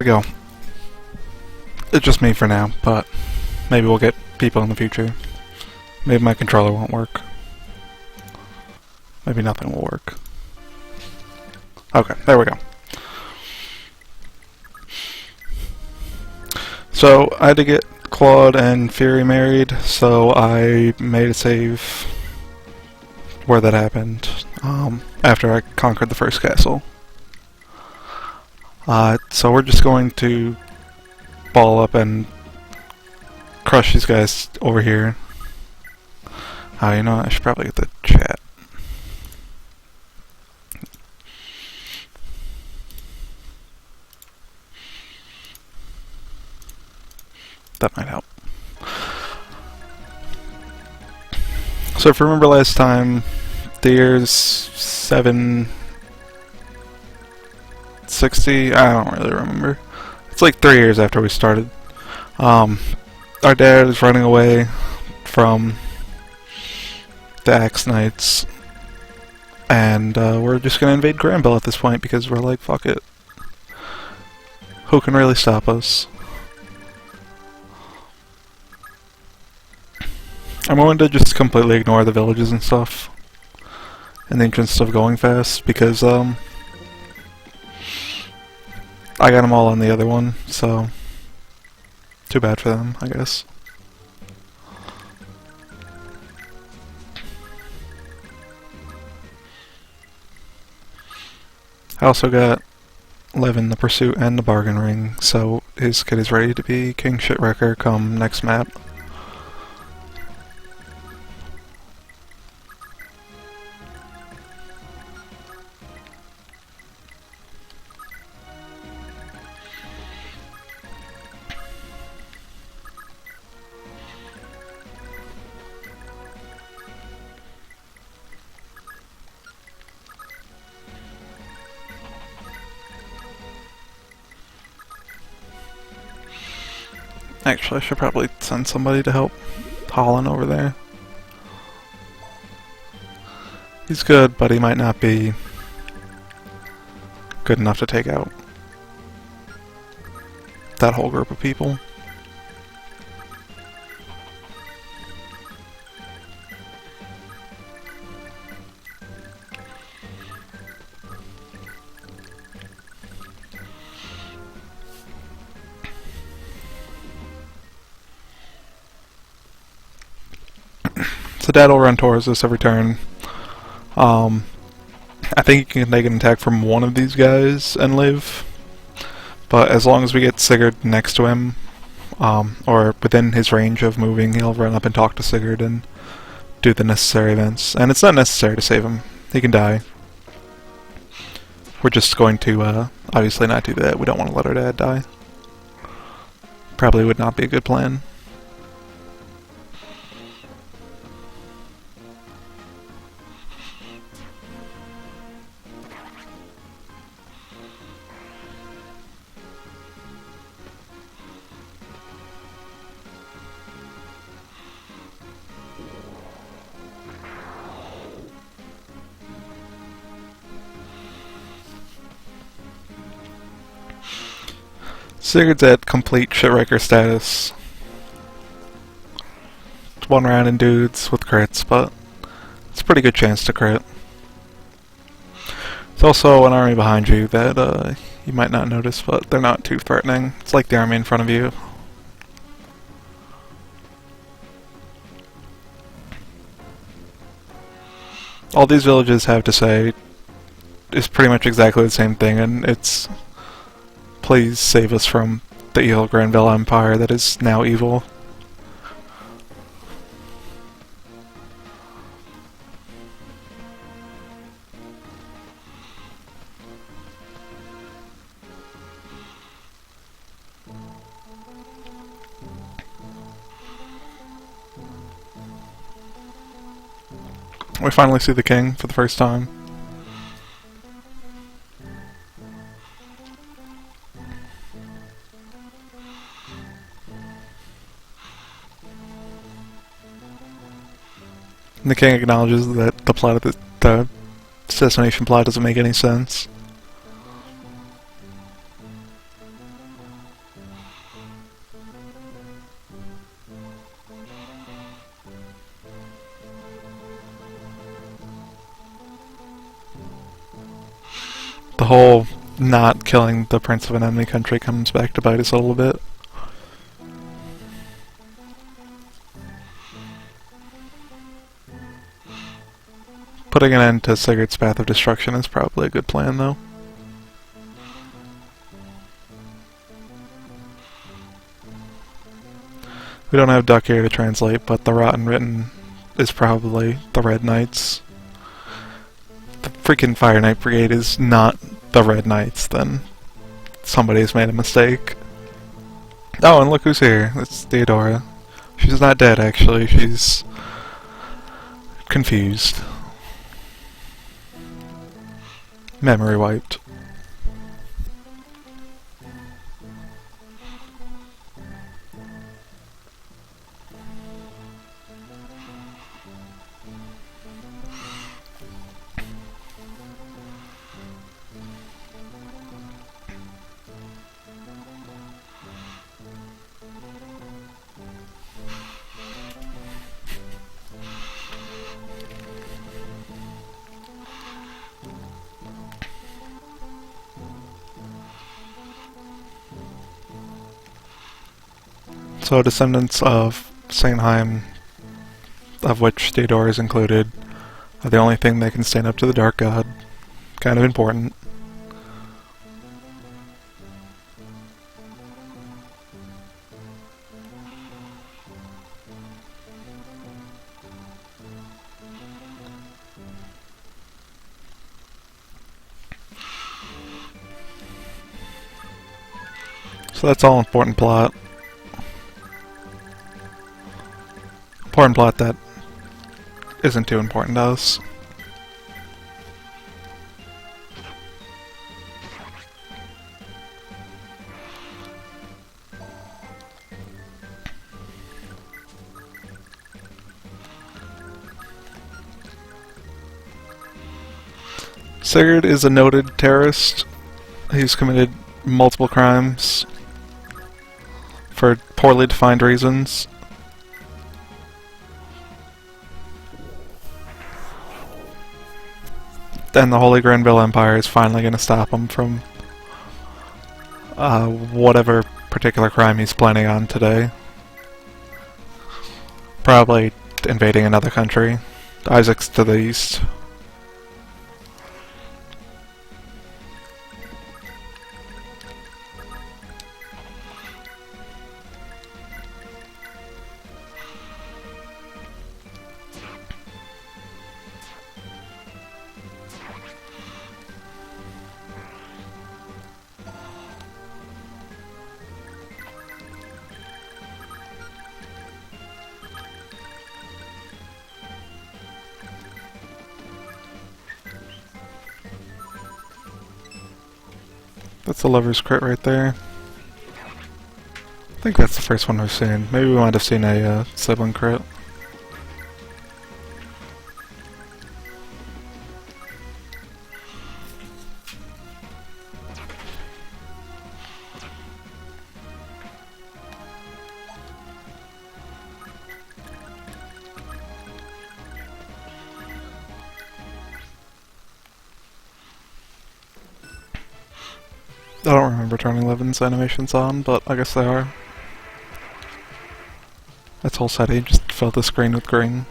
go. It's just me for now, but maybe we'll get people in the future. Maybe my controller won't work. Maybe nothing will work. Okay, there we go. So, I had to get Claude and Fury married, so I made a save where that happened, after I conquered the first castle. So we're just going to ball up and crush these guys over here. You know what? I should probably get the chat. That might help. So if you remember last time, the year's 760, I don't really remember. It's like 3 years after we started. Our dad is running away from the Axe Knights, and we're just gonna invade Granville at this point because we're like, fuck it. Who can really stop us? I'm going to just completely ignore the villages and stuff in the interest of going fast because I got them all on the other one, so too bad for them, I guess. I also got Levin the Pursuit and the Bargain Ring, so his kid is ready to be King Shitwrecker come next map. Actually, I should probably send somebody to help Holland over there. He's good, but he might not be good enough to take out that whole group of people. So Dad will run towards us every turn. I think he can make an attack from one of these guys and live. But as long as we get Sigurd next to him, or within his range of moving, he'll run up and talk to Sigurd and do the necessary events. And it's not necessary to save him. He can die. We're just going to, obviously not do that. We don't want to let our dad die. Probably would not be a good plan. Sigurd's at complete shitwrecker status. It's one round in dudes with crits, but it's a pretty good chance to crit. There's also an army behind you that you might not notice, but they're not too threatening. It's like the army in front of you. All these villages have to say is pretty much exactly the same thing, and it's please save us from the evil Granville Empire that is now evil. We finally see the king for the first time. And the king acknowledges that the plot of the assassination plot doesn't make any sense. whole not killing the prince of an enemy country comes back to bite us a little bit. Putting an end to Sigurd's path of destruction is probably a good plan, though. We don't have Duck here to translate, but the Rotten Written is probably the Red Knights. The freaking Fire Knight Brigade is not the Red Knights, then somebody's made a mistake. Oh, and look who's here. It's Theodora. She's not dead, actually. She's confused. Memory wiped. So descendants of Saintheim, of which Theodora is included, are the only thing that can stand up to the Dark God. Kind of important. So that's all important plot. Important plot that isn't too important to us. Sigurd is a noted terrorist. He's committed multiple crimes for poorly defined reasons. And the Holy Granville Empire is finally going to stop him from whatever particular crime he's planning on today. Probably invading another country. Isaac's to the east. That's the Lover's Crit right there. I think that's the first one we've seen. Maybe we might have seen a sibling crit. I don't remember turning Levin's animations on, but I guess they are. That's whole setting, just fill the screen with green.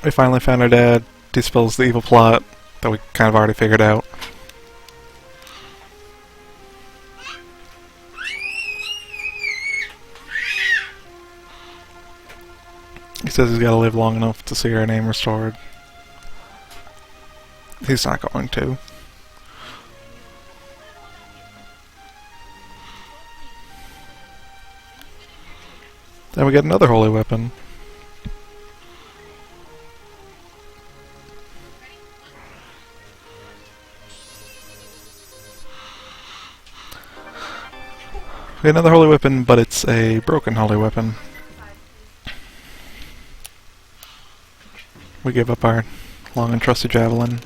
We finally found her dad, dispels the evil plot. that we kind of already figured out. He says he's got to live long enough to see our name restored. He's not going to. Then we get another holy weapon. We get another holy weapon, but it's a broken holy weapon. We give up our long and trusty javelin.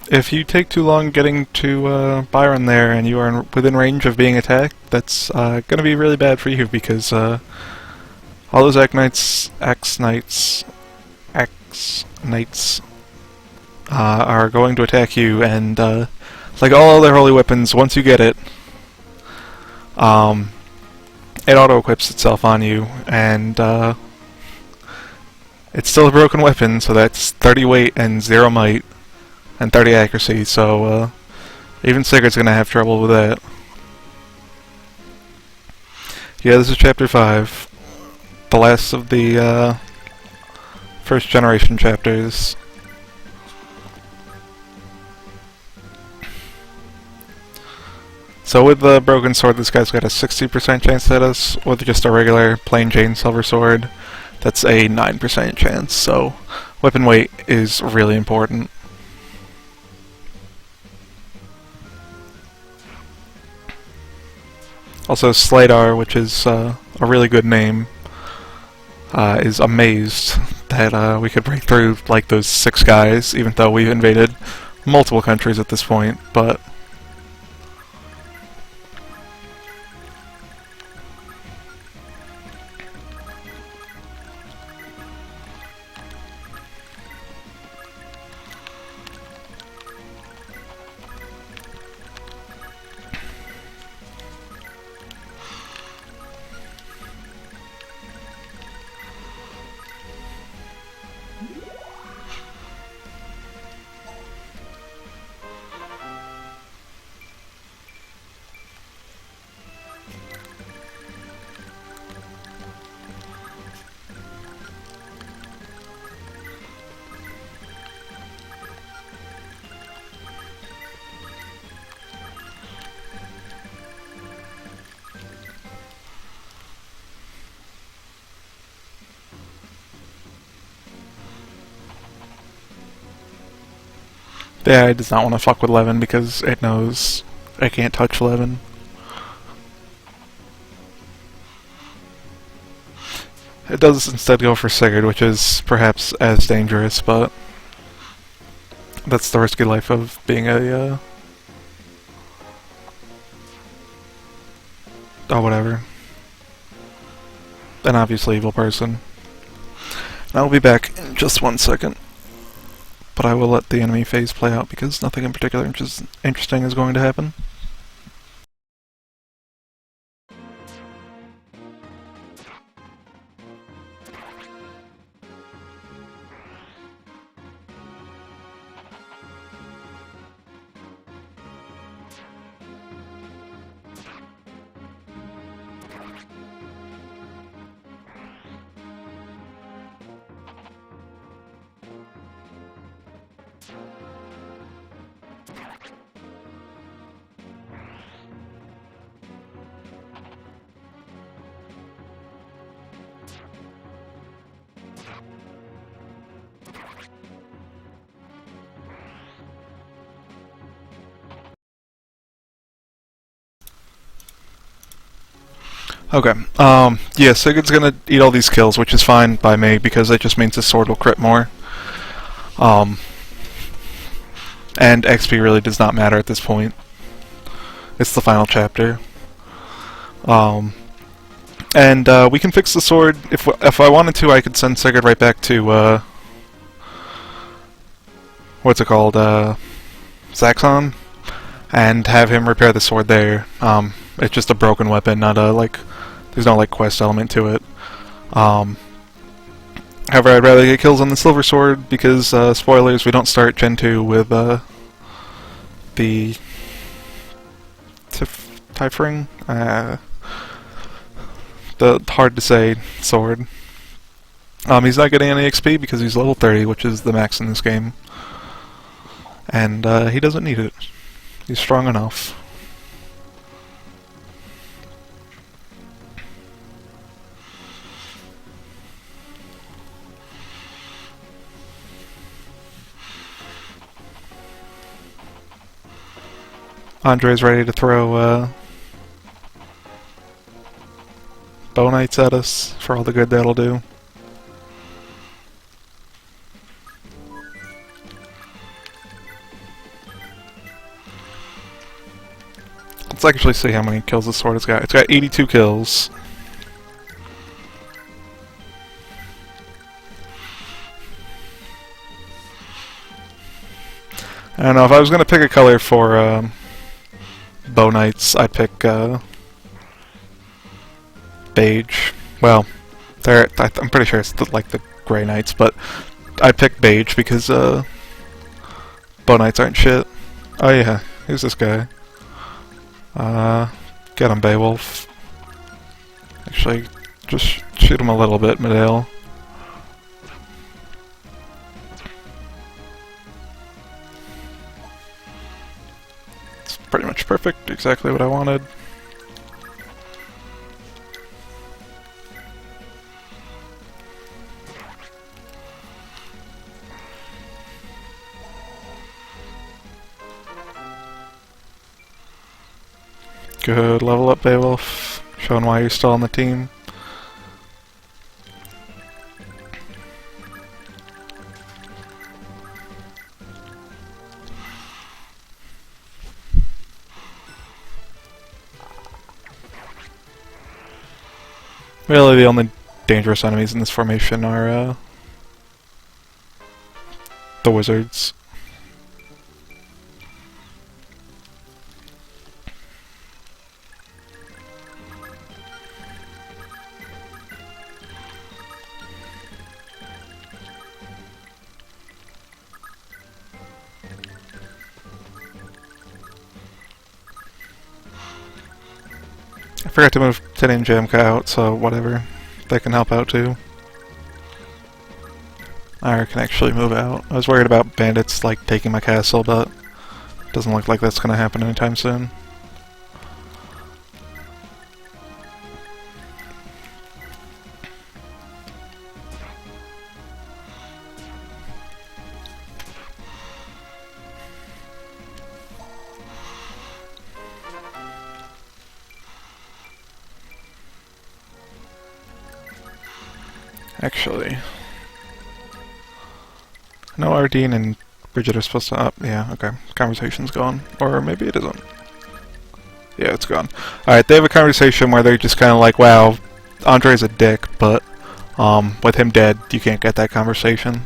If you take too long getting to Byron there and you are within range of being attacked, that's going to be really bad for you because all those Axe Knights are going to attack you, and like all other holy weapons, once you get it, it auto-equips itself on you, and it's still a broken weapon, so that's 30 weight and 0 might. And 30 accuracy, so even Sigurd's gonna have trouble with that. Yeah, this is chapter 5. The last of the first generation chapters. So with the broken sword, this guy's got a 60% chance to hit us. With just a regular plain Jane silver sword, that's a 9% chance. So weapon weight is really important. Also, Sladar, which is a really good name, is amazed that we could break through like those 6 guys, even though we've invaded multiple countries at this point, but yeah, it does not want to fuck with Levin because it knows I can't touch Levin. It does instead go for Sigurd, which is perhaps as dangerous, but that's the risky life of being a, oh, whatever. An obviously evil person. And I'll be back in just 1 second. But I will let the enemy phase play out because nothing in particular interesting is going to happen. Okay, yeah, Sigurd's gonna eat all these kills, which is fine by me, because that just means his sword will crit more. And XP really does not matter at this point. It's the final chapter. And we can fix the sword. If I wanted to, I could send Sigurd right back to, what's it called, Zaxxon, and have him repair the sword there. It's just a broken weapon, not a, like, there's no like quest element to it. However, I'd rather get kills on the silver sword because spoilers, we don't start Gen 2 with the Typhering, the hard to say sword. He's not getting any XP because he's level 30, which is the max in this game. And he doesn't need it. He's strong enough. Andre's ready to throw bow knights at us for all the good that'll do. Let's actually see how many kills the sword has got. It's got 82 kills. I don't know, if I was going to pick a color for bow knights, I'd pick beige. Well, I'm pretty sure it's like the gray knights, but I'd pick beige because bow knights aren't shit. Oh yeah, who's this guy? Get him, Beowulf. Actually, just shoot him a little bit, Medale. It's pretty much perfect, exactly what I wanted. Good, level up Beowulf, showing why you're still on the team. Really, the only dangerous enemies in this formation are the wizards. I forgot to move Teddy and Jamka out, so whatever. They can help out too. I can actually move out. I was worried about bandits like taking my castle, but it doesn't look like that's gonna happen anytime soon. Actually, no, Ardan and Bridget are supposed to. Yeah, okay. Conversation's gone, or maybe it isn't. Yeah, it's gone. All right, they have a conversation where they're just kind of like, "Wow, Andre's a dick," but with him dead, you can't get that conversation.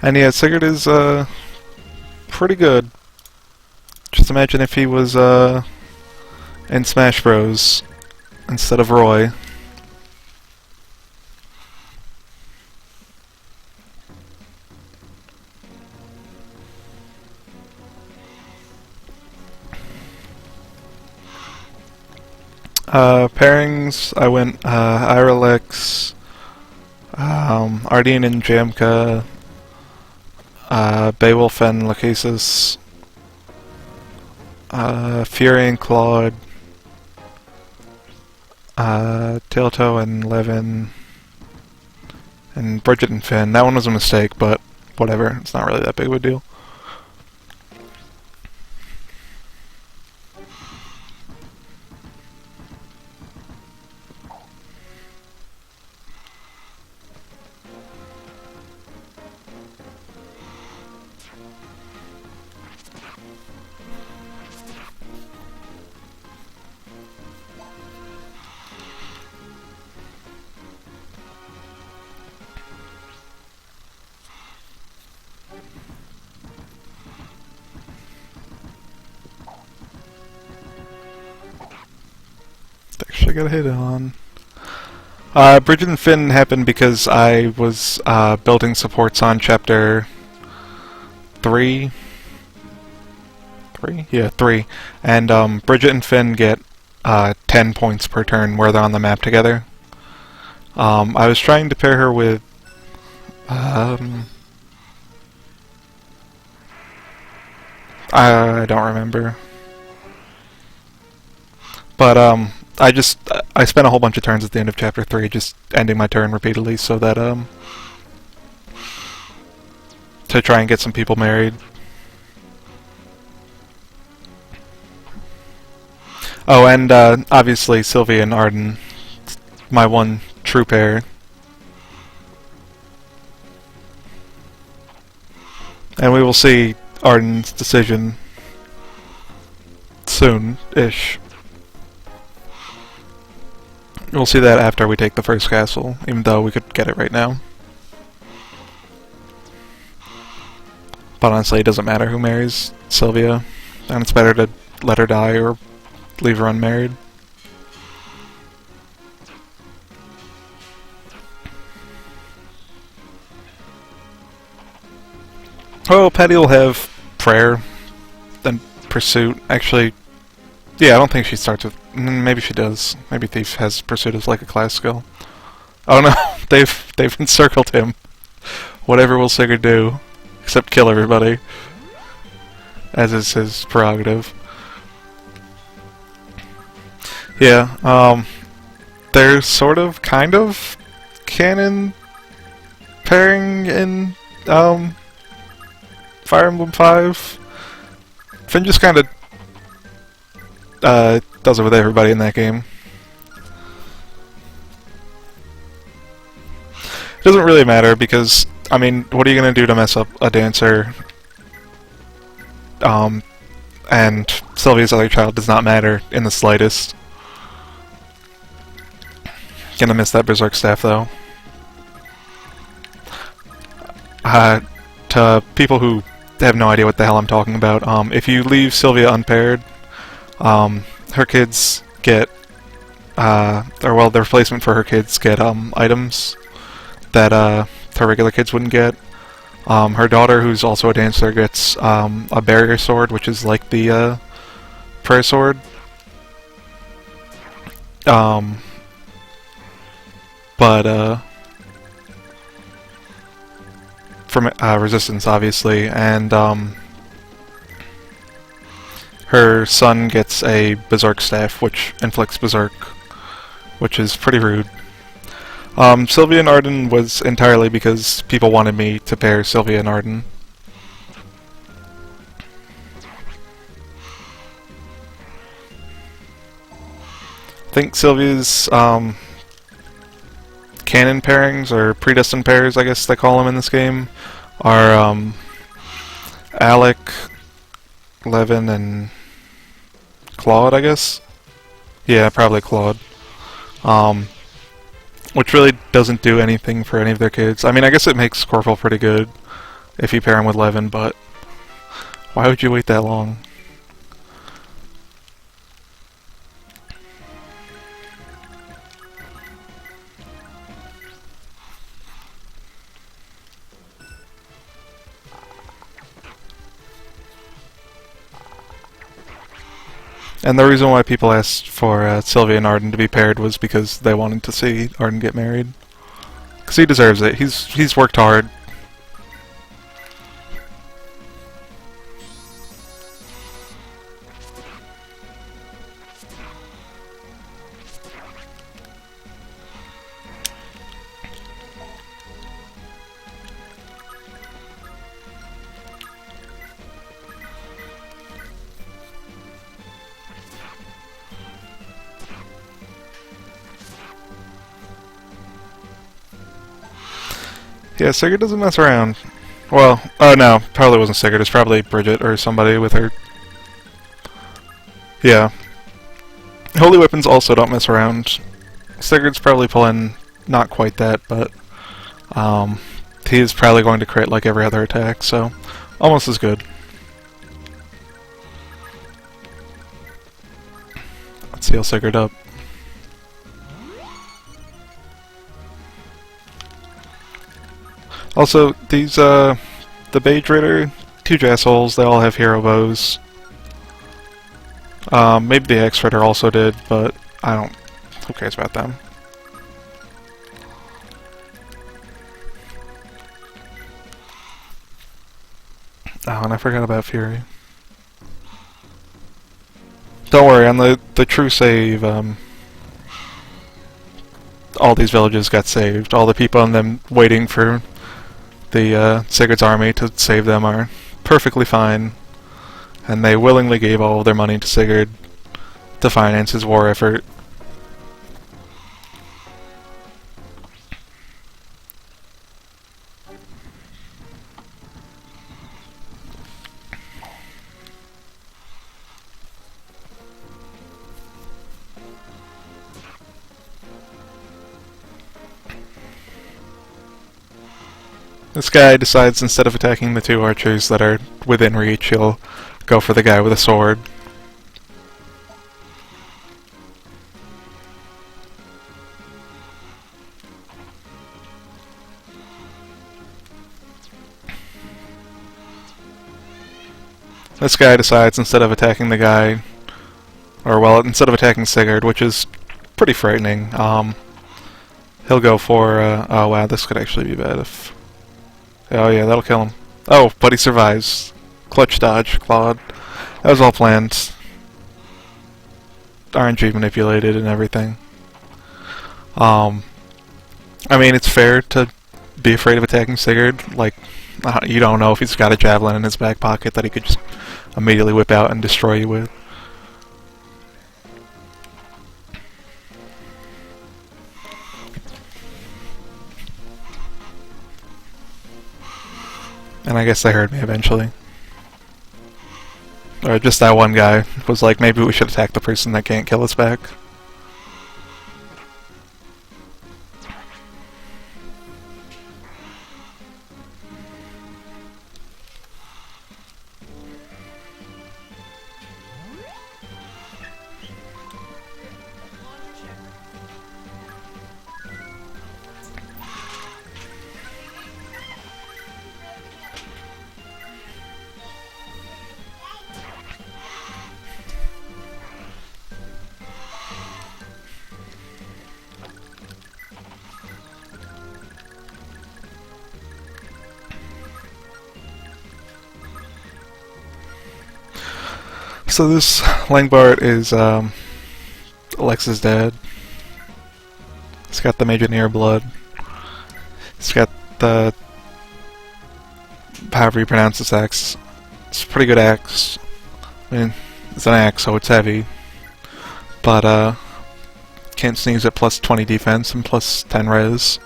And yeah, Sigurd is pretty good. Just imagine if he was in Smash Bros. Instead of Roy. Pairings, I went Irelex, Ardan and Jamka, Beowulf and Lachesis, Fury and Claude, Tilto and Levin, and Bridget and Finn. That one was a mistake, but whatever, it's not really that big of a deal. I got a hit on. Bridget and Finn happened because I was building supports on chapter 3. 3? Yeah, 3. And Bridget and Finn get 10 points per turn where they're on the map together. I was trying to pair her with I don't remember. But I spent a whole bunch of turns at the end of chapter 3 just ending my turn repeatedly so that to try and get some people married. Oh, and obviously Sylvia and Ardan, my one true pair. And we will see Ardan's decision soon-ish. We'll see that after we take the first castle, even though we could get it right now. But honestly, it doesn't matter who marries Sylvia, and it's better to let her die or leave her unmarried. Oh, Patty will have Prayer, then Pursuit. Actually, yeah, I don't think she starts with... Maybe she does. Maybe Thief has Pursuit as like a class skill. Oh no, they've encircled him. Whatever will Sigurd do, except kill everybody, as is his prerogative. Yeah, there's sort of, kind of, canon pairing in, Fire Emblem 5. Finn just kind of, does it with everybody in that game. It doesn't really matter because, I mean, what are you going to do to mess up a dancer? And Sylvia's other child does not matter in the slightest. Gonna miss that Berserk Staff, though. To people who have no idea what the hell I'm talking about, if you leave Sylvia unpaired, her kids get, or well, the replacement for her kids get, items that, her regular kids wouldn't get. Her daughter, who's also a dancer, gets, a barrier sword, which is like the, prayer sword. From resistance, obviously, and her son gets a Berserk Staff, which inflicts Berserk, which is pretty rude. Sylvia and Ardan was entirely because people wanted me to pair Sylvia and Ardan. I think Sylvia's canon pairings, or predestined pairs, I guess they call them in this game, are Alec, Levin, and Claude, I guess? Yeah, probably Claude. Which really doesn't do anything for any of their kids. I mean, I guess it makes Corfel pretty good if you pair him with Levin, but why would you wait that long? And the reason why people asked for Sylvia and Ardan to be paired was because they wanted to see Ardan get married. Because he deserves it. He's worked hard. Yeah, Sigurd doesn't mess around. Well, oh no, probably wasn't Sigurd, it's probably Bridget or somebody with her. Yeah. Holy weapons also don't mess around. Sigurd's probably pulling not quite that, but he is probably going to crit like every other attack, so almost as good. Let's heal Sigurd up. Also, these, the Beige Raider, huge assholes, they all have hero bows. Maybe the X-Raider also did, but I don't... who cares about them? Oh, and I forgot about Fury. Don't worry, on the true save, all these villages got saved. All the people in them waiting for the Sigurd's army to save them are perfectly fine, and they willingly gave all of their money to Sigurd to finance his war effort. This guy decides instead of attacking the two archers that are within reach, he'll go for the guy with a sword. This guy decides instead of attacking the guy, or well, instead of attacking Sigurd, which is pretty frightening, he'll go for, oh wow, this could actually be bad if... Oh yeah, that'll kill him. Oh, but he survives. Clutch dodge, Claude. That was all planned. RNG manipulated and everything. I mean, it's fair to be afraid of attacking Sigurd. Like, you don't know if he's got a javelin in his back pocket that he could just immediately whip out and destroy you with. And I guess they heard me eventually. Or just that one guy was like, maybe we should attack the person that can't kill us back. So this Langbart is Alexa's dad. He's got the Majoneer blood. He's got the... however you pronounce this axe. It's a pretty good axe. I mean, it's an axe, so it's heavy. But, can't sneeze at plus 20 defense and plus 10 res.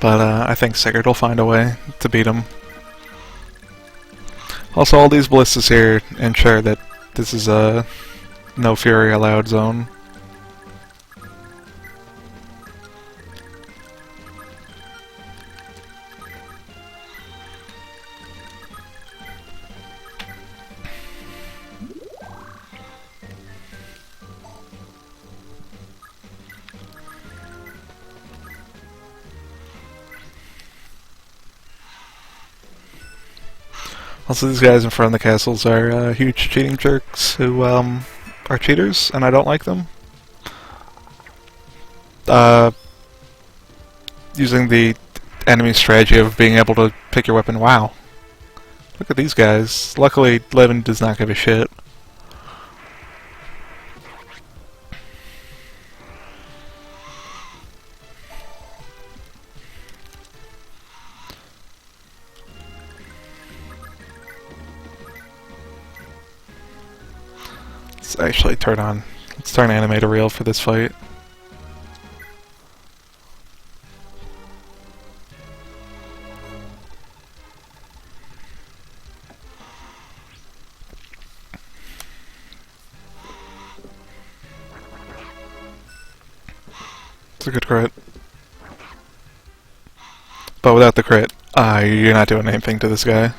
But I think Sigurd will find a way to beat him. Also, all these ballistas here ensure that this is a no fury allowed zone. Also, these guys in front of the castles are huge cheating jerks who are cheaters, and I don't like them. Using the enemy strategy of being able to pick your weapon. Wow. Look at these guys. Luckily, Levin does not give a shit. Let's actually let's turn anime to real for this fight. It's a good crit. But without the crit, you're not doing anything to this guy.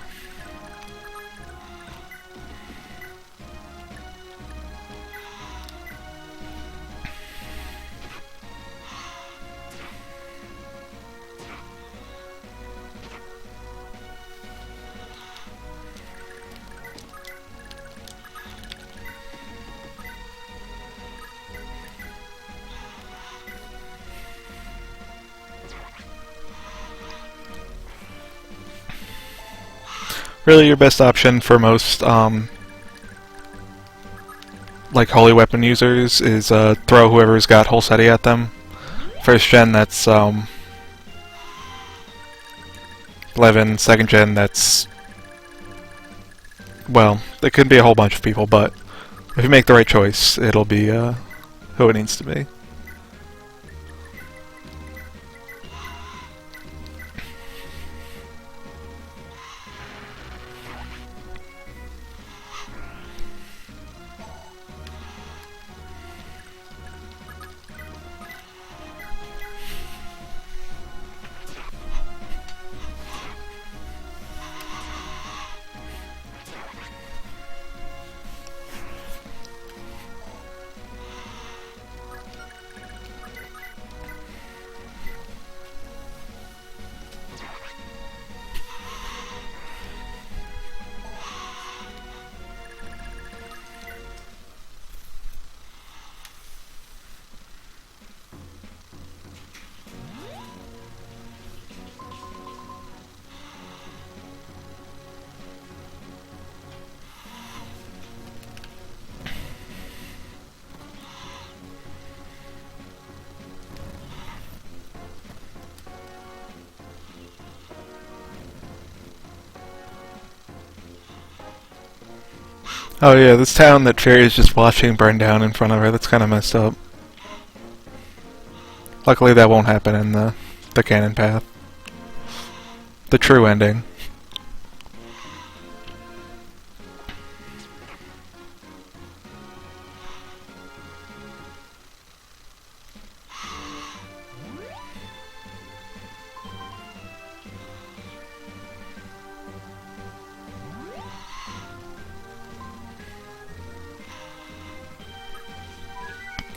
Really, your best option for most like holy weapon users is throw whoever's got Holseti at them. First gen, that's 11. Second gen, that's, well, it could be a whole bunch of people, but if you make the right choice, it'll be who it needs to be. Oh yeah, this town that Fairy is just watching burn down in front of her, that's kind of messed up. Luckily that won't happen in the canon path. The true ending.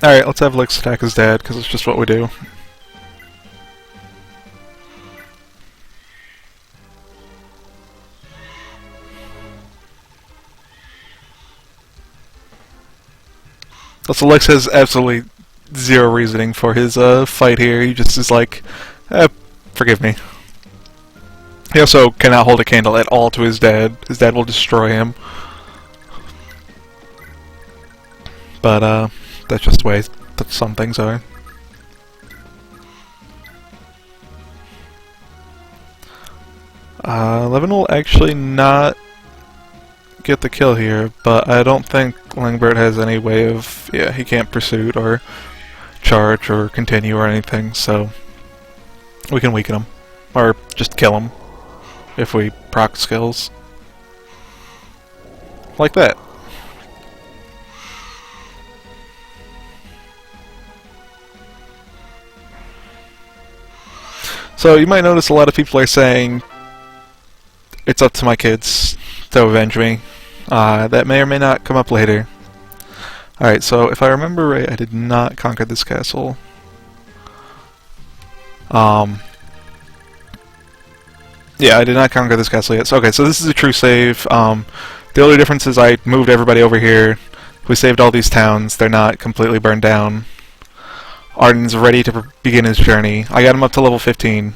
Alright, let's have Lix attack his dad, because it's just what we do. Also, Lix has absolutely zero reasoning for his fight here. He just is like, forgive me. He also cannot hold a candle at all to his dad. His dad will destroy him. But, that's just the way that some things are. Levin will actually not get the kill here, but I don't think Langbert has any way of... Yeah, he can't pursuit or charge or continue or anything, so we can weaken him. Or just kill him if we proc skills. Like that. So you might notice a lot of people are saying, it's up to my kids to avenge me. That may or may not come up later. Alright, so if I remember right, I did not conquer this castle. Yeah, I did not conquer this castle yet. So, okay, so this is a true save. The only difference is I moved everybody over here. We saved all these towns. They're not completely burned down. Ardan's ready to begin his journey. I got him up to level 15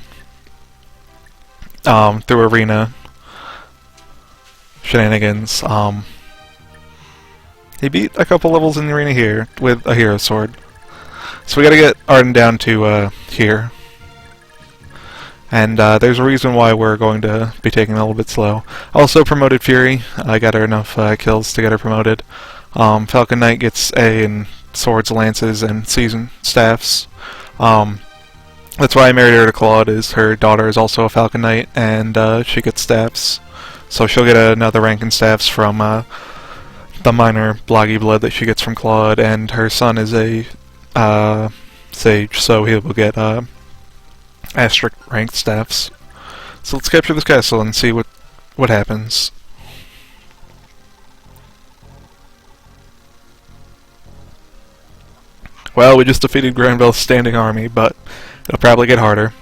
through arena shenanigans. He beat a couple levels in the arena here with a hero sword. So we gotta get Ardan down to here. And there's a reason why we're going to be taking it a little bit slow. Also promoted Fury. I got her enough kills to get her promoted. Falcon Knight gets A in swords, lances, and season staffs. That's why I married her to Claude, is her daughter is also a Falcon Knight, and she gets staffs. So she'll get another rank in staffs from the minor bloggy blood that she gets from Claude, and her son is a sage, so he will get asterisk ranked staffs. So let's capture this castle and see what happens. Well, we just defeated Granville's standing army, but it'll probably get harder.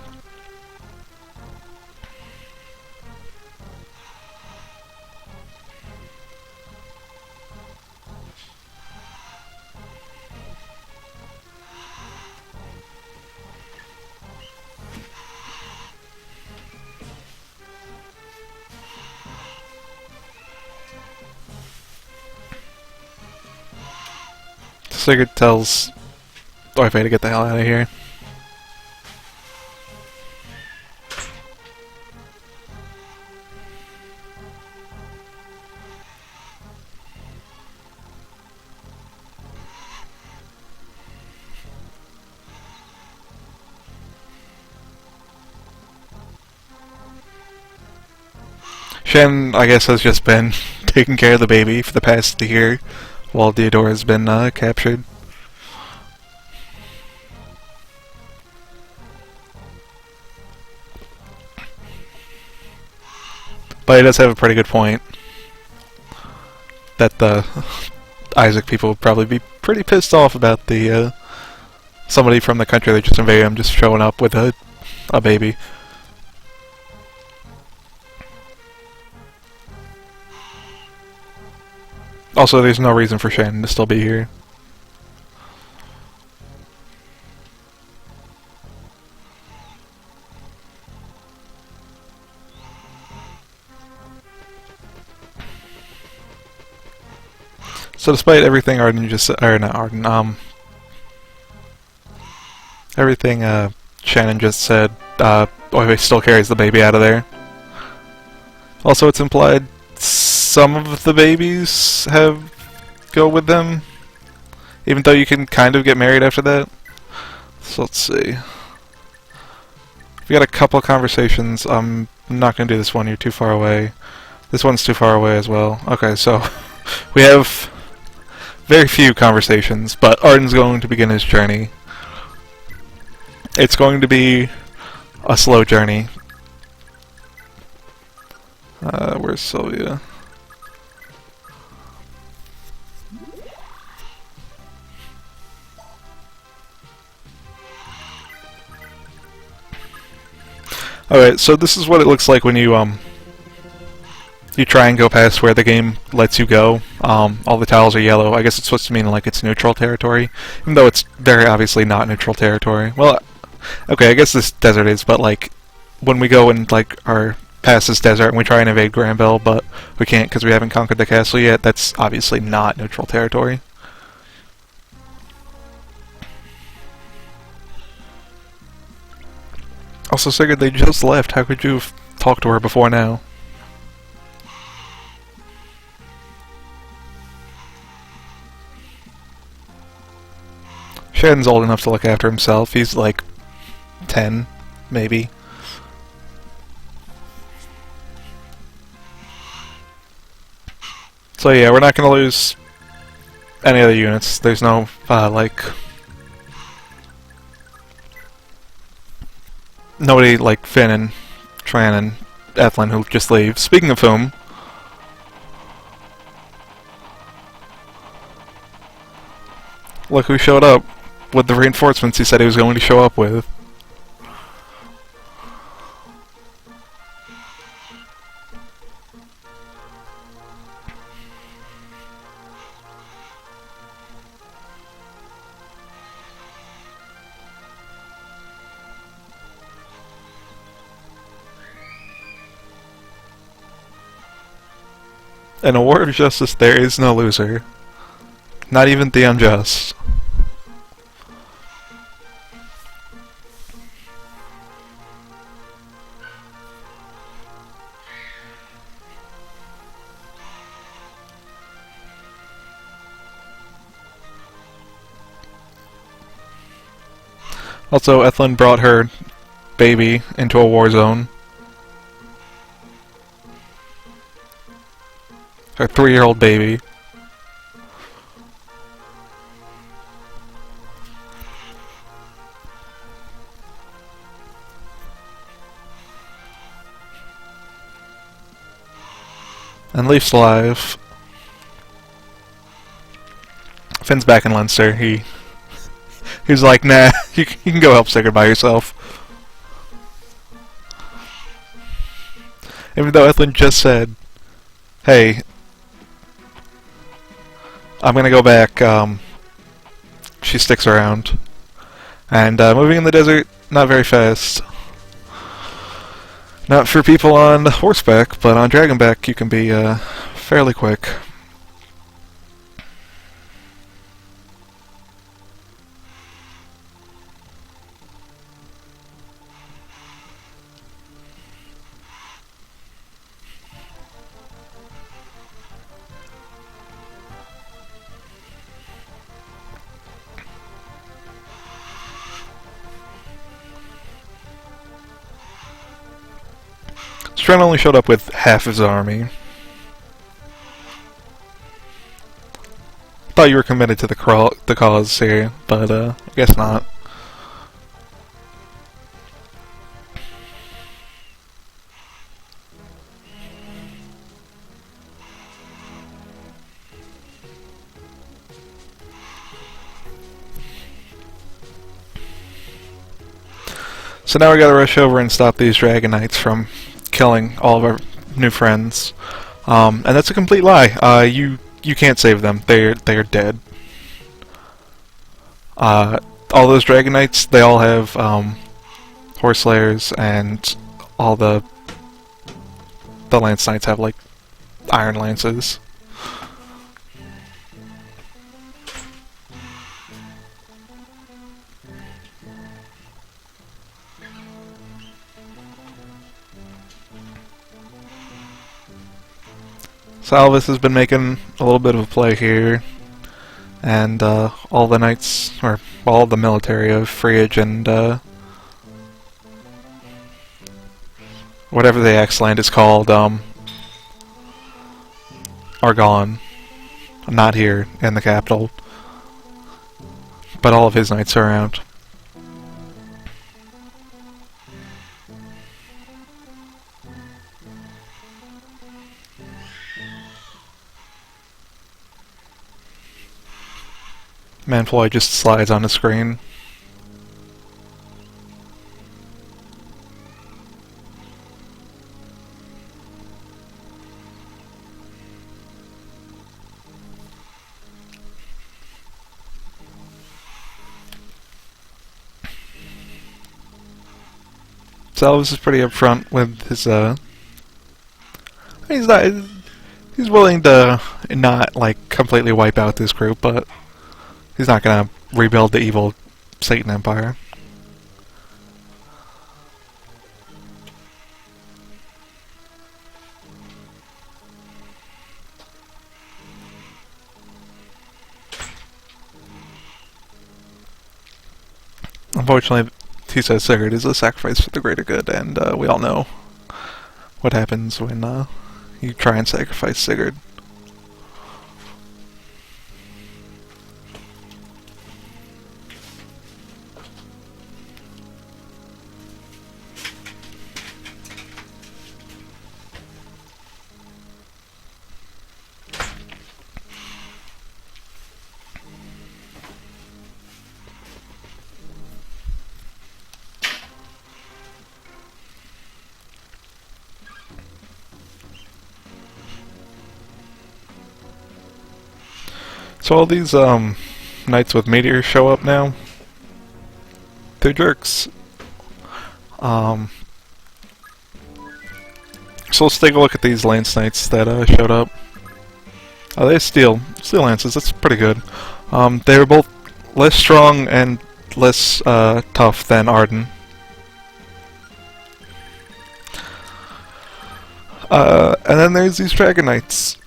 Sigurd tells Orphe to get the hell out of here. Shen, I guess, has just been taking care of the baby for the past year while Theodore has been captured. But he does have a pretty good point that the Isaac people would probably be pretty pissed off about the somebody from the country that just invaded them just showing up with a baby. Also, there's no reason for Shannon to still be here. So despite everything Ardan just said, or not Ardan, everything Shannon just said, Orphe still carries the baby out of there. Also, it's implied some of the babies go with them, even though you can kind of get married after that. So let's see. We got a couple of conversations. I'm not going to do this one, you're too far away. This one's too far away as well. Okay, so we have very few conversations, but Ardan's going to begin his journey. It's going to be a slow journey. Where's Sylvia? Alright, so this is what it looks like when you try and go past where the game lets you go. All the tiles are yellow. I guess it's supposed to mean like it's neutral territory, even though it's very obviously not neutral territory. Well, okay, I guess this desert is, but like when we go and like are past this desert and we try and invade Granville, but we can't because we haven't conquered the castle yet, that's obviously not neutral territory. Also, Sigurd, they just left. How could you have talked to her before now? Shannon's old enough to look after himself. He's like 10, maybe. So yeah, we're not going to lose any other units. There's no, like... nobody like Finn and Tran and Ethlin who just leave. Speaking of whom... look who showed up with the reinforcements he said he was going to show up with. In a war of justice, there is no loser. Not even the unjust. Also, Ethlin brought her baby into a war zone. Her 3-year-old baby. And Leaf's alive. Finn's back in Leinster. He was like, nah, you can go help Sigurd by yourself. Even though Ethlin just said, hey, I'm gonna go back, she sticks around. And moving in the desert, not very fast. Not for people on horseback, but on dragonback you can be fairly quick. Trent only showed up with half his army. Thought you were committed to the cause here, but I guess not. So now we gotta rush over and stop these Dragon Knights from killing all of our new friends. And that's a complete lie. You can't save them. They're dead. All those Dragon Knights, they all have Horse Slayers, and all the Lance Knights have like Iron Lances. Salvis has been making a little bit of a play here, and all the knights, or all the military of Friedge and whatever the X-Land is called, are gone. Not here in the capital, but all of his knights are around. Manfloy just slides on the screen. Salvis is pretty upfront with his he's willing to not like completely wipe out this group, but he's not gonna rebuild the evil Satan Empire. Unfortunately, he says Sigurd is a sacrifice for the greater good, and we all know what happens when you try and sacrifice Sigurd. So all these knights with meteors show up now. They're jerks. So let's take a look at these lance knights that showed up. Oh, they have steel lances. That's pretty good. They were both less strong and less tough than Ardan. And then there's these Dragon Knights.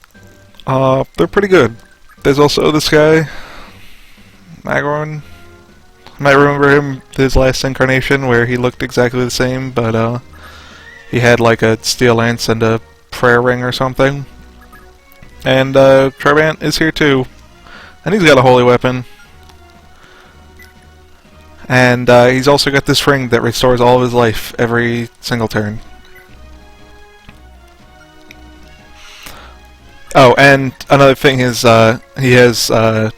They're pretty good. There's also this guy, Magorn. You might remember him, his last incarnation, where he looked exactly the same, but he had like a steel lance and a prayer ring or something. And Trabant is here too, and he's got a holy weapon. And he's also got this ring that restores all of his life every single turn. Oh, and another thing is he has what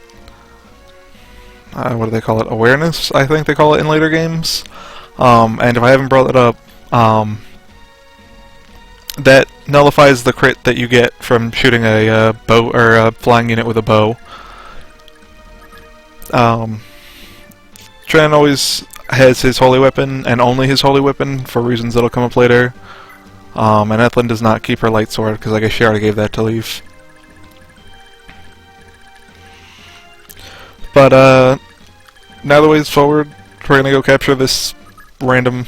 do they call it? Awareness, I think they call it in later games. And if I haven't brought it up, that nullifies the crit that you get from shooting a bow or a flying unit with a bow. Tran always has his holy weapon and only his holy weapon for reasons that'll come up later. And Ethlyn does not keep her light sword because I guess she already gave that to Leaf. But now the way's forward. We're gonna go capture this random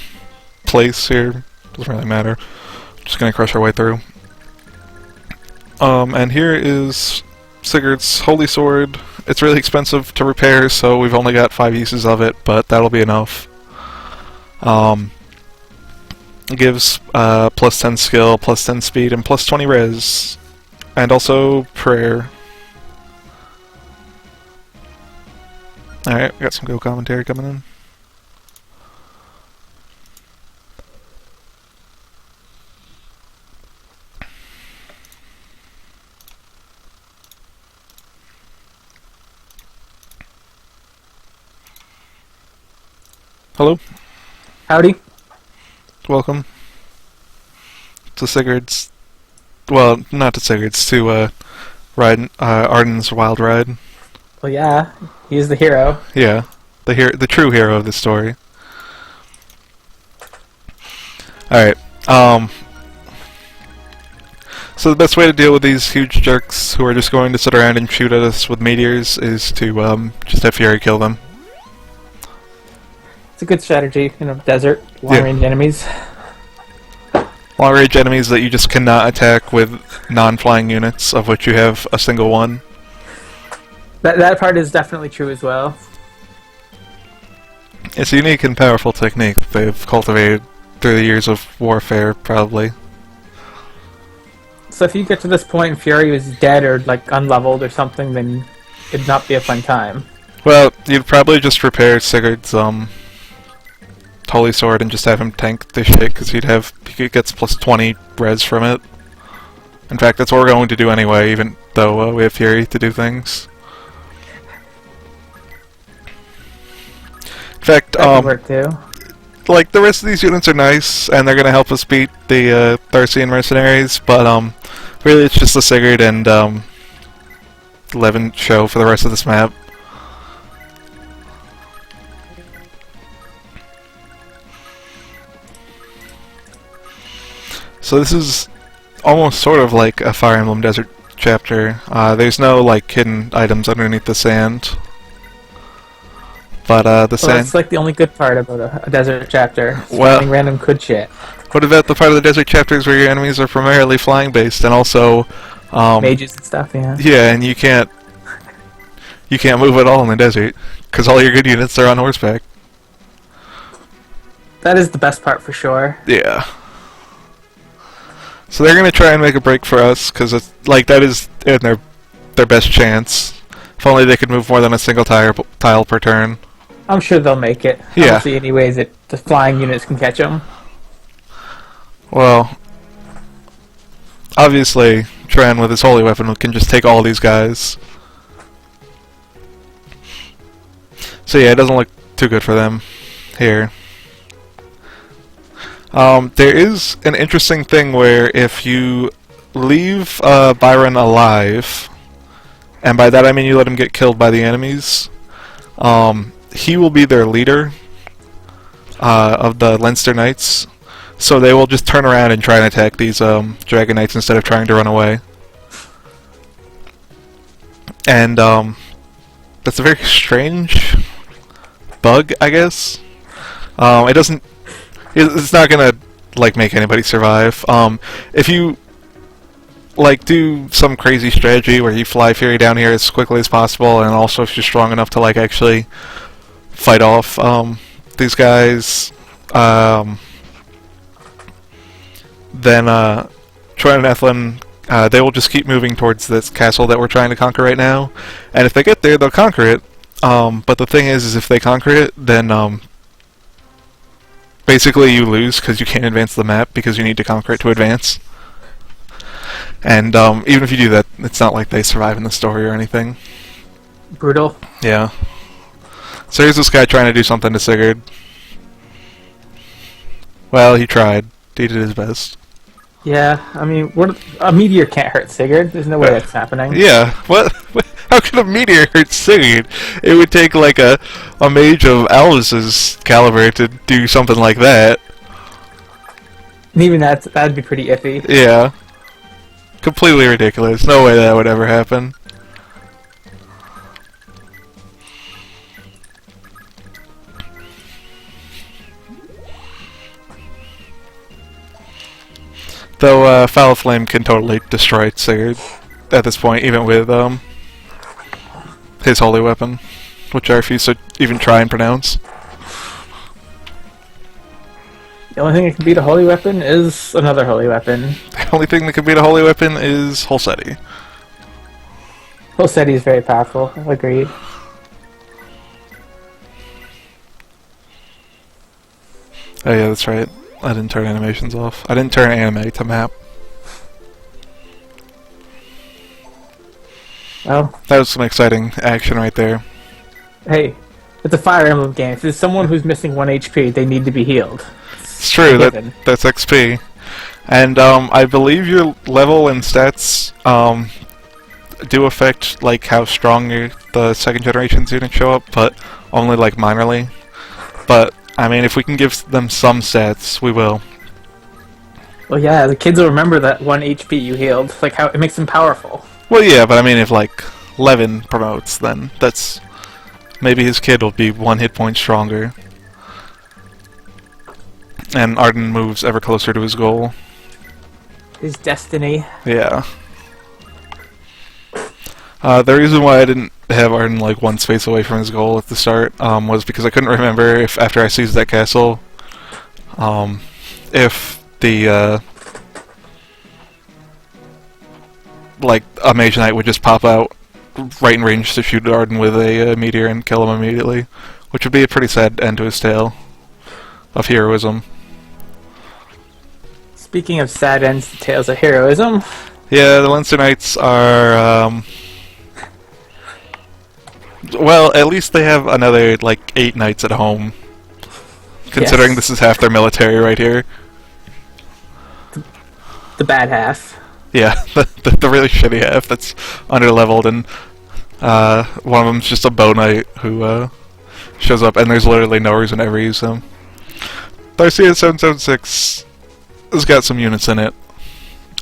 place here. Doesn't really matter. Just gonna crush our way through. And here is Sigurd's holy sword. It's really expensive to repair, so we've only got 5 uses of it, but that'll be enough. It gives plus 10 skill, plus 10 speed, and plus 20 res. And also prayer. Alright, we got some Go commentary coming in. Hello. Howdy. Welcome to Sigurd's. Well, not to Sigurd's, to Ardan's Wild Ride. Well, yeah, he's the hero. Yeah, the true hero of the story. Alright, so the best way to deal with these huge jerks who are just going to sit around and shoot at us with meteors is to just have Fury kill them. It's a good strategy in a desert, long-range enemies. Long-range enemies that you just cannot attack with non-flying units, of which you have a single one. That part is definitely true as well. It's a unique and powerful technique they've cultivated through the years of warfare, probably. So if you get to this point and Fury was dead or like unleveled or something, then it'd not be a fun time. Well, you'd probably just repair Sigurd's Holy Sword and just have him tank this shit, because he gets plus 20 res from it. In fact, that's what we're going to do anyway, even though we have Fury to do things. In fact, That could work too. like, the rest of these units are nice, and they're gonna help us beat the Tharsian mercenaries, but really it's just the Sigurd and Levin show for the rest of this map. So this is almost sort of like a Fire Emblem Desert chapter. There's no like hidden items underneath the sand. But the sand... that's like the only good part about a desert chapter. Well, finding random good shit. What about the part of the desert chapters where your enemies are primarily flying based and also mages and stuff, yeah. Yeah, and you can't move at all in the desert because all your good units are on horseback. That is the best part for sure. Yeah. So they're gonna try and make a break for us, because it's like that is in their best chance. If only they could move more than a single tile per turn. I'm sure they'll make it. Yeah. I don't see any ways that the flying units can catch them. Well, obviously, Tran with his holy weapon can just take all these guys. So yeah, it doesn't look too good for them here. There is an interesting thing where if you leave Byron alive, and by that I mean you let him get killed by the enemies, he will be their leader of the Leinster Knights, so they will just turn around and try and attack these Dragon Knights instead of trying to run away. And that's a very strange bug, I guess. It's not gonna like make anybody survive. If you like do some crazy strategy where you fly Fury down here as quickly as possible, and also if you're strong enough to like actually fight off these guys, then Troy and Ethlin, they will just keep moving towards this castle that we're trying to conquer right now, and if they get there, they'll conquer it. But the thing is if they conquer it, then basically you lose because you can't advance the map because you need to conquer it to advance. And even if you do that, it's not like they survive in the story or anything. Brutal. Yeah. So here's this guy trying to do something to Sigurd. Well, he tried. He did his best. Yeah, I mean, a meteor can't hurt Sigurd. There's no way that's happening. Yeah, what? How could a meteor hurt Sigurd? It would take like a mage of Alvis's caliber to do something like that. And even that'd be pretty iffy. Yeah. Completely ridiculous. No way that would ever happen. Though Foul Flame can totally destroy Sigurd at this point, even with his holy weapon, which I refuse to even try and pronounce. The only thing that can beat a holy weapon is another holy weapon. The only thing that can beat a holy weapon is Holseti. Holseti is very powerful. Agreed. Oh yeah, that's right. I didn't turn animations off. I didn't turn anime to map. Well, That was some exciting action right there. hey, it's a Fire Emblem game. If there's someone who's missing 1 HP, they need to be healed. It's true, Given. that's XP. And I believe your level and stats do affect like how strong the second generation's units show up, but only like minorly. But I mean, if we can give them some stats, we will. Well, yeah, the kids will remember that 1 HP you healed. Like how it makes them powerful. Well, yeah, but I mean, if like Levin promotes, then that's maybe his kid will be 1 hit point stronger. And Ardan moves ever closer to his goal. His destiny. Yeah. The reason why I didn't have Ardan like 1 space away from his goal at the start was because I couldn't remember if after I seized that castle, if the like a Mage Knight would just pop out right in range to shoot Ardan with a meteor and kill him immediately, which would be a pretty sad end to his tale of heroism. Speaking of sad ends to tales of heroism, Yeah, the Leinster Knights are, well, at least they have another, like, 8 knights at home. Considering Yes. this is half their military right here. the bad half. Yeah, the really shitty half that's under-leveled, and one of them's just a bow knight who shows up, and there's literally no reason to ever use him. Tharcia 776 has got some units in it.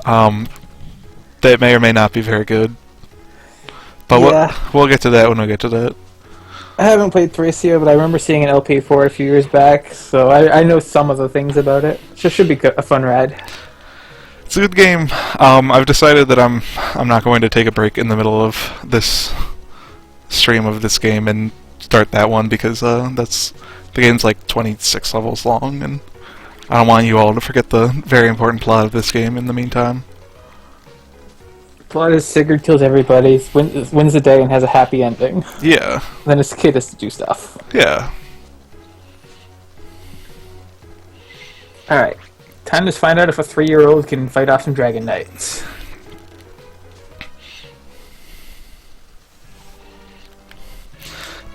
That may or may not be very good. But Yeah. we'll get to that when we get to that. I haven't played Thracia, but I remember seeing an LP for it a few years back, so I know some of the things about it. So it should be a fun ride. It's a good game. I've decided that I'm not going to take a break in the middle of this stream of this game and start that one because the game's like 26 levels long, and I don't want you all to forget the very important plot of this game in the meantime. Plot is Sigurd kills everybody, wins the day, and has a happy ending. Yeah. Then his kid has to do stuff. Yeah. Alright. Time to find out if a 3-year-old can fight off some Dragon Knights.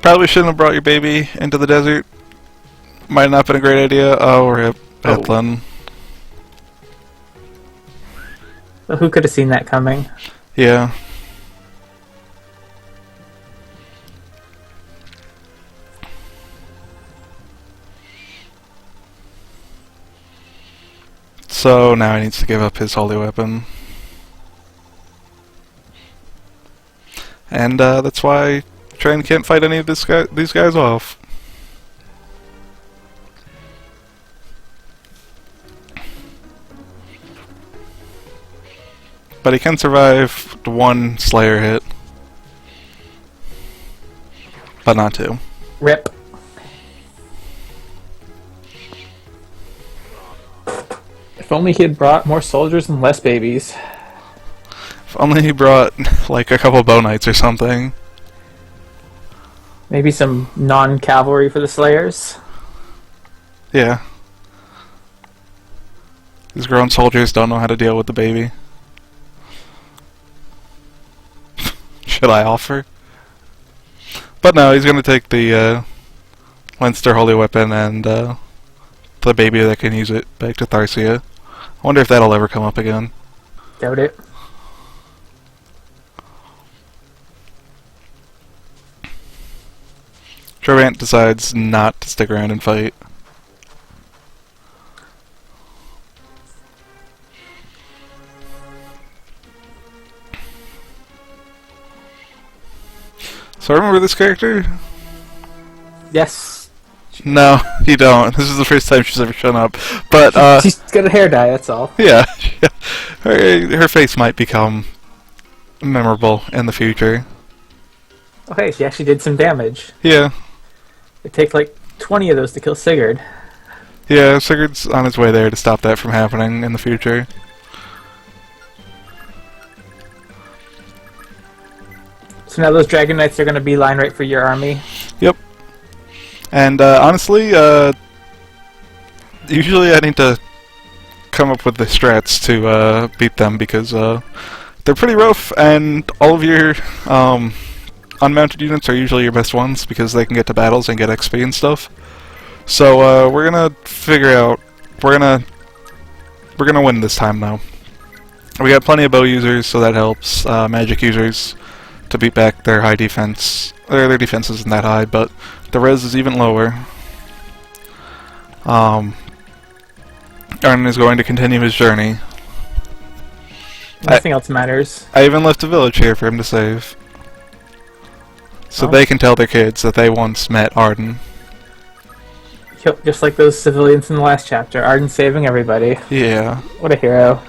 Probably shouldn't have brought your baby into the desert. Might not have been a great idea. Oh, we're at Athlon. Well, who could have seen that coming? Yeah. So now he needs to give up his holy weapon. And that's why Train can't fight any of these guys off. But he can survive the 1 Slayer hit. But not 2. Rip. If only he had brought more soldiers and less babies. If only he brought, like, a couple bow knights or something. Maybe some non-cavalry for the Slayers. Yeah. These grown soldiers don't know how to deal with the baby. Should I offer? But no, he's gonna take the Leinster Holy Weapon and the baby that can use it back to Tharcia. I wonder if that'll ever come up again. Doubt it. Trevant decides not to stick around and fight. So remember this character? Yes. No, you don't. This is the first time she's ever shown up. But She's got a hair dye, that's all. yeah, her face might become memorable in the future. Okay, she actually did some damage. Yeah. It takes like 20 of those to kill Sigurd. Yeah, Sigurd's on his way there to stop that from happening in the future. So now those Dragon Knights are going to be line right for your army. Yep. And honestly, usually I need to come up with the strats to beat them because they're pretty rough, and all of your unmounted units are usually your best ones because they can get to battles and get XP and stuff. So we're gonna figure out we're gonna win this time now. We got plenty of bow users, so that helps. Magic users to beat back their high defense. Their defense isn't that high, but the res is even lower. Ardan is going to continue his journey. Nothing else matters. I even left a village here for him to save. So they can tell their kids that they once met Ardan. Yep, just like those civilians in the last chapter. Ardan saving everybody. Yeah. What a hero.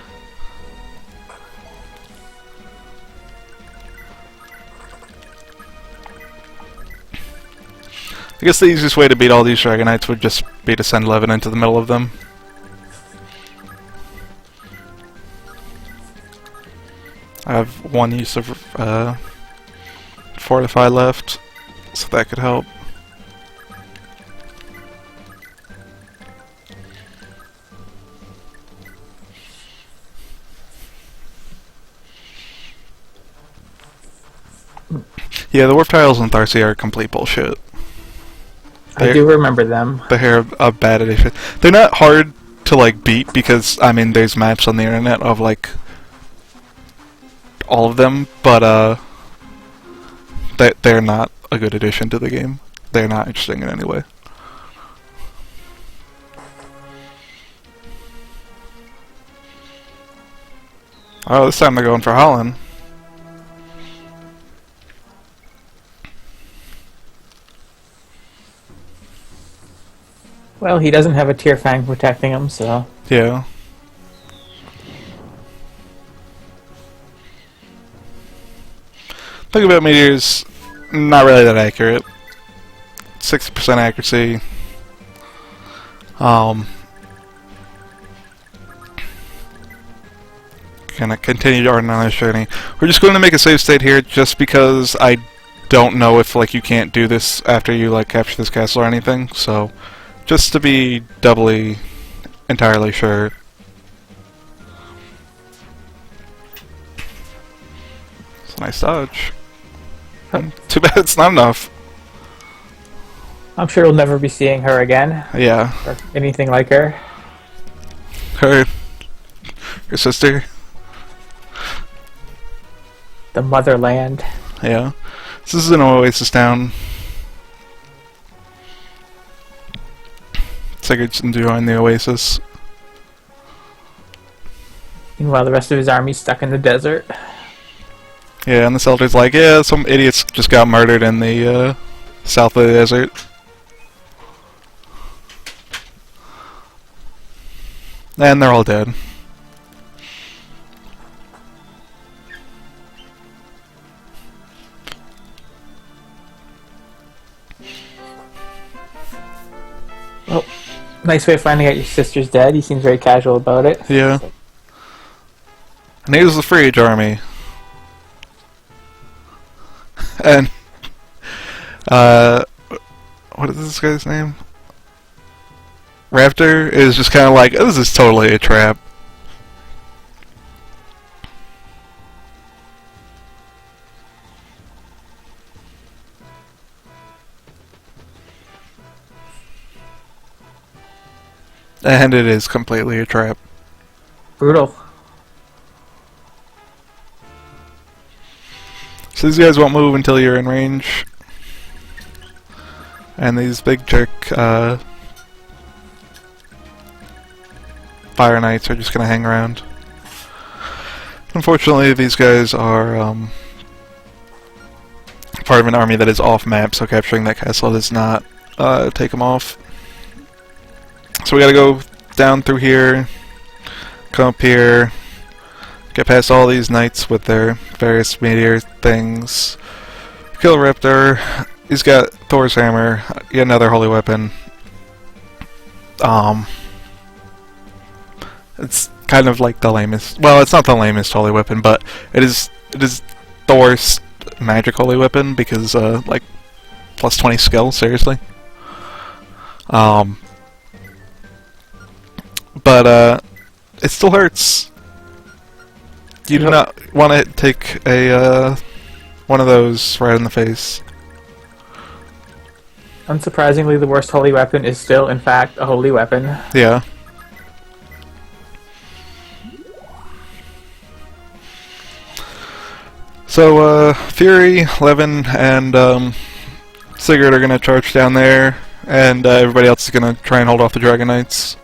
I guess the easiest way to beat all these Dragon Knights would just be to send Levin into the middle of them. I have one use of Fortify left, so that could help. Yeah, the Warp Tiles in Tharsia are complete bullshit. I do remember them. They're a bad addition. They're not hard to like beat because I mean there's maps on the internet of like all of them, but they're not a good addition to the game. They're not interesting in any way. Oh, this time they're going for Holland. Well, he doesn't have a Tear Fang protecting him, so... Yeah. Think about meteors, not really that accurate. 60% accuracy. Gonna continue Ardan on this journey. We're just going to make a save state here just because I don't know if like you can't do this after you like capture this castle or anything, so just to be doubly entirely sure. It's a nice dodge. Too bad it's not enough. I'm sure we'll never be seeing her again. Yeah. Or anything like her. Her sister. The motherland. Yeah. This is an oasis town. Sigurd's enjoying the oasis. Meanwhile, the rest of his army's stuck in the desert. Yeah, and the Elder's like, yeah, some idiots just got murdered in the south of the desert. And they're all dead. Well, nice way of finding out your sister's dead. He seems very casual about it. Yeah. And here's the Free Age army. And, what is this guy's name? Raptor is just kind of like, oh, this is totally a trap. And it is completely a trap. Brutal. So these guys won't move until you're in range. And these big jerk Fire Knights are just gonna hang around. Unfortunately, these guys are part of an army that is off map, so capturing that castle does not take them off. So we gotta go down through here, come up here, get past all these knights with their various meteor things, kill Raptor. He's got Thor's hammer, yet another holy weapon. Um, it's kind of like the lamest. Well, it's not the lamest holy weapon, but it is the worst magic holy weapon because like plus 20 skill. Seriously. But it still hurts. You do not want to take a one of those right in the face. Unsurprisingly, the worst holy weapon is still, in fact, a holy weapon. Yeah. So, Fury, Levin, and Sigurd are gonna charge down there, and everybody else is gonna try and hold off the Dragon Knights.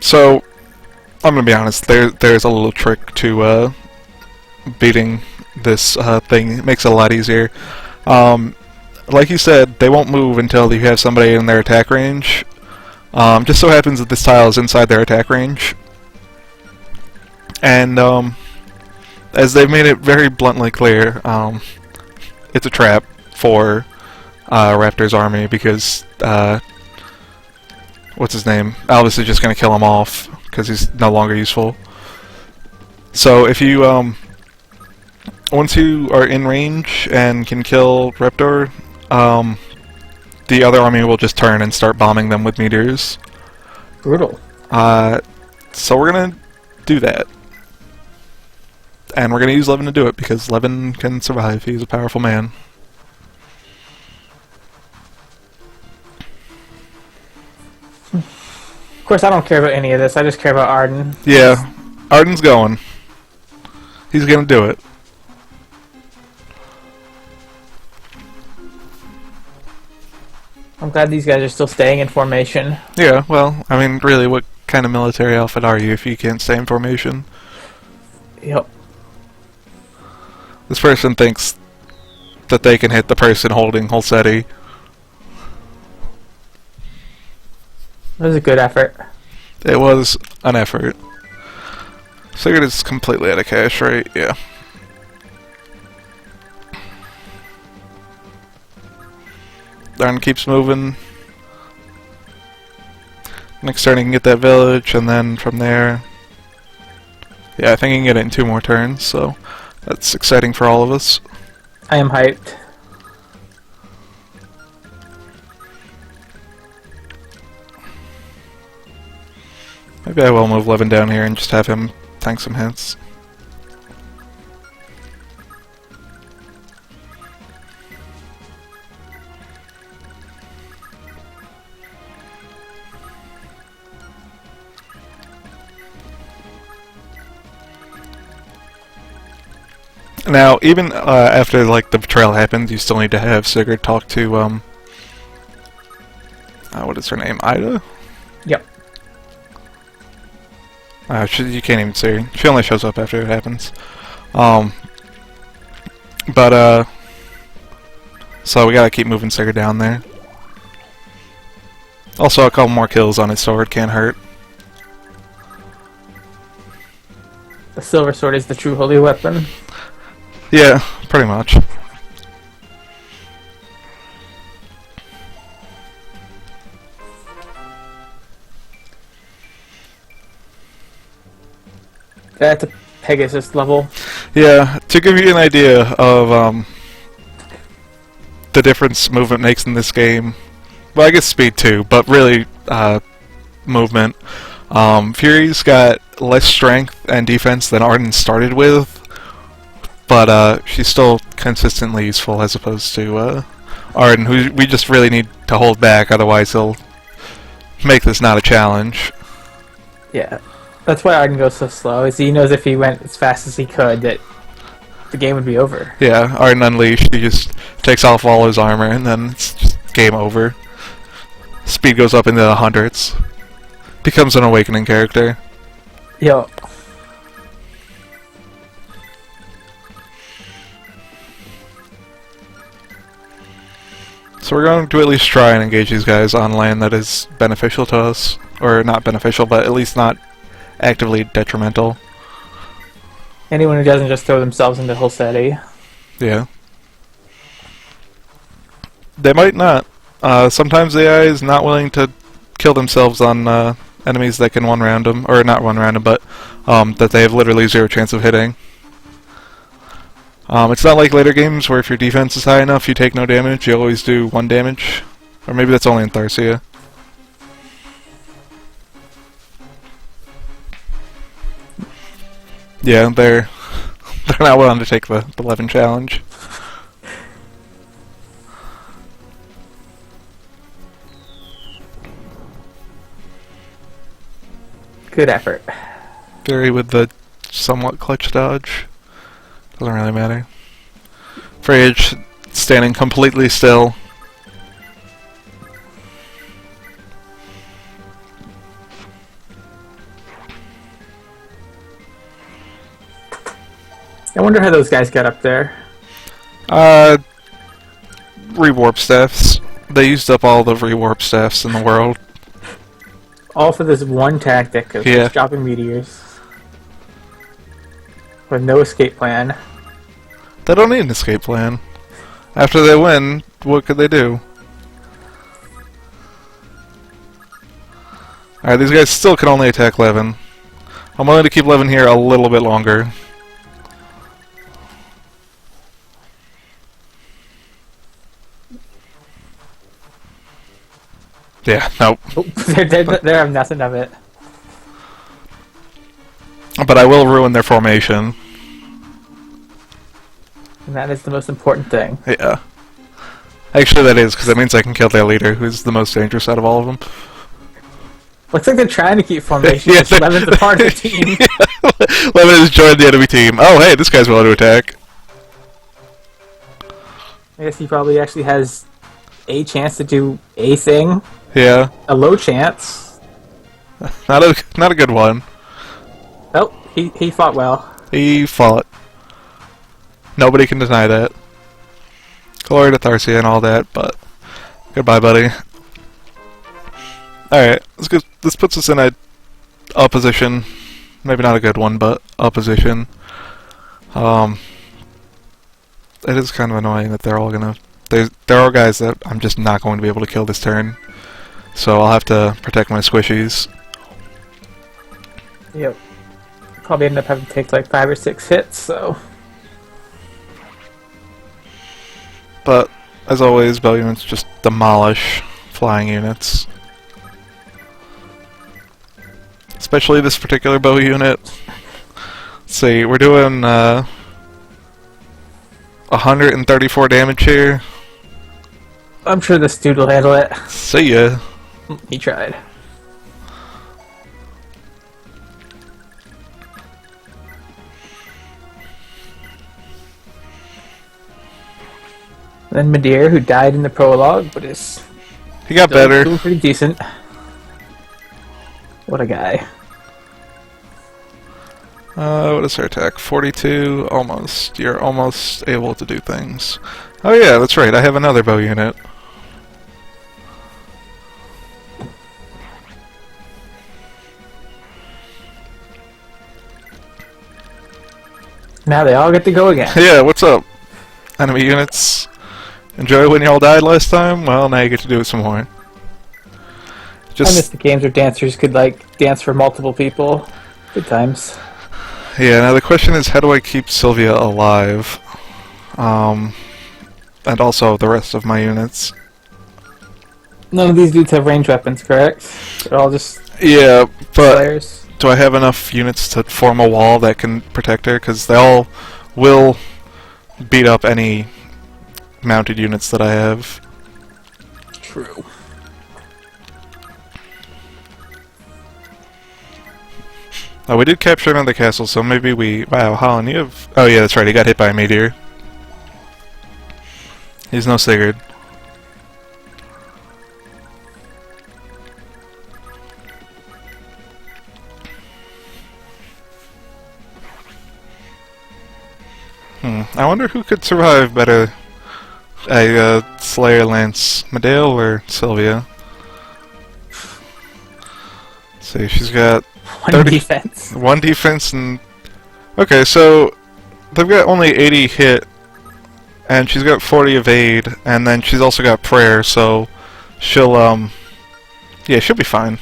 So, I'm gonna be honest, there's a little trick to beating this thing. It makes it a lot easier. Like you said, they won't move until you have somebody in their attack range. Just so happens that this tile is inside their attack range. And as they've made it very bluntly clear, it's a trap for Raptor's army because what's his name? Albus is just going to kill him off because he's no longer useful. So if you once you are in range and can kill Raptor, the other army will just turn and start bombing them with meteors. Brutal. So we're gonna do that. And we're gonna use Levin to do it, because Levin can survive. He's a powerful man. Of course, I don't care about any of this. I just care about Ardan. Yeah, Ardan's going. He's gonna do it. I'm glad these guys are still staying in formation. Yeah, well, I mean, really, what kind of military outfit are you if you can't stay in formation? Yep. This person thinks that they can hit the person holding Holseti. That was a good effort. It was an effort. Sigurd is completely out of cash, right? Yeah. Ardan keeps moving. Next turn he can get that village, and then from there... Yeah, I think he can get it in 2 more turns, so that's exciting for all of us. I am hyped. Maybe I will move Levin down here and just have him tank some hits. Now, even after like the betrayal happens, you still need to have Sigurd talk to what is her name? Ida? Yep. You can't even see her. She only shows up after it happens. So we gotta keep moving Sigurd down there. Also, a couple more kills on his sword can't hurt. The silver sword is the true holy weapon. Yeah, pretty much. That's a Pegasus level. Yeah, to give you an idea of the difference movement makes in this game. Well, I guess speed too, but really movement. Fury's got less strength and defense than Ardan started with, but she's still consistently useful as opposed to Ardan, who we just really need to hold back, otherwise he'll make this not a challenge. Yeah. That's why Ardan goes so slow, is he knows if he went as fast as he could that the game would be over. Yeah, Ardan Unleashed, he just takes off all his armor and then it's just game over. Speed goes up into the hundreds. Becomes an awakening character. Yo. So we're going to at least try and engage these guys on land that is beneficial to us. Or not beneficial, but at least not actively detrimental. Anyone who doesn't just throw themselves into Holseti. Yeah. They might not. Sometimes the AI is not willing to kill themselves on enemies that can one-round them, or not one-round them, but that they have literally zero chance of hitting. It's not like later games where if your defense is high enough, you take no damage. You always do 1 damage. Or maybe that's only in Tharsia. Yeah, they're not willing to take the 11 challenge. Good effort. Fury with the somewhat clutch dodge. Doesn't really matter. Frage standing completely still. I wonder how those guys got up there. Rewarp staffs. They used up all the rewarp staffs in the world. All for this one tactic of Yeah. just dropping meteors. With no escape plan. They don't need an escape plan. After they win, what could they do? Alright, these guys still can only attack Levin. I'm willing to keep Levin here a little bit longer. Yeah, nope. Oh, they have nothing of it. But I will ruin their formation. And that is the most important thing. Yeah. Actually, that is, because that means I can kill their leader, who's the most dangerous out of all of them. Looks like they're trying to keep formation. Yeah, Yeah, Levin's a part of the team. Levin has joined the enemy team. Oh, hey, this guy's willing to attack. I guess he probably actually has a chance to do a thing. Yeah. A low chance. Not a good one. Oh, he fought well. He fought. Nobody can deny that. Glory to Tharsia and all that, but goodbye, buddy. Alright, this puts us in a position. Maybe not a good one, but a position. It is kind of annoying that they're all gonna... There are guys that I'm just not going to be able to kill this turn. So I'll have to protect my squishies. Yep. Probably end up having to take like 5 or 6 hits, so... But, as always, bow units just demolish flying units. Especially this particular bow unit. Let's see, we're doing 134 damage here. I'm sure this dude will handle it. See ya. He tried. Then Midir, who died in the prologue, but is He got still better. doing pretty decent. What a guy. What is her attack? 42? Almost. You're almost able to do things. Oh yeah, that's right, I have another bow unit. Now they all get to go again. Yeah, what's up? Enemy units. Enjoy when y'all died last time? Well, now you get to do it some more. I miss the games where dancers could, like, dance for multiple people. Good times. Yeah, now the question is, how do I keep Sylvia alive? And also the rest of my units. None of these dudes have ranged weapons, correct? They're all just Yeah, but players. do I have enough units to form a wall that can protect her? Because they all will beat up any mounted units that I have. True. Oh, we did capture another castle, so maybe we... Wow, Holland, you have... Oh yeah, that's right, he got hit by a meteor. He's no Sigurd. I wonder who could survive better, a Slayer Lance, Medale or Sylvia? Let's see, she's got One 30 defense. 1 defense and... Okay, so they've got only 80 hit and she's got 40 evade, and then she's also got prayer, so she'll, yeah, she'll be fine.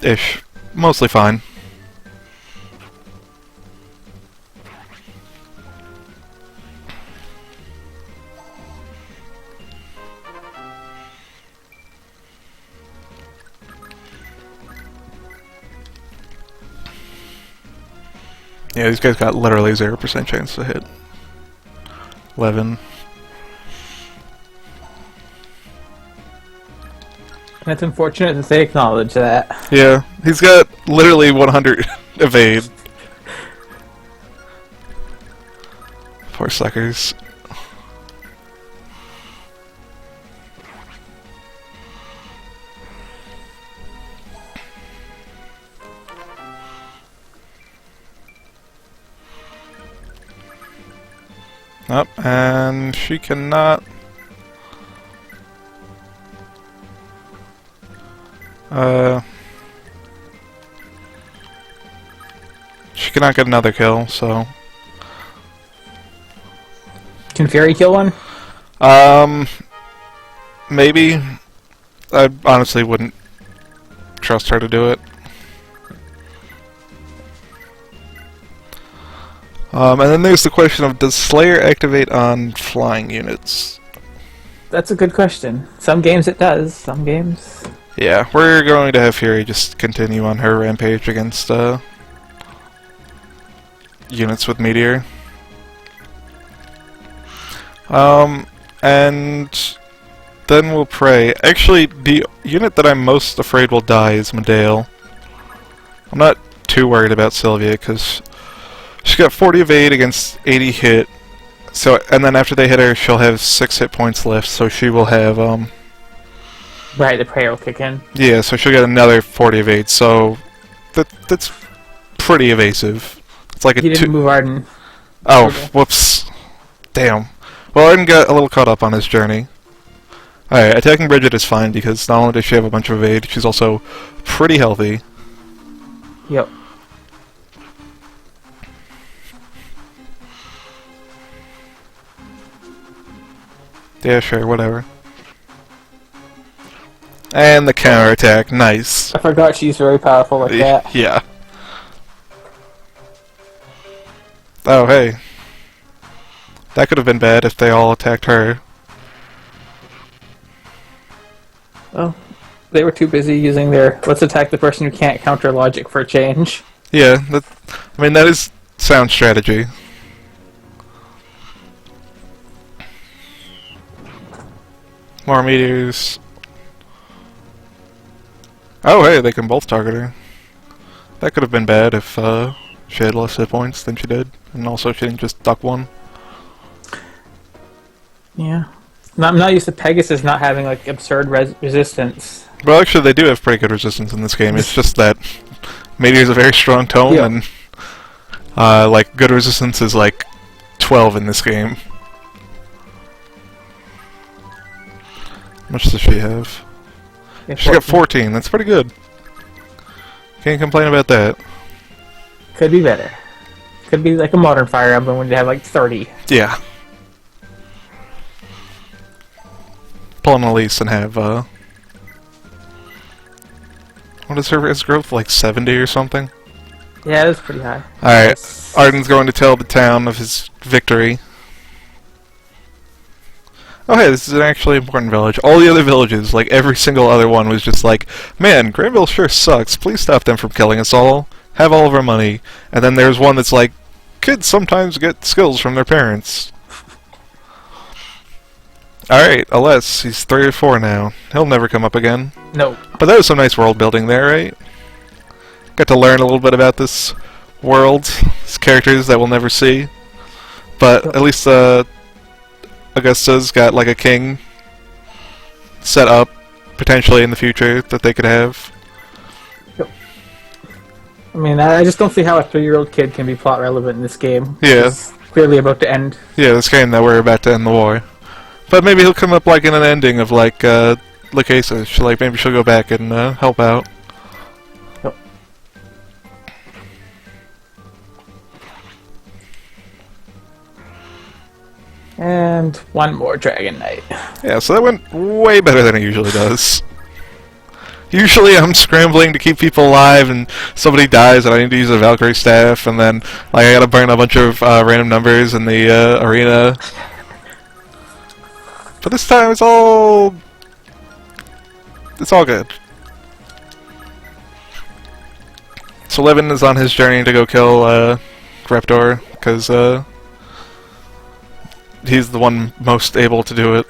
Ish. Mostly fine. Yeah, these guys got literally 0% chance to hit. 11. And it's unfortunate that they acknowledge that. Yeah, he's got literally 100 evade. Poor suckers. Up, and she cannot. She cannot get another kill, so. Can Fury kill one? Maybe. I honestly wouldn't trust her to do it. And then there's the question of, does Slayer activate on flying units? That's a good question. Some games it does, some games... Yeah, we're going to have Fury just continue on her rampage against units with Meteor. And then we'll pray. Actually, the unit that I'm most afraid will die is Medale. I'm not too worried about Sylvia, because she's got 40 evade against 80 hit. So, and then after they hit her, she'll have 6 hit points left, so she will have, Right, the prayer will kick in. yeah, so she'll get another 40 evade, so that's pretty evasive. It's like He didn't move Ardan. Oh, whoops. Damn. Well, Arden got a little caught up on his journey. Alright, attacking Bridget is fine because not only does she have a bunch of evade, she's also pretty healthy. Yep. Yeah, sure, whatever. And the counterattack, nice. I forgot she's very powerful like that. Yeah. Oh, hey. That could have been bad if they all attacked her. Well, they were too busy using their let's attack the person who can't counter logic for a change. Yeah, I mean, that is sound strategy. More meteors. Oh, hey, they can both target her. That could have been bad if she had less hit points than she did, and also she didn't just duck one. Yeah. I'm not used to Pegasus not having like absurd resistance. Well, actually, they do have pretty good resistance in this game. It's just that Meteor's a very strong tome, Yeah. and like good resistance is like 12 in this game. How much does she have? Yeah, She got 14. That's pretty good. Can't complain about that. Could be better. Could be like a modern Fire Emblem when you have like 30. Yeah. Pull an Elise and have what is her res growth? Like 70 or something? Yeah, that's pretty high. Alright. Arden's going to tell the town of his victory. Oh hey, this is an actually important village. All the other villages, like every single other one, was just like, man, Granville sure sucks. Please stop them from killing us all. Have all of our money. And then there's one that's like, kids sometimes get skills from their parents. Alright, Aless, he's 3 or 4 now. He'll never come up again. No. But that was some nice world building there, right? Got to learn a little bit about this world, these characters that we'll never see. But at least Augusta's got like a king set up, potentially in the future, that they could have. Yep. I mean, I just don't see how a 3-year-old kid can be plot relevant in this game. Yeah. It's clearly about to end. Yeah, this game that we're about to end the war. But maybe he'll come up like in an ending of like Lucasa. Like maybe she'll go back and help out. Yep. And one more Dragon Knight. Yeah, so that went way better than it usually does. Usually I'm scrambling to keep people alive and somebody dies and I need to use a Valkyrie staff and then like I gotta burn a bunch of random numbers in the arena. But this time it's all good. So Levin is on his journey to go kill Raptor because he's the one most able to do it.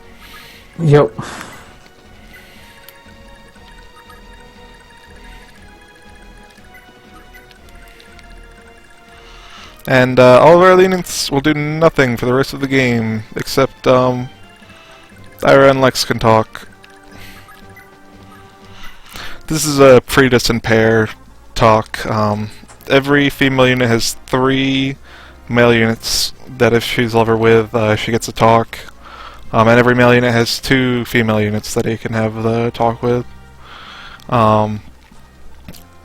Yep. And all of our allegiance will do nothing for the rest of the game, except Ira and Lex can talk. This is a predestined pair talk. Every female unit has 3 male units that if she's level with, she gets a talk. And every male unit has 2 female units that he can have the talk with.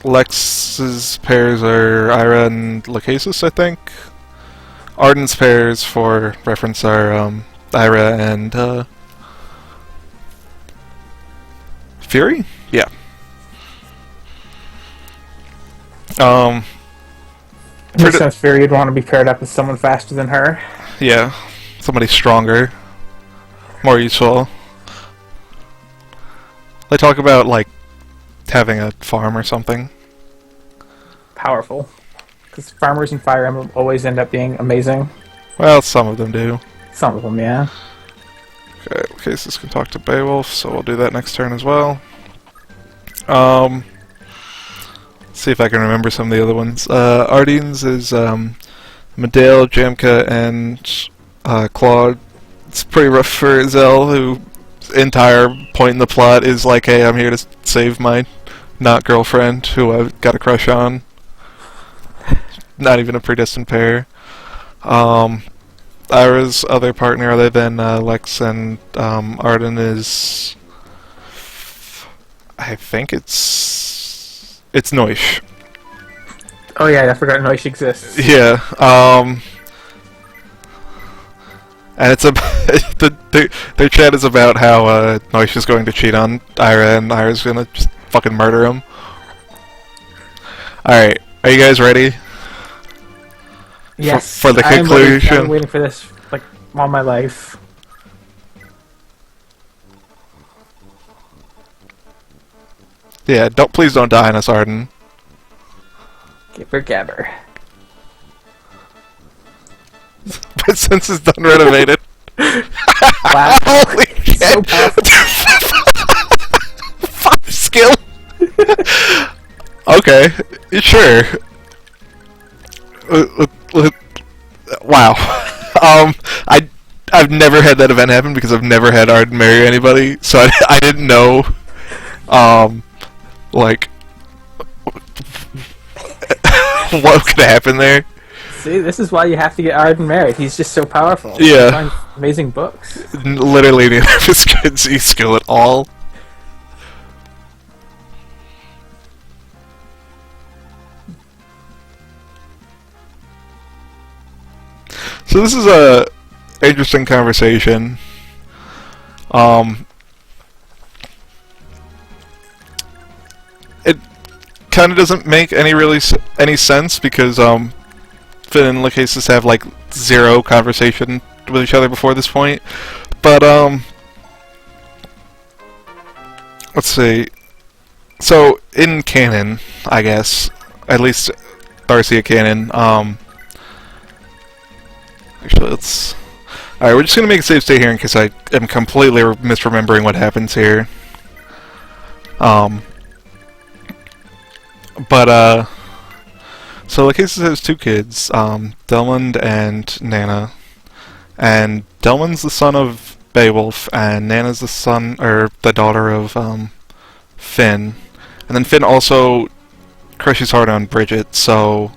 Lex's pairs are Ira and Lachesis, I think. Ardan's pairs, for reference, are Ira and Fury? Yeah. Makes sense, Fury would want to be paired up with someone faster than her. Yeah, somebody stronger, more useful. They talk about, like, having a farm or something. Powerful. Because farmers in Fire Emblem always end up being amazing. Well, some of them do. Some of them, yeah. Okay, Cases can talk to Beowulf, so we'll do that next turn as well. See if I can remember some of the other ones. Ardan's is Medale, Jamka, and Claude. It's pretty rough for Zell, whose entire point in the plot is like, hey, I'm here to save my not-girlfriend, who I've got a crush on. Not even a predestined pair. Ira's other partner, other than Lex and Ardan, is... I think it's Noish. Oh yeah, I forgot Noish exists. Yeah, and it's their chat is about how Noish is going to cheat on Ira and Ira's gonna just fucking murder him. Alright, are you guys ready? Yes. For the conclusion? I'm waiting for this, like, all my life. Yeah, please don't die on us, Ardan. Gibber gabber. But since it's done renovated. Wow. Holy shit! So powerful. 5 skill? Okay, sure. Wow. I've never had that event happen because I've never had Ardan marry anybody, so I didn't know, like, what could happen there. See, this is why you have to get Ardan married. He's just so powerful. Yeah. He finds amazing books. Literally neither of his kids use skill at all. So this is a interesting conversation. It kind of doesn't make any sense because Finn and Lachesis have like 0 conversation with each other before this point. But let's see. So in canon, I guess, at least Darcia canon. Actually, let's. Alright, we're just gonna make a safe state here in case I am completely misremembering what happens here. So Lachesis has 2 kids, Delmond and Nana. And Delmond's the son of Beowulf, and Nana's the daughter of Finn. And then Finn also crushes hard on Bridget, so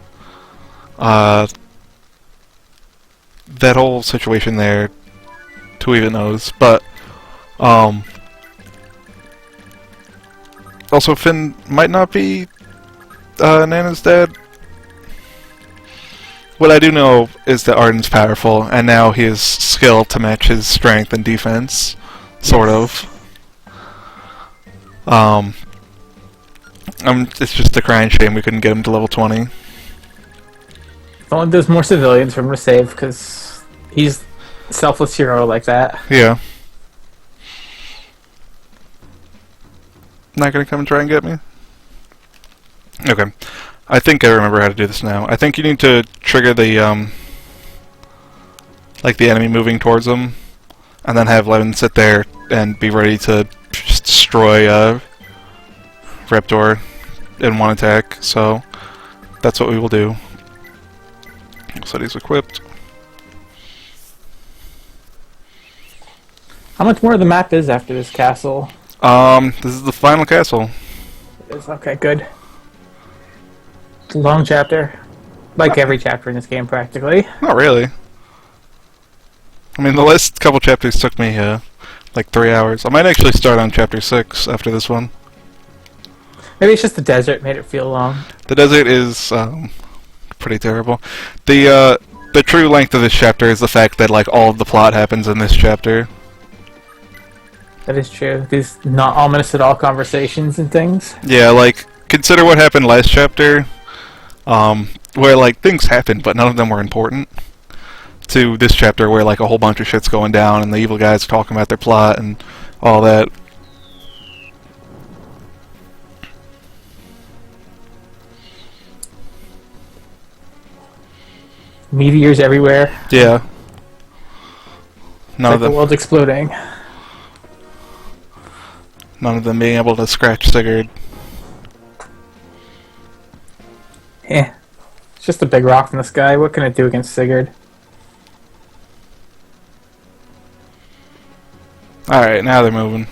that whole situation there, who even knows, but also Finn might not be Nana's dad. What I do know is that Ardan's powerful, and now he has skill to match his strength and defense, sort of. It's just a crying shame we couldn't get him to level 20. If only there's more civilians for him to save, because he's a selfless hero like that. Yeah. Not gonna come and try and get me? Okay. I think I remember how to do this now. I think you need to trigger the, like the enemy moving towards them, and then have Levin sit there and be ready to just destroy, Reptor in one attack, so that's what we will do. So he's equipped. How much more of the map is after this castle? This is the final castle. It is, okay, good. It's a long chapter. Like every chapter in this game, practically. Not really. I mean, the last couple chapters took me, like 3 hours. I might actually start on chapter 6 after this one. Maybe it's just the desert made it feel long. The desert is, pretty terrible. The true length of this chapter is the fact that, like, all of the plot happens in this chapter. That is true. These not ominous at all conversations and things. Yeah, like, consider what happened last chapter, where, like, things happened, but none of them were important, to this chapter where, like, a whole bunch of shit's going down and the evil guys are talking about their plot and all that. Meteors everywhere. Yeah. None Like of them. the world's exploding. None of them being able to scratch Sigurd. Eh. It's just a big rock in the sky. What can it do against Sigurd? Alright, now they're moving.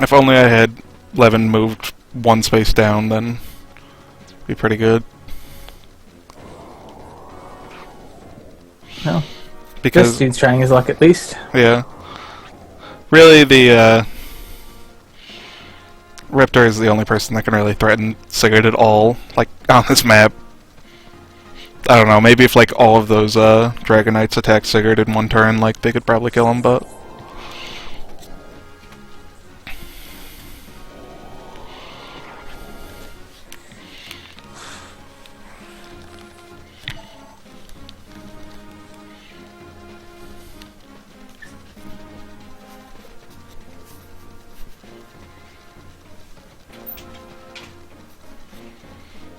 If only I had Levin moved one space down, then it'd be pretty good. No. Because, This dude's trying his luck at least. yeah. Really, the, Raptor is the only person that can really threaten Sigurd at all, like, on this map. I don't know, maybe if, like, all of those, Dragon Knights attack Sigurd in one turn, like, they could probably kill him, but...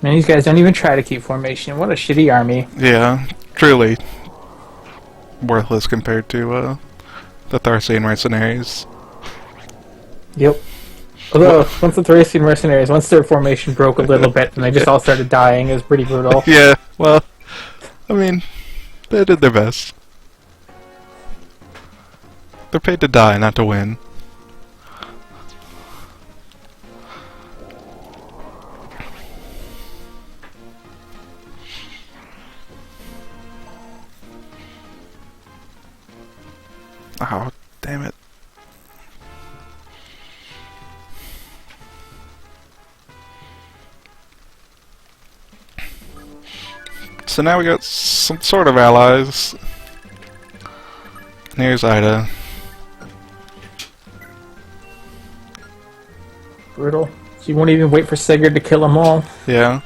Man, these guys don't even try to keep formation. What a shitty army. Yeah, truly worthless compared to, the Tharsian mercenaries. Yep. Although, once the Thracian mercenaries, once their formation broke a little bit and they just all started dying, it was pretty brutal. Yeah, well, I mean, they did their best. They're paid to die, not to win. Oh, damn it. So now we got some sort of allies. And here's Ida. Brutal. So you won't even wait for Sigurd to kill them all. Yeah.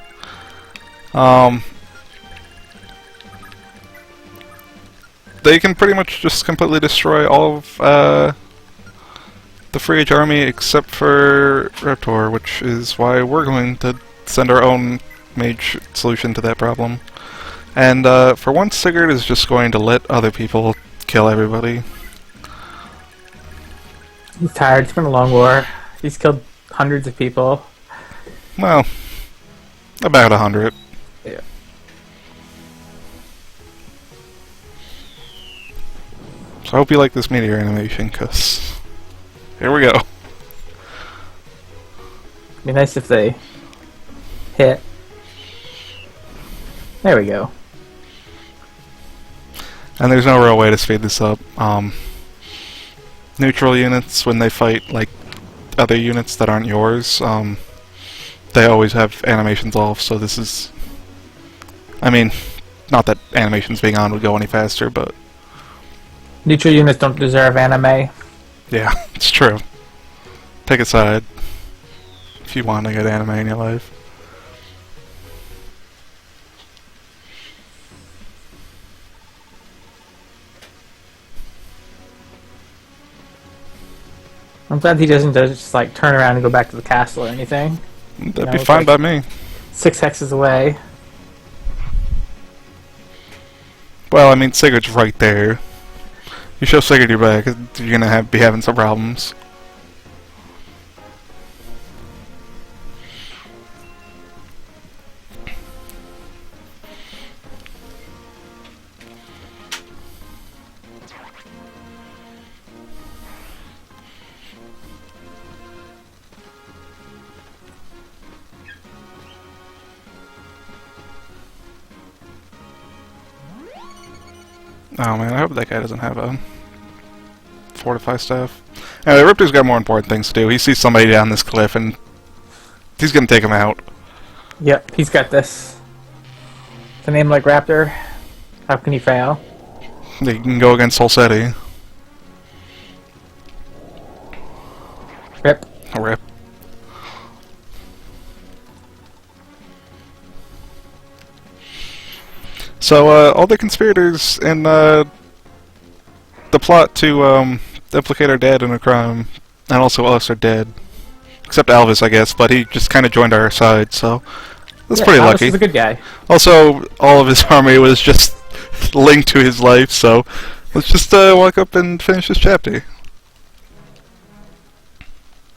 They can pretty much just completely destroy all of, the Free Age army except for Raptor, which is why we're going to send our own mage solution to that problem. And, for once, Sigurd is just going to let other people kill everybody. He's tired. It's been a long war. He's killed hundreds of people. Well, about 100. Yeah. So I hope you like this meteor animation, cause here we go. Be nice if they hit. There we go. And there's no real way to speed this up. Neutral units, when they fight like other units that aren't yours, they always have animations off, so this is I mean, not that animations being on would go any faster, but Neutral units don't deserve anime. yeah, it's true. Take a side if you want to get anime in your life. I'm glad he doesn't just like turn around and go back to the castle or anything. That'd be fine by me. 6 hexes away. Well, I mean, Sigurd's right there. You show Sigurd your back, you're gonna be having some problems. Oh man, I hope that guy doesn't have a fortify staff. Anyway, Riptor's got more important things to do. He sees somebody down this cliff and he's gonna take him out. Yep, he's got this. It's a name like Raptor. How can he fail? He can go against Solsetti. Rip. A rip. So, all the conspirators in the plot to implicate our dad in a crime, and also us, are dead. Except Alvis, I guess, but he just kind of joined our side, so that's pretty Alvis lucky. is a good guy. Also, all of his army was just linked to his life, so let's just walk up and finish this chapter.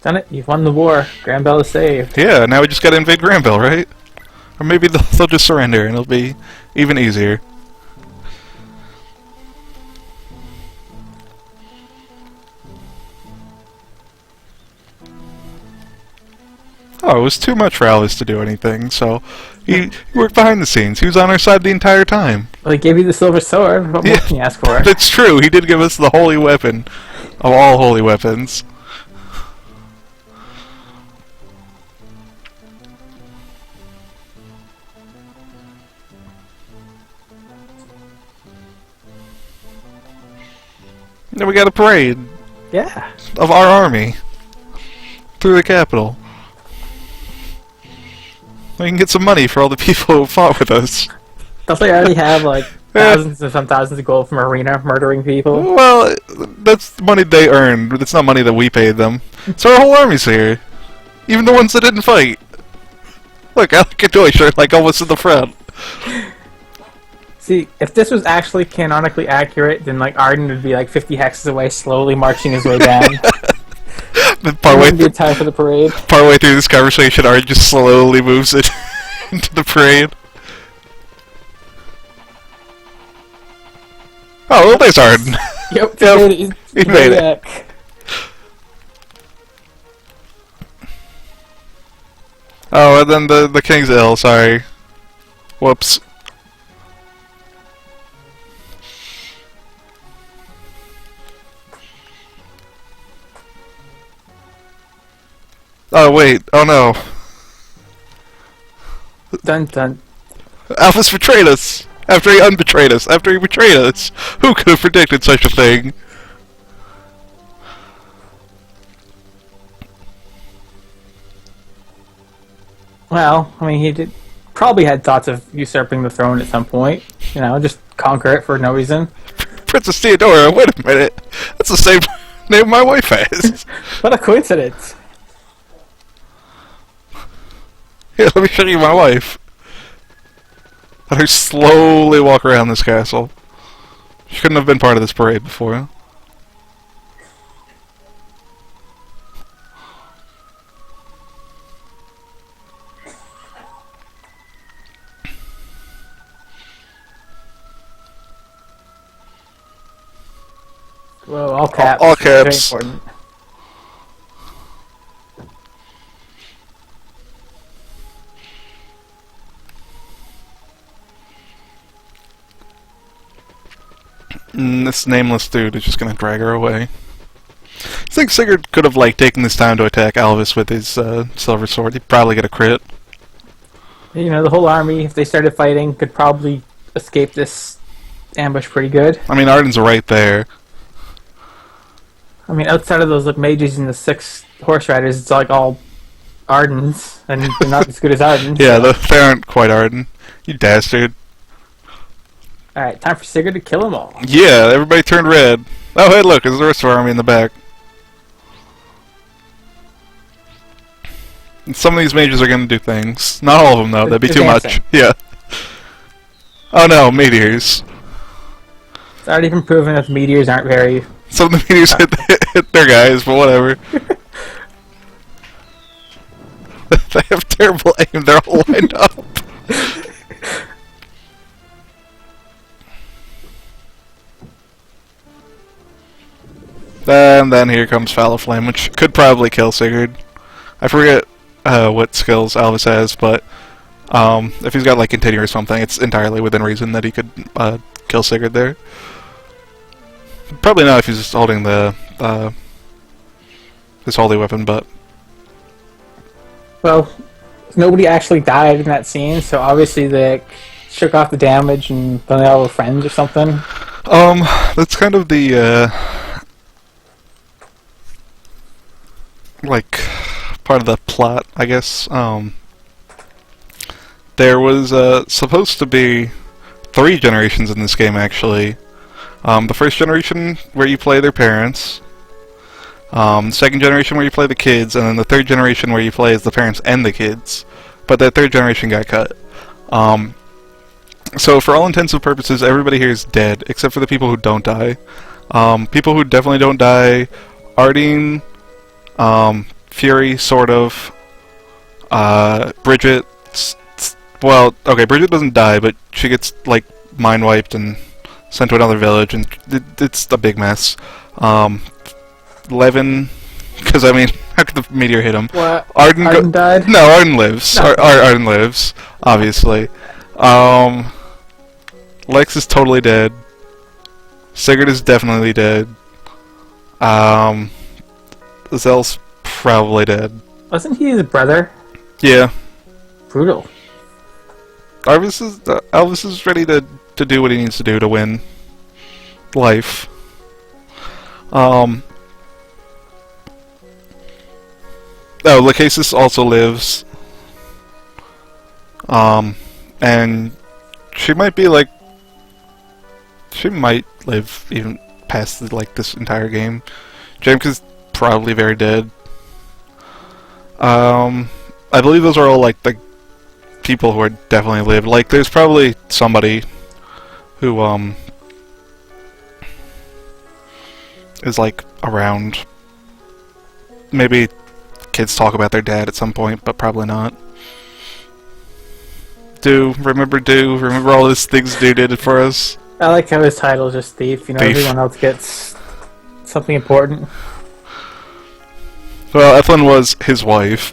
Done it. You've won the war. Granbell is saved. Yeah, now we just gotta invade Granville, right? Or maybe they'll just surrender and it'll be even easier. Oh, it was too much for Alice to do anything, so he worked behind the scenes. He was on our side the entire time. Well, he gave you the silver sword. What more can you ask for? That's true. He did give us the holy weapon of all holy weapons. Then we got a parade Yeah. of our army through the capital. We can get some money for all the people who fought with us. Don't they already have like thousands and some thousands of gold from Arena murdering people? Well, that's money they earned. It's not money that we paid them. So our whole army's here. Even the ones that didn't fight. Look, Alec and Deutsch are like almost in the front. See, if this was actually canonically accurate, then like Ardan would be like 50 hexes away, slowly marching his way down. Partway, Be time for the parade. partway through this conversation, Ardan just slowly moves it into the parade. Oh, well, there's Ardan. Yep, Yep, he made it. back. Oh, and then the king's ill, sorry. Whoops. Oh, wait. Oh, no. Dun dun. Alphys betrayed us! After he unbetrayed us! After he betrayed us! Who could have predicted such a thing? Well, I mean, he did probably had thoughts of usurping the throne at some point. You know, just conquer it for no reason. Princess Theodora, wait a minute. That's the same name my wife has. What a coincidence! Here, let me show you my wife. Let her slowly walk around this castle. She couldn't have been part of this parade before. Well, all caps. All caps. Very important. This nameless dude is just gonna drag her away. I think Sigurd could have, like, taken this time to attack Alvis with his silver sword. He'd probably get a crit. You know, the whole army, if they started fighting, could probably escape this ambush pretty good. I mean, Arden's right there. I mean, outside of those like mages and the 6 horse riders, it's like all Ardens, and they're not as good as Arden. Yeah, So. they aren't quite Arden. You dastard. Alright, time for Sigurd to kill them all. Yeah, everybody turned red. Oh, hey, look, there's the rest of our army in the back. And some of these mages are going to do things. Not all of them, though. That'd be too much. Yeah. Oh no, meteors. It's already been proven that meteors aren't very... Some of the meteors hit their guys, but whatever. They have terrible aim. They're all lined up. And then here comes Foul of Flame, which could probably kill Sigurd. I forget what skills Alvis has, but if he's got like Continue or something, it's entirely within reason that he could kill Sigurd there. Probably not if he's just holding the his holy weapon, but... Well, nobody actually died in that scene, so obviously they shook off the damage and then they all were friends or something. That's kind of the like part of the plot, I guess. There was supposed to be 3 generations in this game, actually. The first generation where you play their parents, the second generation where you play the kids, and then the third generation where you play as the parents and the kids. But that third generation got cut. So for all intents and purposes, everybody here is dead, except for the people who don't die. People who definitely don't die: Ardan, Fury, sort of. Bridget. Well, okay, Bridget doesn't die, but she gets like mind wiped and sent to another village, and it's a big mess. Levin, because I mean, how could the meteor hit him? What? Ardan died? No, Ardan lives. No. Ardan lives, obviously. Lex is totally dead. Sigurd is definitely dead. Zell's probably dead. Wasn't he his brother? Yeah. Brutal. Elvis is ready to do what he needs to do to win life. Oh, Lachesis also lives. And she might be like... She might live even past like this entire game. Jamke is probably very dead. I believe those are all like the people who are definitely lived. Like, there's probably somebody who is like around. Maybe kids talk about their dad at some point, but probably not. Remember all these things Do did for us. I like how his title is just Thief. You know, Thief. Everyone else gets something important. Well, Ethlyn was his wife.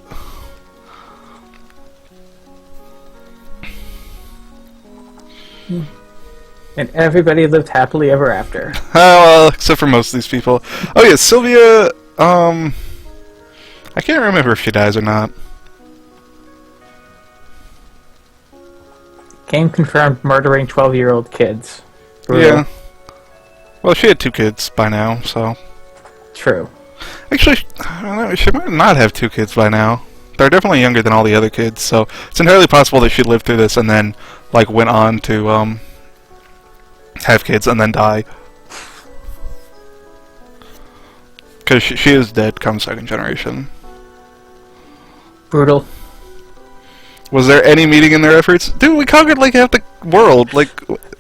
And everybody lived happily ever after. Well, except for most of these people. Oh yeah, Sylvia, I can't remember if she dies or not. Game confirmed murdering 12-year-old kids. Brutal. Yeah. Well, she had 2 kids by now, so... True. Actually, I don't know, she might not have 2 kids by now. They're definitely younger than all the other kids, so it's entirely possible that she lived through this and then, like, went on to, have kids and then die. Because she is dead come 2nd generation. Brutal. Was there any meeting in their efforts? Dude, we conquered, like, half the world. Like,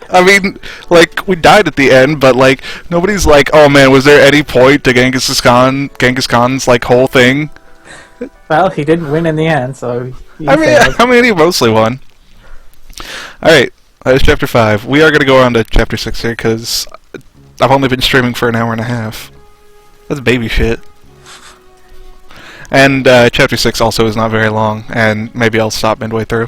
I mean, like, we died at the end, but, like, nobody's like, oh man, was there any point to Genghis Khan's, like, whole thing? Well, he didn't win in the end, so he I failed. mean, he mostly won. Alright, that is Chapter 5. We are going to go on to Chapter 6 here, because I've only been streaming for an hour and a half. That's baby shit. And Chapter 6 also is not very long, and maybe I'll stop midway through.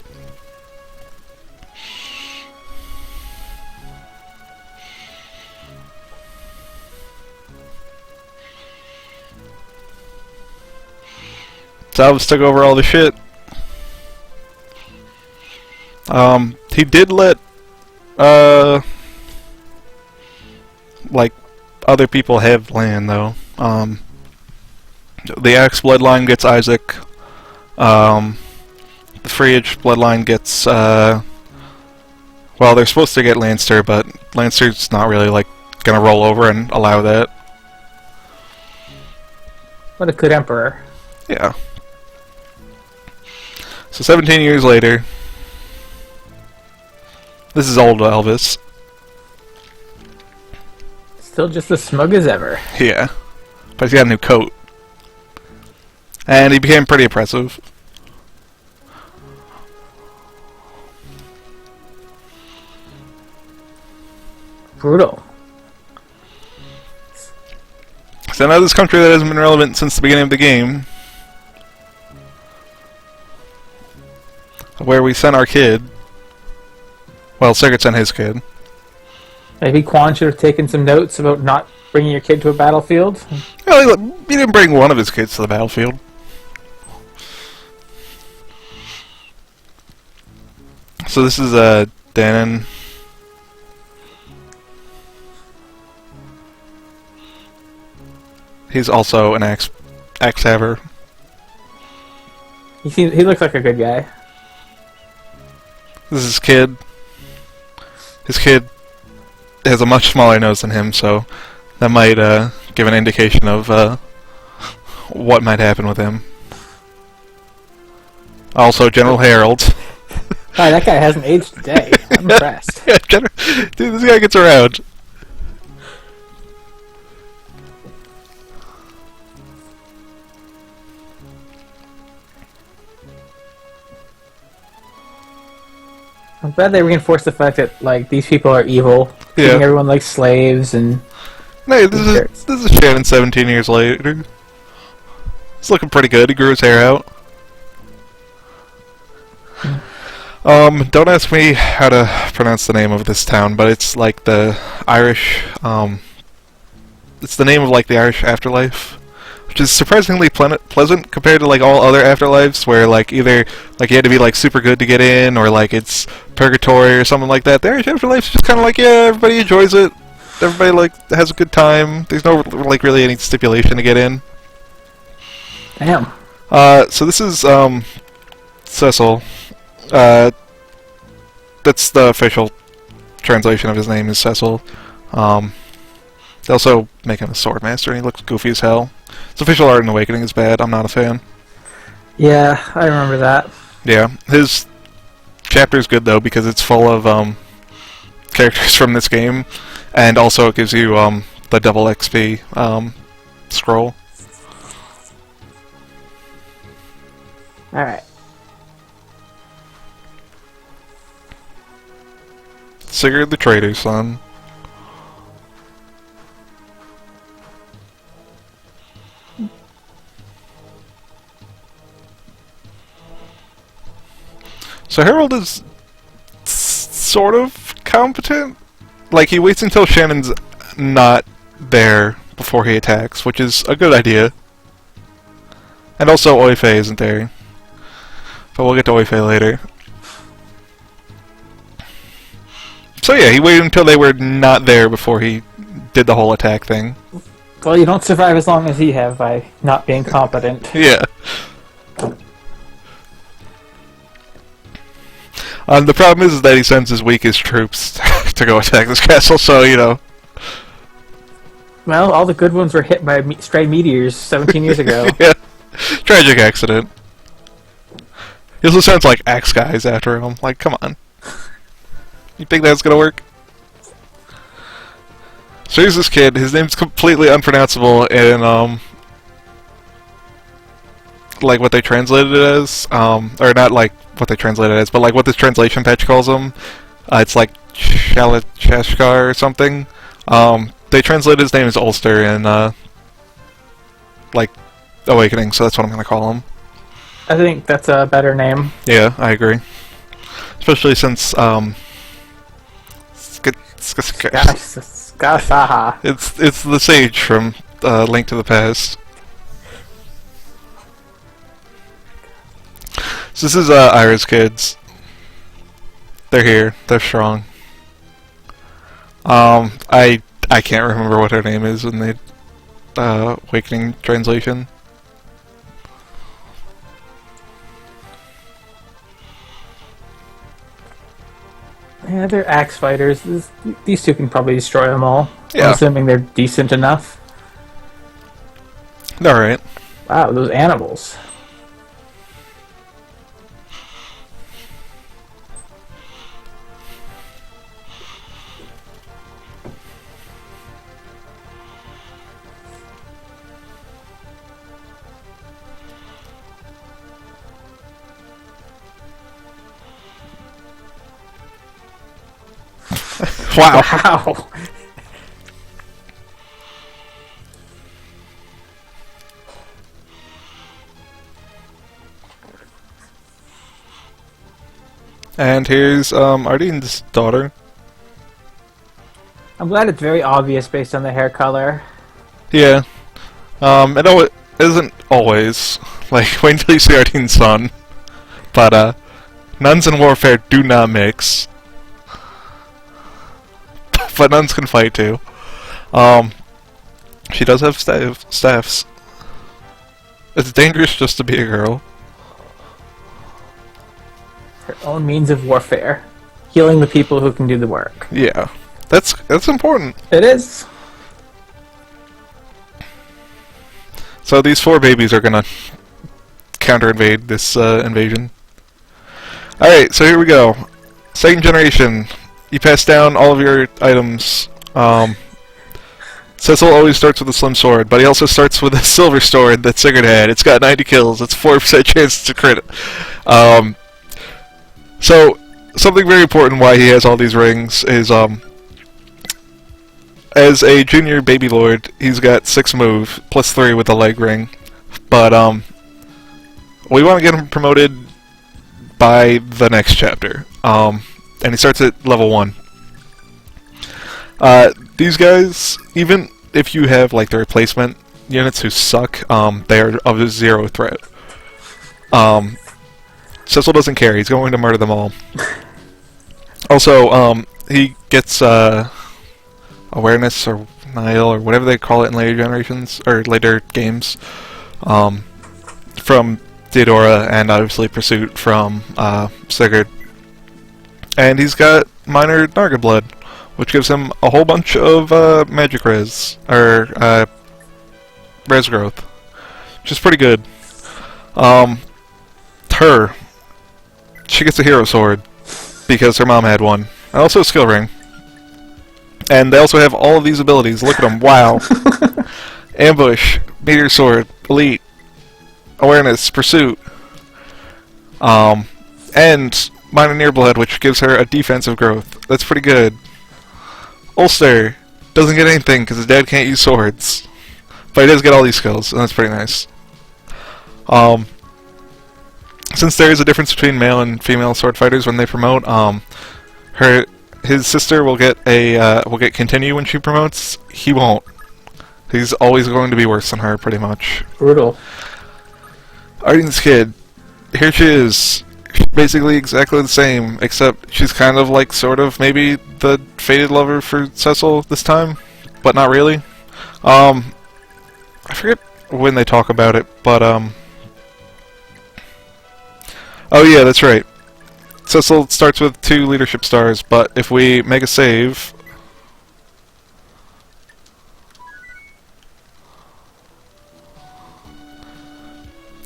Salvus took over all the shit. He did let like other people have land though. The Axe bloodline gets Isaac. The Freage bloodline gets well, they're supposed to get Lancer, but Lancer's not really like gonna roll over and allow that. What a good emperor. Yeah. So 17 years later, this is old Elvis. Still just as smug as ever. Yeah. But he's got a new coat. And he became pretty oppressive. Brutal. So now this country that hasn't been relevant since the beginning of the game, where we sent our kid, well, Sigurd sent his kid. Maybe Quan should have taken some notes about not bringing your kid to a battlefield. Well, he didn't bring one of his kids to the battlefield. So this is Danon. He's also an axe haver. He looks like a good guy. This is his kid. His kid has a much smaller nose than him, so that might give an indication of what might happen with him. Also, General Harold. Wow, that guy hasn't aged a day. I'm impressed. Yeah, dude, this guy gets around. I'm glad they reinforced the fact that like these people are evil, treating everyone like slaves and. No, this is Shannon 17 years later. He's looking pretty good. He grew his hair out. Don't ask me how to pronounce the name of this town, but it's like the Irish. It's the name of like the Irish afterlife, which is surprisingly pleasant compared to like all other afterlives, where like either like you had to be like super good to get in, or like it's purgatory or something like that. The Irish afterlife's just kind of like, yeah, everybody enjoys it, everybody like has a good time. There's no like really any stipulation to get in. Damn. So this is Cecil. That's the official translation of his name is Cecil. They also make him a sword master, and he looks goofy as hell. His official art in Awakening is bad. I'm not a fan. Yeah, I remember that. Yeah, his chapter's good though because it's full of characters from this game, and also it gives you the double XP scroll. All right. Sigurd the Traitor's son. So Harold is sort of competent. Like, he waits until Shannon's not there before he attacks, which is a good idea. And also Oife isn't there. But we'll get to Oife later. So yeah, he waited until they were not there before he did the whole attack thing. Well, you don't survive as long as he have by not being competent. Yeah. The problem is that he sends his weakest troops to go attack this castle, so, you know. Well, all the good ones were hit by stray meteors 17 years ago. Yeah. Tragic accident. He also sounds like axe guys after him. Like, come on. You think that's gonna work? So here's this kid. His name's completely unpronounceable in, like what they translated it as, or not like what they translated it as, but like what this translation patch calls him. It's like Shalachashkar or something. They translated his name as Ulster in, like, Awakening, so that's what I'm gonna call him. I think that's a better name. Yeah, I agree. Especially since, Skasaha. it's the sage from Link to the Past. So this is Ira's kids. They're here. They're strong. I can't remember what her name is in the Awakening translation. Yeah, they're axe fighters. These two can probably destroy them all. Yeah. I'm assuming they're decent enough. Alright. Wow, those animals. Wow. Wow. And here's Ardan's daughter. I'm glad it's very obvious based on the hair color. Yeah. It isn't always. Like, wait until you see Ardan's son. But, nuns and warfare do not mix. But nuns can fight too. She does have staffs. It's dangerous just to be a girl. Her own means of warfare. Healing the people who can do the work. Yeah. That's important. It is. So these 4 babies are gonna counter-invade this invasion. Alright, so here we go. Second generation. You pass down all of your items. Cecil always starts with a slim sword, but he also starts with a silver sword that Sigurd had. It's got 90 kills. It's 4% chance to crit. So, something very important why he has all these rings is, as a junior baby lord, he's got 6 move, plus 3 with the leg ring. But, we want to get him promoted by the next chapter. And he starts at level 1. These guys, even if you have like the replacement units who suck, they are of 0 threat. Cecil doesn't care, he's going to murder them all. Also, he gets awareness or Nile or whatever they call it in later generations, or later games, from Theodora, and obviously Pursuit from Sigurd. And he's got minor Narga blood, which gives him a whole bunch of magic res, or res growth, which is pretty good. She gets a hero sword, because her mom had one, and also a skill ring. And they also have all of these abilities, look at them, wow. Ambush, meteor sword, elite, awareness, pursuit, and minor near blood, which gives her a defensive growth. That's pretty good. Ulster doesn't get anything because his dad can't use swords, but he does get all these skills, and that's pretty nice. Since there is a difference between male and female sword fighters when they promote, his sister will get continue when she promotes. He won't. He's always going to be worse than her, pretty much. Brutal. Ardan's kid. Here she is. Basically exactly the same, except she's kind of like sort of maybe the fated lover for Cecil this time, but not really. I forget when they talk about it, but oh yeah, that's right. Cecil starts with 2 leadership stars, but if we make a save,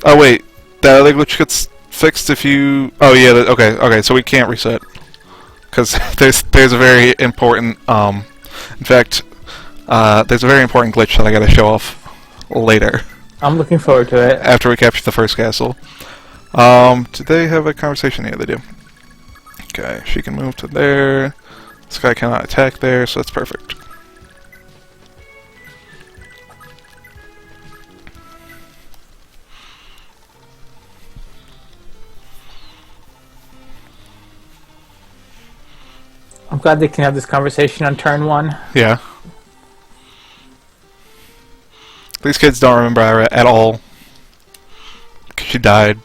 oh wait, that other glitch gets fixed if you... Oh yeah, okay, so we can't reset. Because there's a very important... in fact, there's a very important glitch that I gotta show off later. I'm looking forward to it. After we capture the first castle. Do they have a conversation? Yeah, they do. Okay, she can move to there. This guy cannot attack there, so that's perfect. I'm glad they can have this conversation on turn 1. Yeah. These kids don't remember Ira at all. 'Cause she died.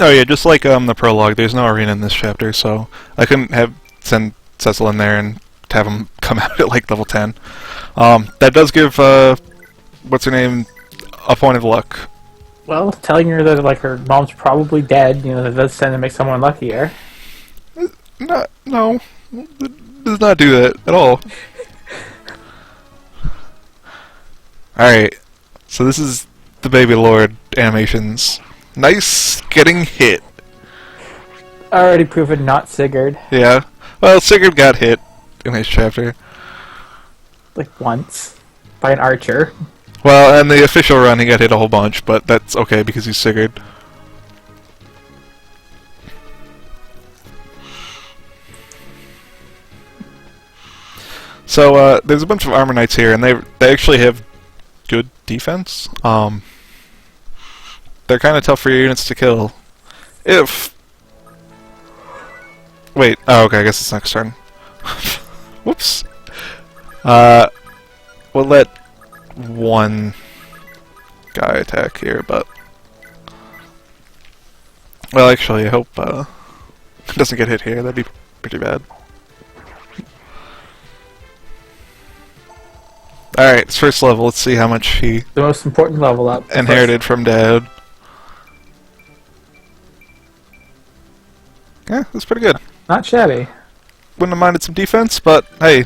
Oh yeah, just like the prologue, there's no arena in this chapter, so I couldn't send Cecil in there and have him come out at like level 10. That does give what's her name a point of luck. Well, telling her that like her mom's probably dead, that does tend to make someone luckier. No, it does not do that at all. Alright, so this is the Baby Lord animations. Nice getting hit. Already proven not Sigurd. Yeah. Well, Sigurd got hit in this chapter. Like once. By an archer. Well, in the official run he got hit a whole bunch, but that's okay because he's Sigurd. So, there's a bunch of armor knights here, and they actually have good defense. They're kind of tough for your units to kill. Wait, oh, okay, I guess it's next turn. Whoops. We'll let one guy attack here, but... Well, actually, I hope, it doesn't get hit here. That'd be pretty bad. Alright, it's first level. Let's see how much he... The most important level up. Inherited from Dad. Yeah, that's pretty good. Not shabby. Wouldn't have minded some defense, but hey,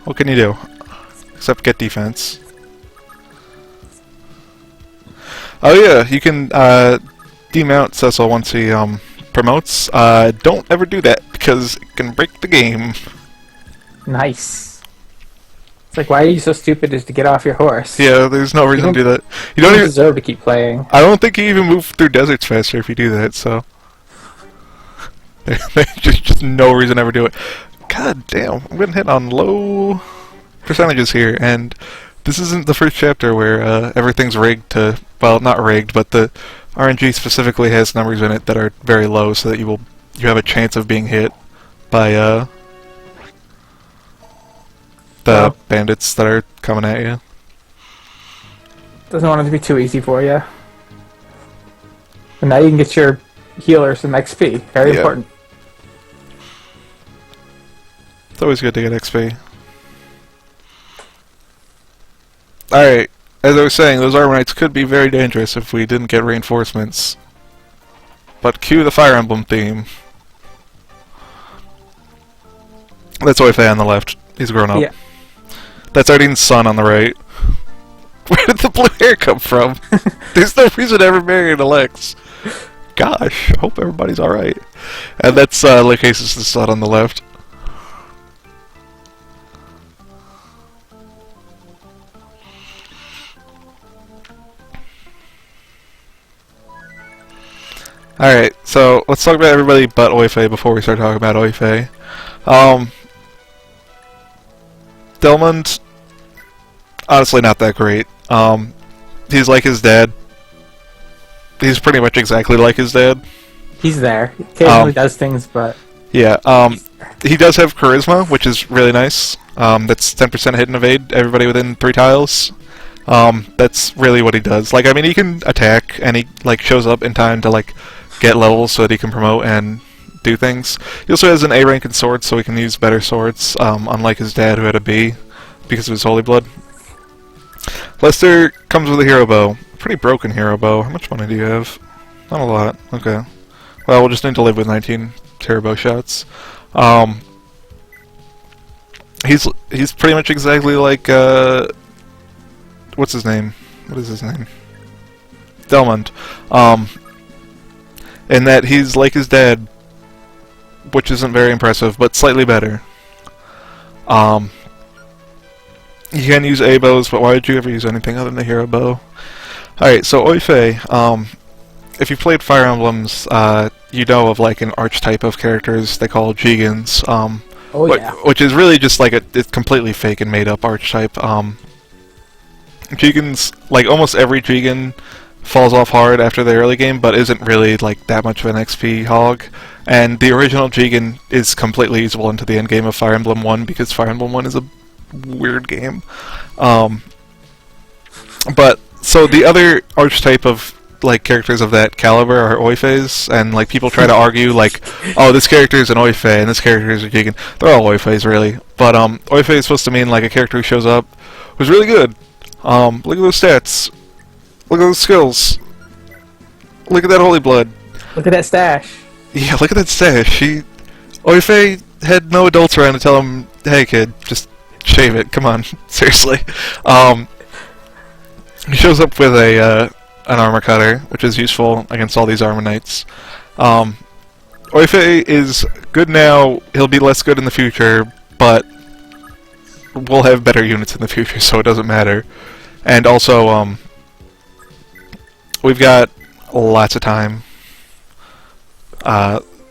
what can you do? Except get defense. Oh yeah, you can demount Cecil once he promotes. Don't ever do that because it can break the game. Nice. It's like, why are you so stupid as to get off your horse? Yeah, there's no reason to do that. You don't even deserve to keep playing. I don't think you even move through deserts faster if you do that, so... There's just no reason to ever do it. God damn, I'm getting hit on low percentages here, and this isn't the first chapter where everything's rigged to... Well, not rigged, but the RNG specifically has numbers in it that are very low so that you have a chance of being hit by the bandits that are coming at you. Doesn't want it to be too easy for you. And now you can get your healer some XP. Very important. It's always good to get XP. Alright, as I was saying, those armor knights could be very dangerous if we didn't get reinforcements. But cue the Fire Emblem theme. That's Oifei on the left. He's grown up. Yeah. That's Ardan's son on the right. Where did the blue hair come from? There's no reason to ever marry an Alex. Gosh, I hope everybody's alright. And that's Lachesis' son on the left. Alright, so let's talk about everybody but Oifei before we start talking about Oifei. Delmond, honestly not that great. He's like his dad. He's pretty much exactly like his dad. He's there. He occasionally does things, but... Yeah, he does have charisma, which is really nice. That's 10% hit and evade everybody within 3 tiles. That's really what he does. Like, I mean, he can attack, and he, like, shows up in time to, like, get levels so that he can promote and do things. He also has an A rank in swords, so he can use better swords, unlike his dad, who had a B, because of his holy blood. Lester comes with a hero bow. Pretty broken hero bow. How much money do you have? Not a lot. Okay. Well, we'll just need to live with 19 hero bow shots. He's pretty much exactly like, what's his name? What is his name? Delmond. In that he's like his dad, which isn't very impressive, but slightly better. You can use A bows, but why would you ever use anything other than a hero bow? Alright, so Oifei, if you've played Fire Emblems, you know of like an archetype of characters they call Jigans, which is really just like it's completely fake and made up archetype. Jigans, like almost every Jigan falls off hard after the early game, but isn't really like that much of an XP hog. And the original Jigan is completely usable into the end game of Fire Emblem 1 because Fire Emblem 1 is a weird game. But so the other archetype of like characters of that caliber are Oifes, and like people try to argue like, oh, this character is an Oife and this character is a Jigen. They're all Oifes really, but Oife is supposed to mean like a character who shows up who's really good. Look at those stats. Look at those skills. Look at that holy blood. Look at that stash. Yeah, look at that stash. Oife had no adults around to tell him, hey kid, just shave it. Come on, seriously. He shows up with an armor cutter, which is useful against all these armor knights. Oife is good now. He'll be less good in the future, but we'll have better units in the future, so it doesn't matter. And also, we've got lots of time.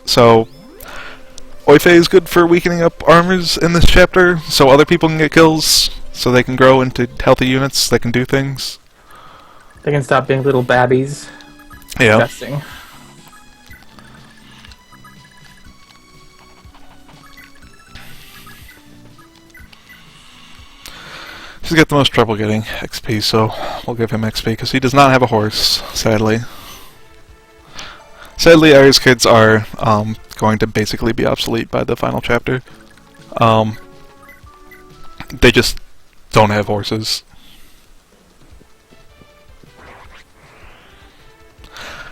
So Oife is good for weakening up armors in this chapter, so other people can get kills, so they can grow into healthy units that can do things. They can stop being little babbies. Yeah. Disgusting. He's got the most trouble getting XP, so we'll give him XP, because he does not have a horse, sadly. Sadly, Arya's kids are going to basically be obsolete by the final chapter. They just don't have horses.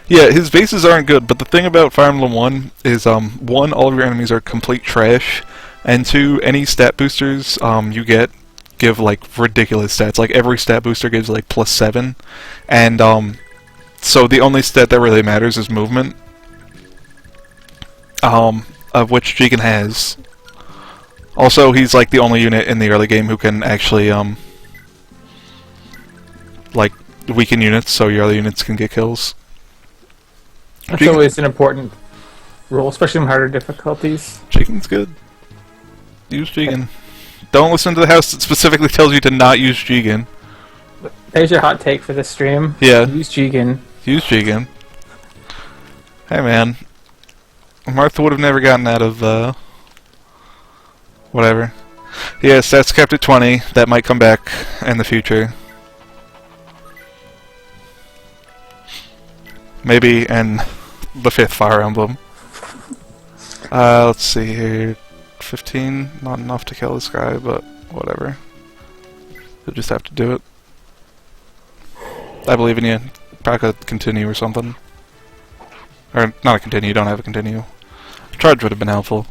Yeah, his bases aren't good, but the thing about Fire Emblem 1 is, 1, all of your enemies are complete trash, and 2, any stat boosters you give, like, ridiculous stats. Like, every stat booster gives, like, +7, and, so the only stat that really matters is movement, of which Jigen has. Also, he's, like, the only unit in the early game who can actually, like, weaken units, so your other units can get kills. That's always an important role, especially in harder difficulties. Jigen's good. Use Jigen. Don't listen to the house that specifically tells you to not use Jigen. There's your hot take for this stream. Yeah. Use Jigen. Use Jigen. Hey man. Martha would have never gotten out of, whatever. Yeah, stats kept at 20. That might come back in the future. Maybe in the 5th Fire Emblem. Let's see here. 15? Not enough to kill this guy, but whatever. You'll just have to do it. I believe in you. Probably could continue or something. Or, not a continue, you don't have a continue. Charge would have been helpful.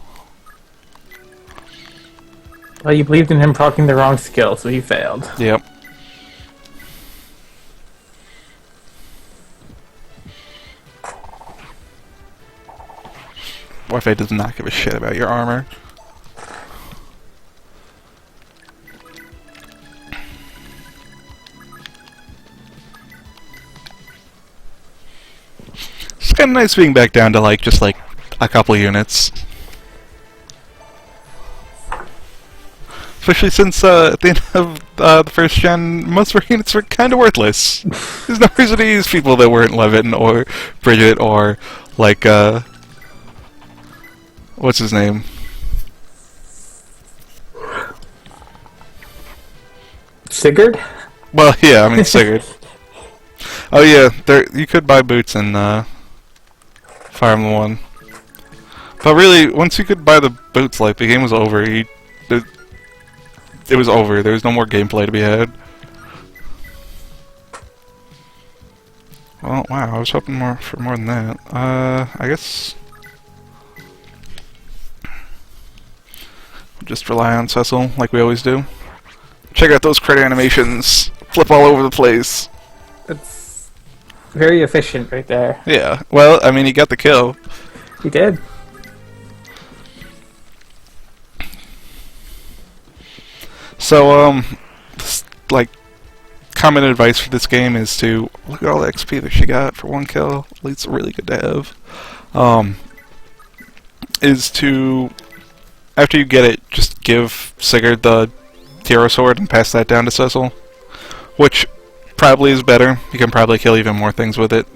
Well, you believed in him proccing the wrong skill, so he failed. Yep. Warfare does not give a shit about your armor. It's kind of nice being back down to like just like a couple units. Especially since at the end of the first gen, most of our units were kind of worthless. There's no reason to use people that weren't Levitt or Bridget or like what's his name? Sigurd? Well, yeah, I mean Sigurd. Oh yeah, you could buy boots in Fire Emblem 1. But really, once you could buy the boots, like, the game was over. It was over. There was no more gameplay to be had. Well, wow, I was hoping for more than that. I guess just rely on Cecil, like we always do. Check out those crit animations. Flip all over the place. That's very efficient right there. Yeah, well, I mean, he got the kill. He did. So, like, common advice for this game is to look at all the XP that she got for one kill. At least it's really good to have. Is to, after you get it, just give Sigurd the Hero Sword and pass that down to Cecil. Which probably is better. You can probably kill even more things with it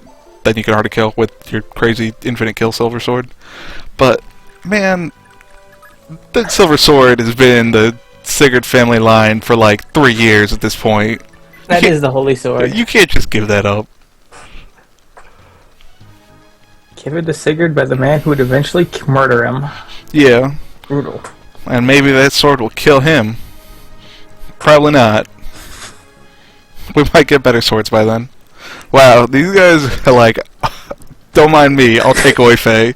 than you can already kill with your crazy infinite kill Silver Sword. But, man, that Silver Sword has been the Sigurd family line for like 3 years at this point. That is the Holy Sword. You can't just give that up. Given to Sigurd by the man who would eventually murder him. Yeah. Brutal. And maybe that sword will kill him. Probably not. We might get better swords by then. Wow, these guys are like, don't mind me, I'll take Oife.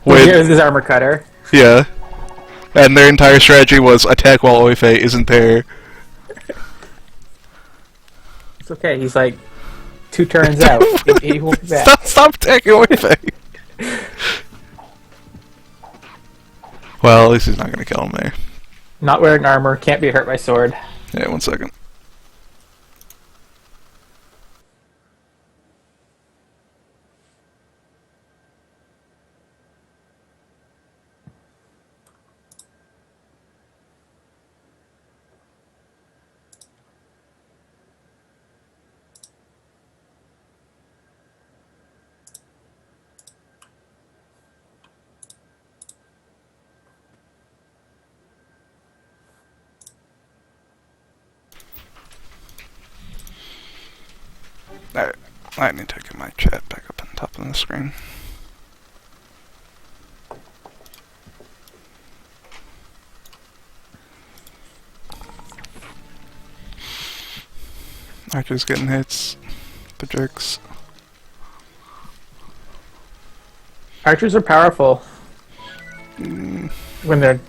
Here's his armor cutter. Yeah. And their entire strategy was attack while Oife isn't there. It's okay, he's like 2 turns out. He won't be back. Stop attacking Oife! Well, at least he's not going to kill him there. Not wearing armor, can't be hurt by sword. Yeah, 1 second. Alright, I need to get my chat back up on top of the screen. Archer's getting hits. The jerks. Archers are powerful. Mm, When they're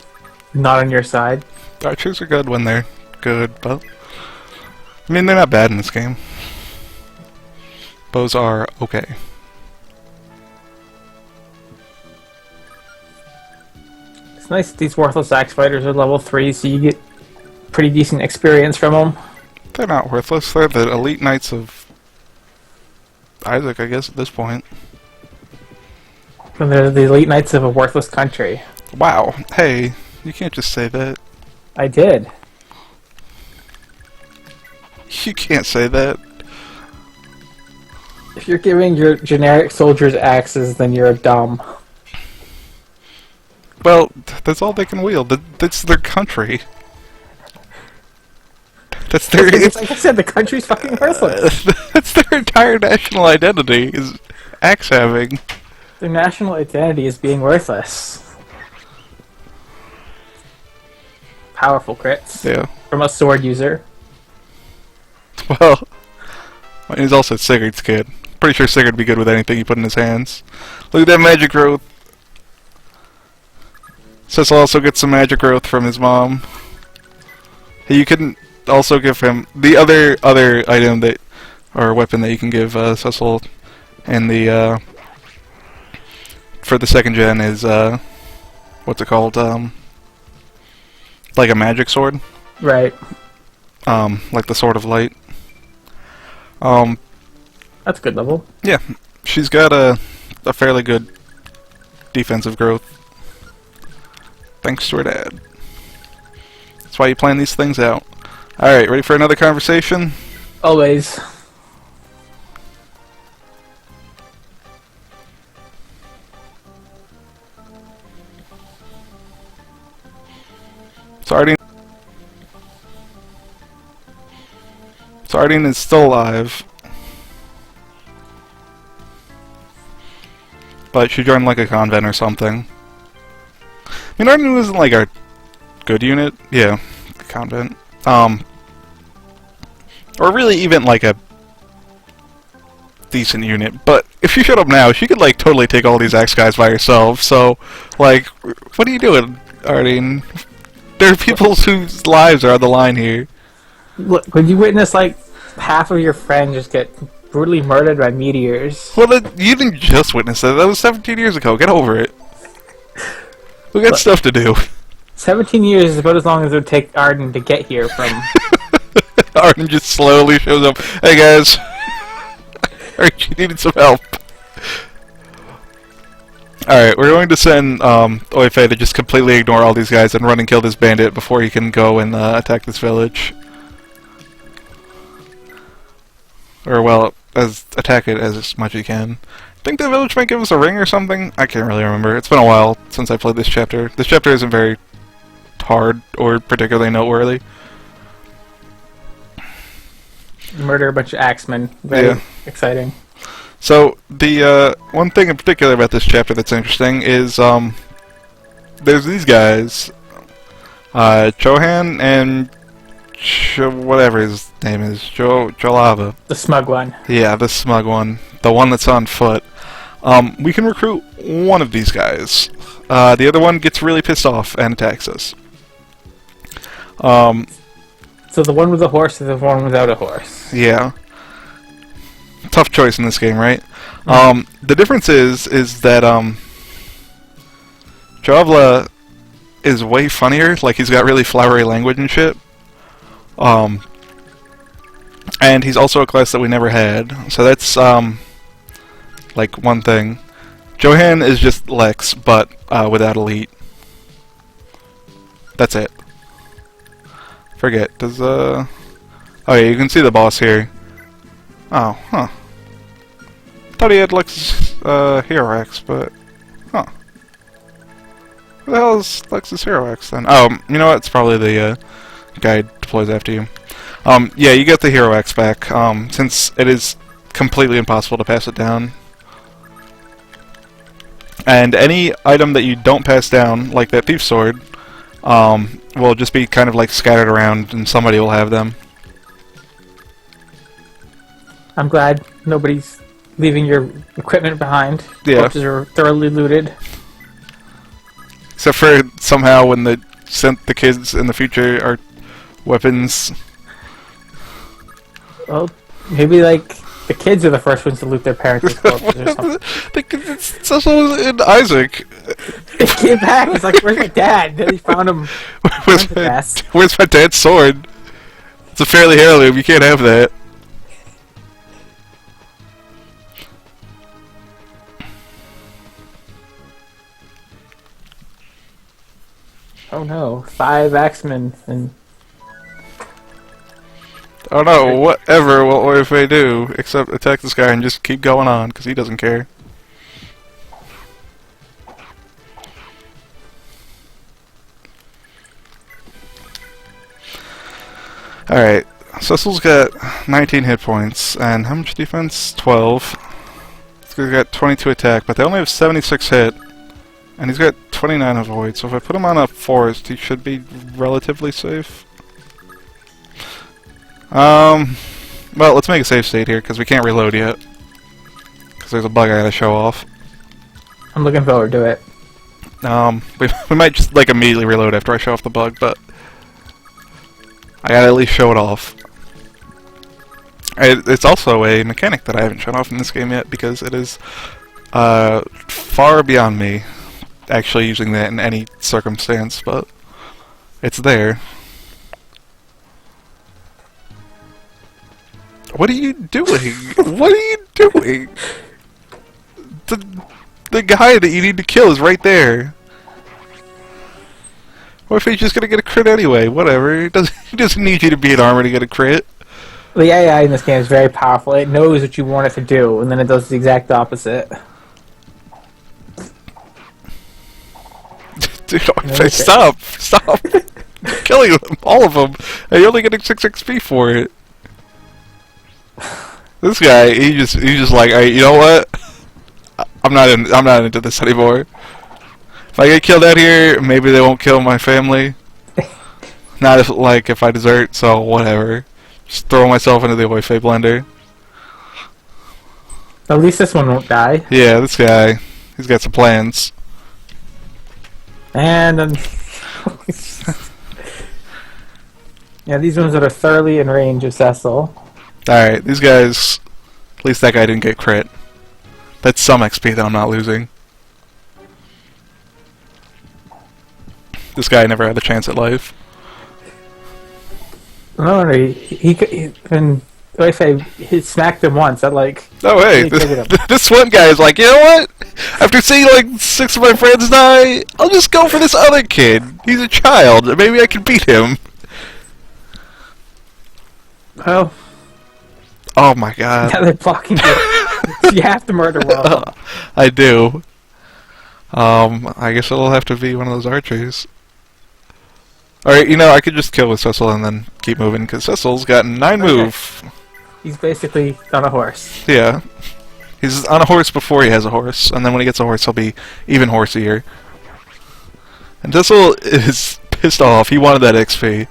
not on your side. archers are good when they're good, but... I mean, they're not bad in this game. Bows are okay. It's nice that these worthless axe fighters are level 3, so you get pretty decent experience from them. They're not worthless. They're the elite knights of Isaac, I guess, at this point. When they're the elite knights of a worthless country. Wow. Hey, you can't just say that. I did. You can't say that. If you're giving your generic soldiers axes, then you're dumb. Well, that's all they can wield. That's their country. That's their... Like I said, the country's fucking worthless. That's their entire national identity, is axe having. Their national identity is being worthless. Powerful crits. Yeah. From a sword user. Well, he's also Sigurd's kid. Pretty sure Sigurd would be good with anything he put in his hands. Look at that magic growth. Cecil also gets some magic growth from his mom. You can also give him the other item that, or weapon that you can give Cecil in the for the 2nd gen is what's it called? Like a magic sword. Right. Like the Sword of Light. That's a good level. Yeah, she's got a fairly good defensive growth. Thanks to her dad. That's why you plan these things out. Alright, ready for another conversation? Always. Ardan is still alive. But she joined like a convent or something. I mean, Ardan wasn't like our good unit. Yeah, convent. Or really even like a decent unit. But if she showed up now, she could like totally take all these axe guys by herself. So, like, what are you doing, Ardan? There are people whose lives are on the line here. Look, when you witness like half of your friends just get brutally murdered by meteors. Well, you didn't just witness that. That was 17 years ago. Get over it. We got stuff to do. 17 years is about as long as it would take Ardan to get here from... Ardan just slowly shows up. Hey, guys. Aren't you needing some help? Alright, we're going to send Oife to just completely ignore all these guys and run and kill this bandit before he can go and attack this village. Or, well, attack it as much as he can. I think the village might give us a ring or something? I can't really remember. It's been a while since I played this chapter. This chapter isn't very hard or particularly noteworthy. Murder a bunch of axemen. Very exciting. So the one thing in particular about this chapter that's interesting is there's these guys, Johan and whatever his name is, Jolava. The smug one. Yeah, the smug one, the one that's on foot. We can recruit one of these guys. The other one gets really pissed off and attacks us. So the one with a horse is the one without a horse. Yeah. Tough choice in this game, right? The difference is that Javla is way funnier. Like, he's got really flowery language and shit. And he's also a class that we never had. So that's like one thing. Johan is just Lex, but without elite. That's it. Forget. Does oh yeah, you can see the boss here. Oh, huh. Thought he had Lex's Hero X, but huh. Who the hell is Lex's Hero X then? Oh, you know what? It's probably the guy deploys after you. Yeah, you get the Hero X back. Since it is completely impossible to pass it down. And any item that you don't pass down, like that thief sword, will just be kind of like scattered around, and somebody will have them. I'm glad nobody's leaving your equipment behind. Yeah. Corpses are thoroughly looted. Except for somehow when they sent the kids in the future are weapons. Well, maybe like the kids are the first ones to loot their parents' corpses or something. It's also in Isaac. He came back. He's like, "Where's my dad?" Then he found him. Where's my dad's sword? It's a fairly heirloom. You can't have that. Oh no! 5 axemen and. Oh no! Whatever will if they do, except attack this guy and just keep going on because he doesn't care. Alright, Cecil's got 19 hit points, and how much defense? 12. He's got 22 attack, but they only have 76 hit, and he's got 29 avoid, so if I put him on a forest, he should be relatively safe. Well, let's make a safe state here, because we can't reload yet. Because there's a bug I gotta show off. I'm looking forward to it. We might just, like, immediately reload after I show off the bug, but I gotta at least show it off. It's also a mechanic that I haven't shown off in this game yet, because it is far beyond me actually using that in any circumstance, but it's there. What are you doing? What are you doing? The guy that you need to kill is right there. What if he's just gonna get a crit anyway? Whatever. He doesn't need you to be in armor to get a crit. The AI in this game is very powerful. It knows what you want it to do, and then it does the exact opposite. Dude, stop! Stop! Killing them, all of them, and you're only getting 6 XP for it. This guy, he's just like, hey, you know what? I'm not into this anymore. If I get killed out here, maybe they won't kill my family. Not if I desert, so whatever. Just throw myself into the Oife blender. At least this one won't die. Yeah, this guy, he's got some plans. And then yeah, these ones that are thoroughly in range of Cecil. Alright, these guys, at least that guy didn't get crit. That's some XP that I'm not losing. This guy never had a chance at life. No, he if he smacked him once, that like... Oh hey, this one guy is like, you know what? After seeing like 6 of my friends die, I'll just go for this other kid. He's a child, maybe I can beat him. Well... Oh my god. Now they're blocking you. You have to murder one of them. I do. I guess it'll have to be one of those archers. Alright, you know, I could just kill with Cecil and then keep moving, because Cecil's got 9 move. He's basically on a horse. Yeah. He's on a horse before he has a horse, and then when he gets a horse, he'll be even horsier. And Thistle is pissed off. He wanted that XP.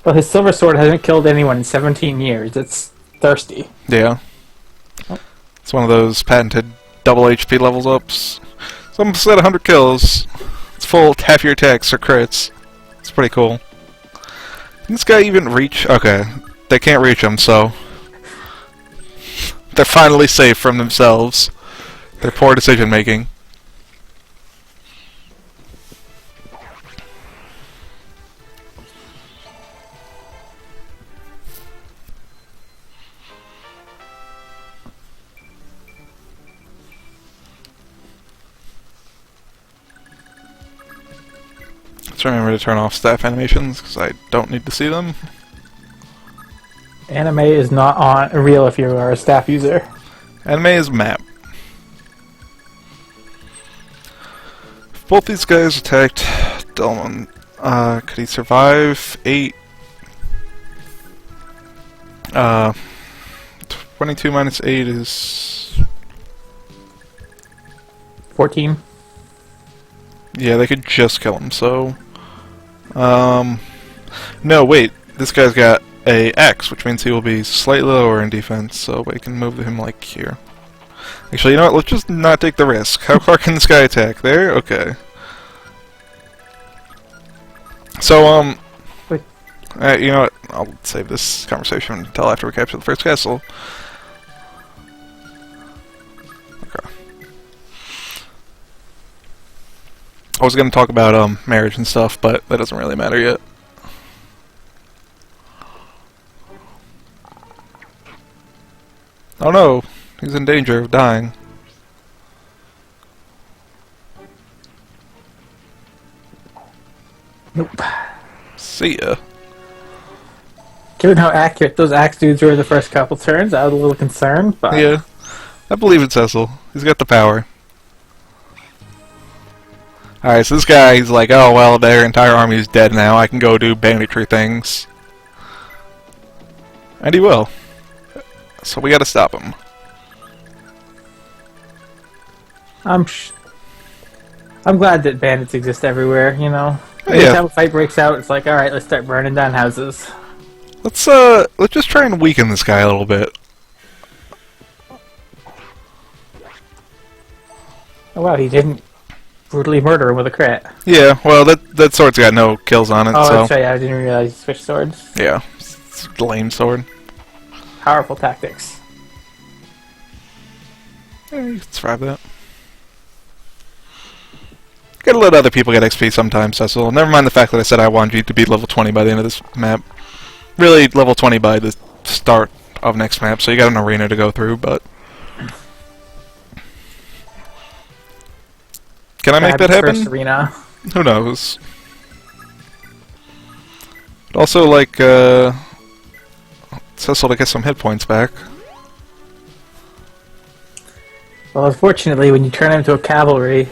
Well, his silver sword hasn't killed anyone in 17 years. It's thirsty. Yeah. It's one of those patented double HP levels ups. It's almost at 100 kills. It's full half your attacks or crits. It's pretty cool. Can this guy even reach? Okay. They can't reach him, so they're finally safe from themselves. Their poor decision making. Let's remember to turn off staff animations because I don't need to see them. Anime is not on real if you are a staff user. Anime is map. If both these guys attacked Delmon, could he survive 8? 22 minus 8 is 14. Yeah, they could just kill him, so no, wait, this guy's got a X, which means he will be slightly lower in defense, so we can move him like here. Actually, you know what, let's just not take the risk. How far can this guy attack? There? Okay. So, Wait. you know what, I'll save this conversation until after we capture the first castle. Okay. I was gonna talk about, marriage and stuff, but that doesn't really matter yet. Oh no, he's in danger of dying. Nope. See ya. Given how accurate those axe dudes were in the first couple turns, I was a little concerned, but... Yeah, I believe in Cecil. He's got the power. Alright, so this guy, he's like, oh well, their entire army is dead now, I can go do banditry things. And he will. So we gotta stop him. I'm glad that bandits exist everywhere, you know? Yeah. Every time a fight breaks out, it's like, alright, let's start burning down houses. Let's just try and weaken this guy a little bit. Oh wow, he didn't brutally murder him with a crit. Yeah, well, that sword's got no kills on it, Oh, so... that's right, I didn't realize you switched swords. Yeah, it's a lame sword. Powerful tactics. Yeah, you can survive that. Gotta let other people get XP sometimes, Cecil. Never mind the fact that I said I wanted you to be level 20 by the end of this map. Really, level 20 by the start of next map, so you got an arena to go through, but... Can I make that happen? First arena. Who knows? But also, like, Cecil to get some hit points back. Well, unfortunately, when you turn into a cavalry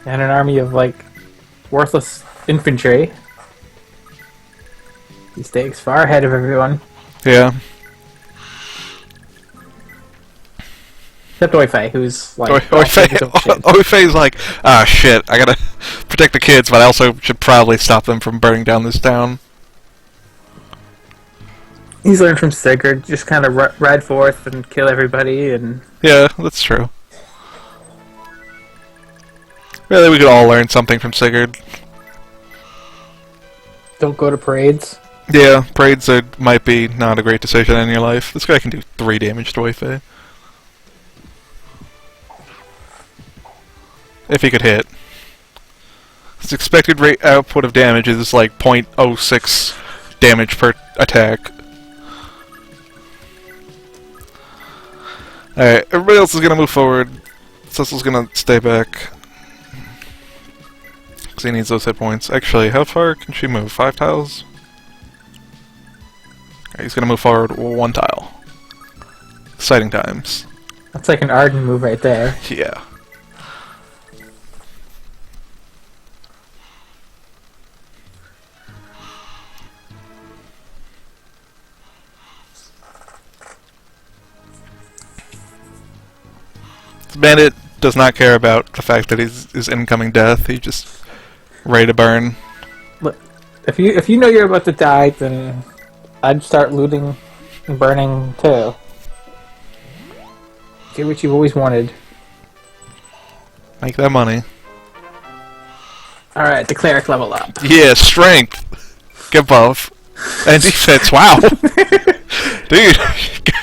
and an army of, like, worthless infantry, he stays far ahead of everyone. Yeah. Except Oifei, who's, like, Oifei's like, ah, shit, I gotta protect the kids, but I also should probably stop them from burning down this town. He's learned from Sigurd, just kind of ride forth and kill everybody, and... Yeah, that's true. Really, we could all learn something from Sigurd. Don't go to parades. Yeah, parades might be not a great decision in your life. This guy can do 3 damage to Weifei. If he could hit. His expected rate output of damage is like 0.06 damage per attack. Alright, everybody else is gonna move forward. Cecil's gonna stay back. Because he needs those hit points. Actually, how far can she move? 5 tiles? Okay, he's gonna move forward 1 tile. Exciting times. That's like an Ardan move right there. Yeah. Bandit does not care about the fact that he's his incoming death. He's just ready to burn. Look, if you know you're about to die, then I'd start looting and burning too. Get what you've always wanted. Make that money. Alright, the cleric level up. Yeah, strength. Get buff. And defense, wow. Dude,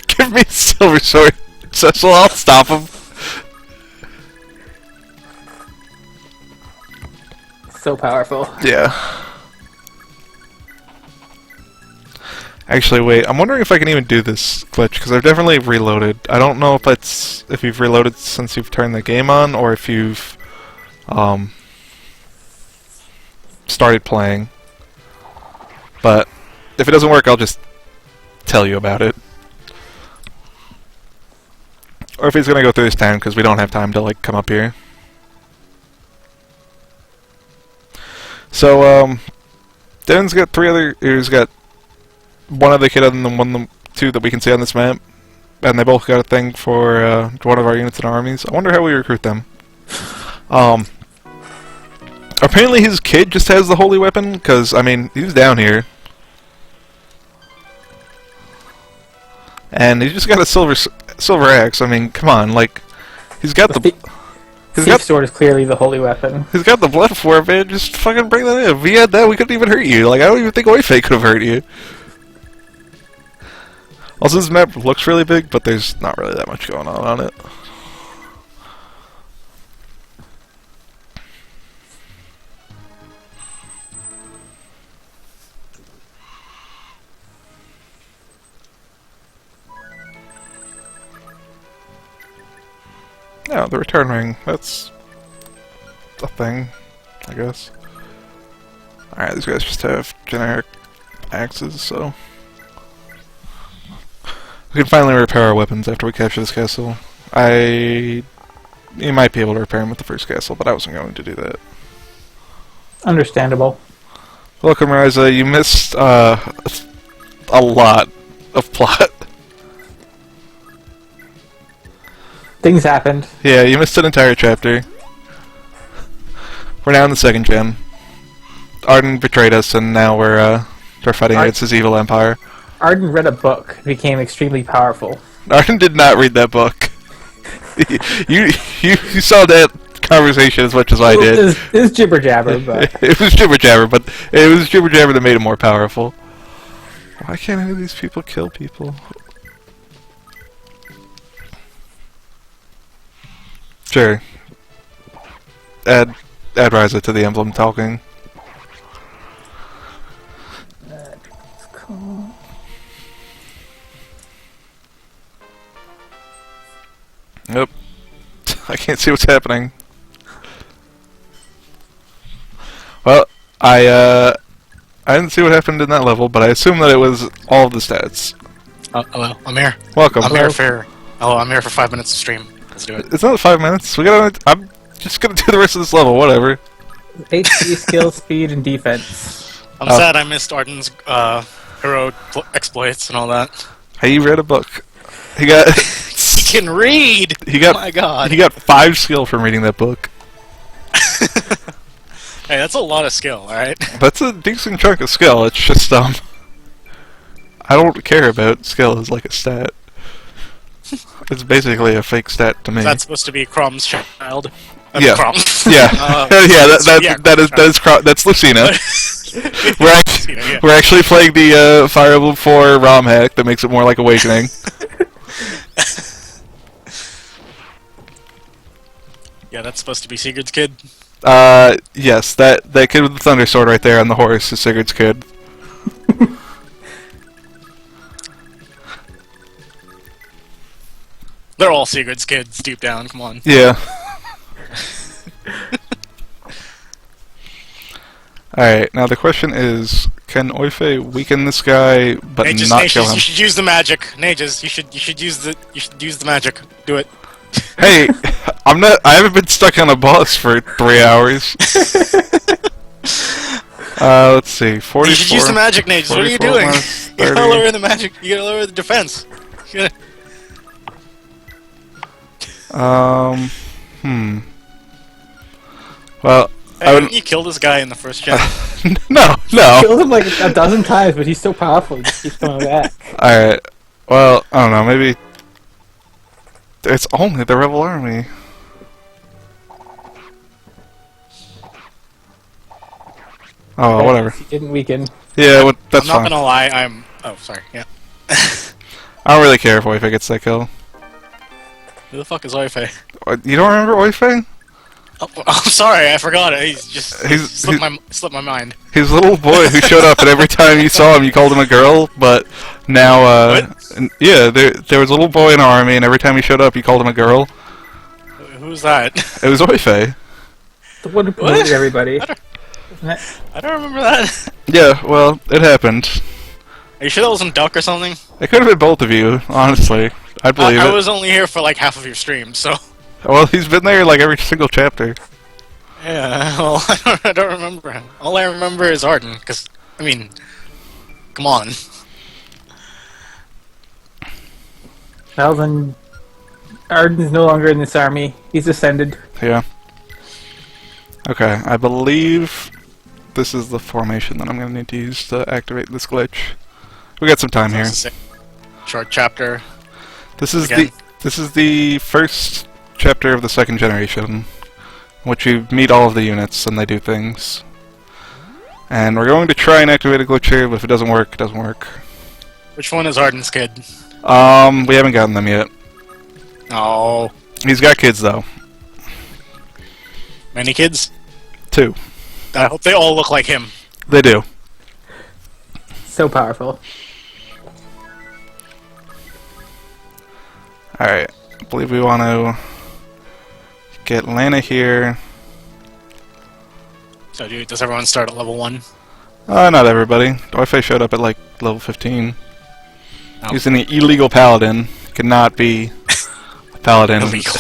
give me a silver sword. So I'll stop him. So powerful. Yeah. Actually, wait. I'm wondering if I can even do this glitch, because I've definitely reloaded. I don't know if it's if you've reloaded since you've turned the game on, or if you've started playing. But if it doesn't work, I'll just tell you about it. Or if he's gonna go through this town, because we don't have time to like come up here. So Dan's got he's got one other kid other than the two that we can see on this map, and they both got a thing for one of our units in our armies. I wonder how we recruit them. Apparently his kid just has the holy weapon, because I mean he's down here, and he's just got a silver axe. I mean, come on, like he's got the sword is clearly the holy weapon. He's got the blood for it, man. Just fucking bring that in. If he had that, we couldn't even hurt you. Like I don't even think Oife could have hurt you. Also, this map looks really big, but there's not really that much going on it. Yeah, the return ring. That's a thing, I guess. Alright, these guys just have generic axes, so... we can finally repair our weapons after we capture this castle. You might be able to repair them with the first castle, but I wasn't going to do that. Understandable. Welcome, Ryza. You missed a lot of plot. Things happened. Yeah, you missed an entire chapter. We're now in the second gen. Ardan betrayed us, and now we're fighting against his evil empire. Ardan read a book and became extremely powerful. Ardan did not read that book. you saw that conversation as much as I did. It was jibber jabber, but it was jibber jabber, but it was jibber jabber that made it more powerful. Why can't any of these people kill people? Sure. Add Ryza to the Emblem talking. that's cool. Nope. I can't see what's happening. Well, I didn't see what happened in that level, but I assume that it was all of the stats. Hello, I'm here. Welcome. I'm here for 5 minutes of stream. Let's do it. It's not 5 minutes. I'm just gonna do the rest of this level. Whatever. HP, skill, speed, and defense. I'm sad I missed Arden's hero exploits and all that. Hey, you read a book. He got. He can read. He got. Oh my god. He got 5 skill from reading that book. Hey, that's a lot of skill. All right. That's a decent chunk of skill. It's just I don't care about skill as like a stat. It's basically a fake stat to me. That's supposed to be Crom's child. Yeah. Crom. Yeah. Yeah, that's Lucina. Yeah. We're actually playing the Fire Emblem 4 ROM hack that makes it more like Awakening. Yeah, that's supposed to be Sigurd's kid. Yes, that kid with the thunder sword right there on the horse is Sigurd's kid. They're all Sigurd's kids, deep down. Come on. Yeah. Alright, now the question is, can Oife weaken this guy but Nages, not kill him? You should use the magic. Nages, you should use the magic. Do it. Hey, I haven't been stuck on a boss for 3 hours. Let's see, 44. You should use the magic, Nages. What are you doing? You gotta lower the magic. You gotta lower the defense. Hmm. Well, I Hey, would. didn't you kill this guy in the first gen? No, no. Killed him like a dozen times, but he's so powerful, he just keeps coming back. Alright. Well, I don't know, maybe... It's only the Rebel Army. Oh, well, whatever. He didn't weaken. Yeah, that's I'm not fine. gonna lie, I'm... Oh, sorry, yeah. I don't really care if Oife gets that kill. Who the fuck is Oife? You don't remember Oife? Oh, I'm sorry, I forgot it. He's just... He's- slipped my mind. He's a little boy who showed up, and every time you saw him, you called him a girl, but now, What? yeah, there was a little boy in our army, and every time he showed up, you called him a girl. Who's that? It was Oife. The one who promoted everybody. I don't- Isn't it? I don't remember that. Yeah, well, it happened. Are you sure that wasn't Duck or something? It could have been both of you, honestly. I believe I it. was only here for like half of your stream, so... Well, he's been there like every single chapter. Yeah, well, I don't remember him. All I remember is Ardan, because, I mean... Come on. Well, then, Arden's no longer in this army. He's ascended. Yeah. Okay, I believe this is the formation that I'm going to need to use to activate this glitch. We got some time here. Short chapter. This is Again. the first chapter of the second generation, in which you meet all of the units and they do things. And we're going to try and activate a glitch here, but if it doesn't work, it doesn't work. Which one is Ardan's kid? We haven't gotten them yet. Oh. He's got kids though. Many kids? 2. I hope they all look like him. They do. So powerful. Alright, I believe we want to get Lana here. So does everyone start at level 1? Not everybody. Wi-Fi showed up at like level 15. Oh. He's an illegal paladin. Cannot be a paladin. Illegal.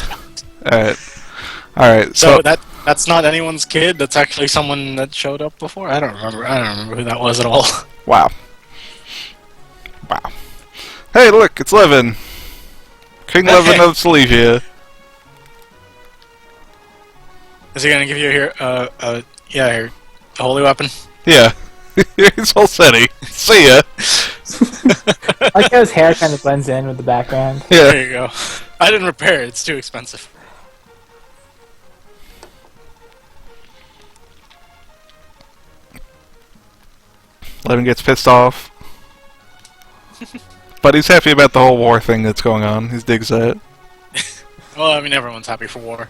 Alright, So that's not anyone's kid, that's actually someone that showed up before? I don't remember who that was at all. Wow. Wow. Hey, look, it's Levin. King Levin of Silesia. Is he gonna give you here, here, a holy weapon? Yeah. Here's Olseti. See ya. I like how his hair kind of blends in with the background. Yeah. There you go. I didn't repair it, it's too expensive. Levin gets pissed off. But he's happy about the whole war thing that's going on. He digs that. Well, I mean, everyone's happy for war.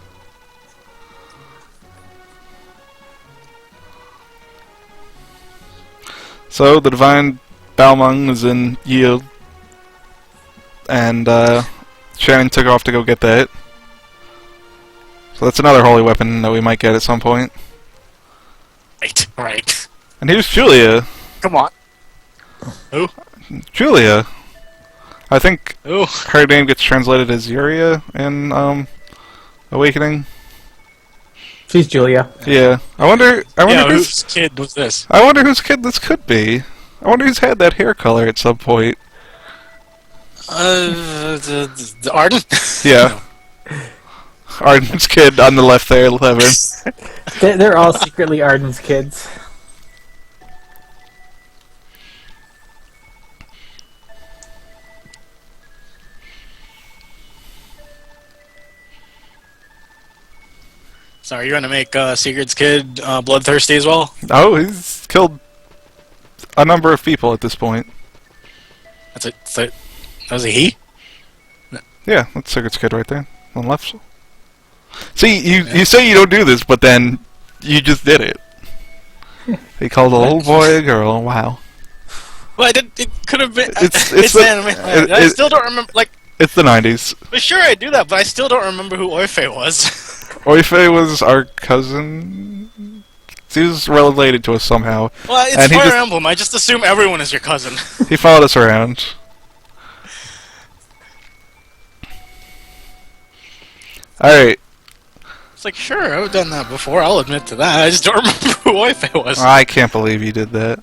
So, the Divine Balmung is in yield. And, Shannon took off to go get that. So that's another holy weapon that we might get at some point. Right. And here's Julia. Come on. Who? Julia. I think Who? her name gets translated as Yuria in, Awakening. She's Julia. Yeah. I wonder Yeah, whose whose kid was this? I wonder whose kid this could be. I wonder who's had that hair color at some point. The Ardan? Yeah. Arden's kid on the left there, Levin. They're all secretly Arden's kids. So are you gonna make Sigurd's kid bloodthirsty as well? Oh, he's killed a number of people at this point. That's it. That was a he? Yeah, that's Sigurd's kid right there on the left. See, you say you don't do this, but then you just did it. He called a little boy a girl. Wow. Well, it could have been. It's It's the- anime. I still don't remember. Like, It's the 90s. but sure, I do that, but I still don't remember who Oife was. Oife was our cousin. He was related to us somehow. Well, it's And he Fire just- Emblem. I just assume everyone is your cousin. He followed us around. Alright. It's like, sure, I've done that before. I'll admit to that. I just don't remember who Oife was. I can't believe you did that.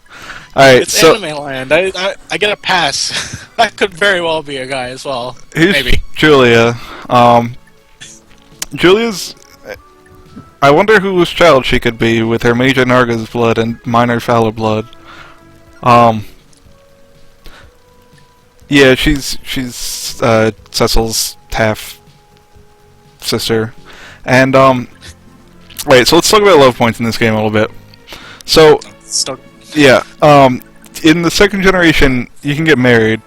Alright, It's so anime land. I get a pass. That could very well be a guy as well. here's Maybe. Julia. Julia's... I wonder whose child she could be with her Major Narga's blood and minor Fowler blood. Yeah, she's Cecil's half sister. And wait, so let's talk about love points in this game a little bit. So yeah, in the second generation you can get married.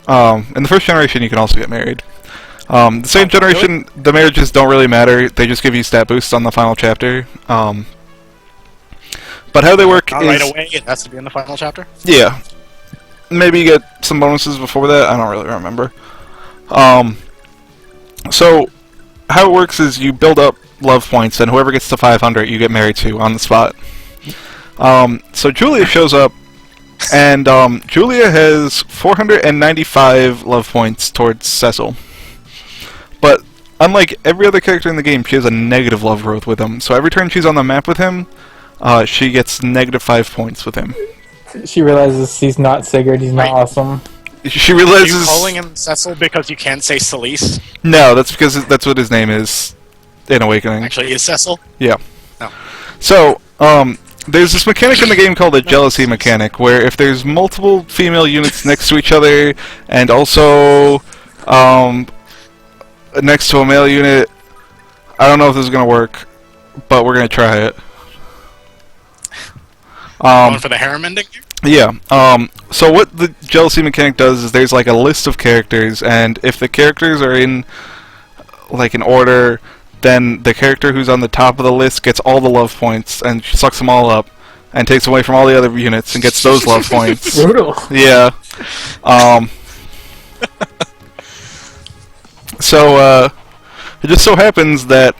In the first generation you can also get married. The second generation, the marriages don't really matter. They just give you stat boosts on the final chapter. But how they work Not is... right away, it has to be in the final chapter? Yeah. Maybe you get some bonuses before that, I don't really remember. So, how it works is you build up love points, and whoever gets to 500 you get married to on the spot. So Julia shows up, and Julia has 495 love points towards Cecil. But unlike every other character in the game, she has a negative love growth with him. So every time she's on the map with him, she gets -5 points with him. She realizes he's not Sigurd, he's not awesome. She Are realizes... you calling him Cecil because you can't say Celise? No, that's because that's what his name is in Awakening. Actually, is Cecil? Yeah. No. So, there's this mechanic in the game called the jealousy mechanic, where if there's multiple female units next to each other, and also, next to a male unit, I don't know if this is going to work, but we're going to try it. Going for the harem ending? Yeah. So what the jealousy mechanic does is there's like a list of characters, and if the characters are in like an order, then the character who's on the top of the list gets all the love points and sucks them all up and takes away from all the other units and gets those love points. Brutal. Yeah. So it just so happens that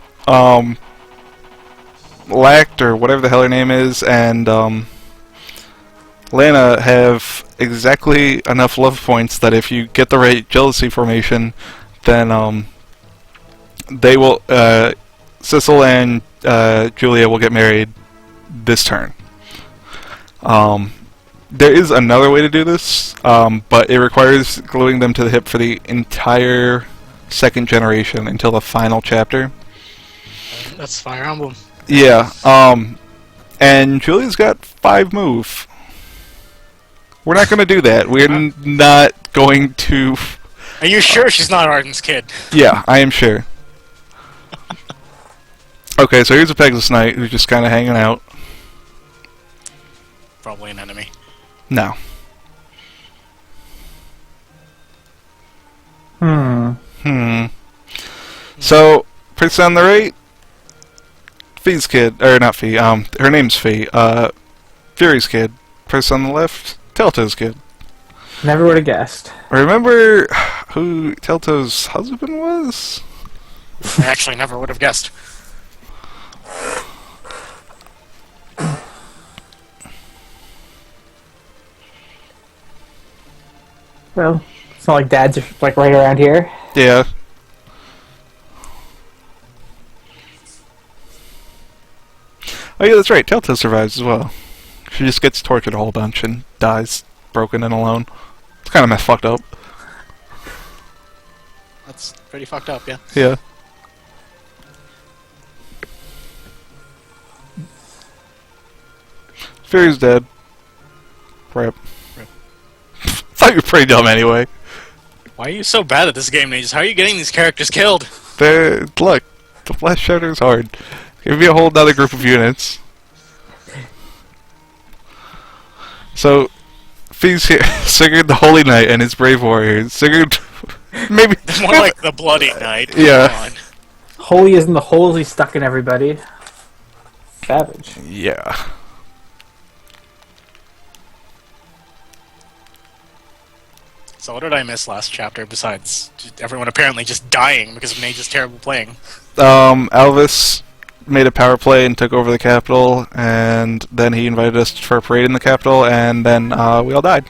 Lact, or whatever the hell her name is, and Lana have exactly enough love points that if you get the right jealousy formation, then they will, Cecil and Julia will get married this turn. There is another way to do this, but it requires gluing them to the hip for the entire second generation until the final chapter. That's Fire Emblem. Yeah, and Julia's got 5 move. We're not going to do that. We're not going to... Are you sure she's not Ardan's kid? Yeah, I am sure. Okay, so here's a Pegasus Knight who's just kind of hanging out. Probably an enemy. No. So, person on the right, Fee's kid, or not Fee, her name's Fee, Fury's kid. Person on the left, Telto's kid. Never would have guessed. Remember who Telto's husband was? I actually never would have guessed. Well, it's not like Dad's like right around here. Yeah. Oh yeah, that's right. Telto survives as well. She just gets tortured a whole bunch and dies broken and alone. It's kind of fucked up. That's pretty fucked up, yeah. Yeah. Fury's dead. Rip. Thought you were pretty dumb anyway. Why are you so bad at this game, Nages? How are you getting these characters killed? Look, the Flash Shatter is hard. Give me a whole other group of units. So, Fee's here. Sigurd the Holy Knight and his brave warriors. Sigurd, maybe... More like the Bloody Knight. Yeah. Come on. Holy isn't the holes he's stuck in everybody. Savage. Yeah. So what did I miss last chapter besides everyone apparently just dying because of Nage's terrible playing? Alvis made a power play and took over the capital, and then he invited us for a parade in the capital, and then we all died.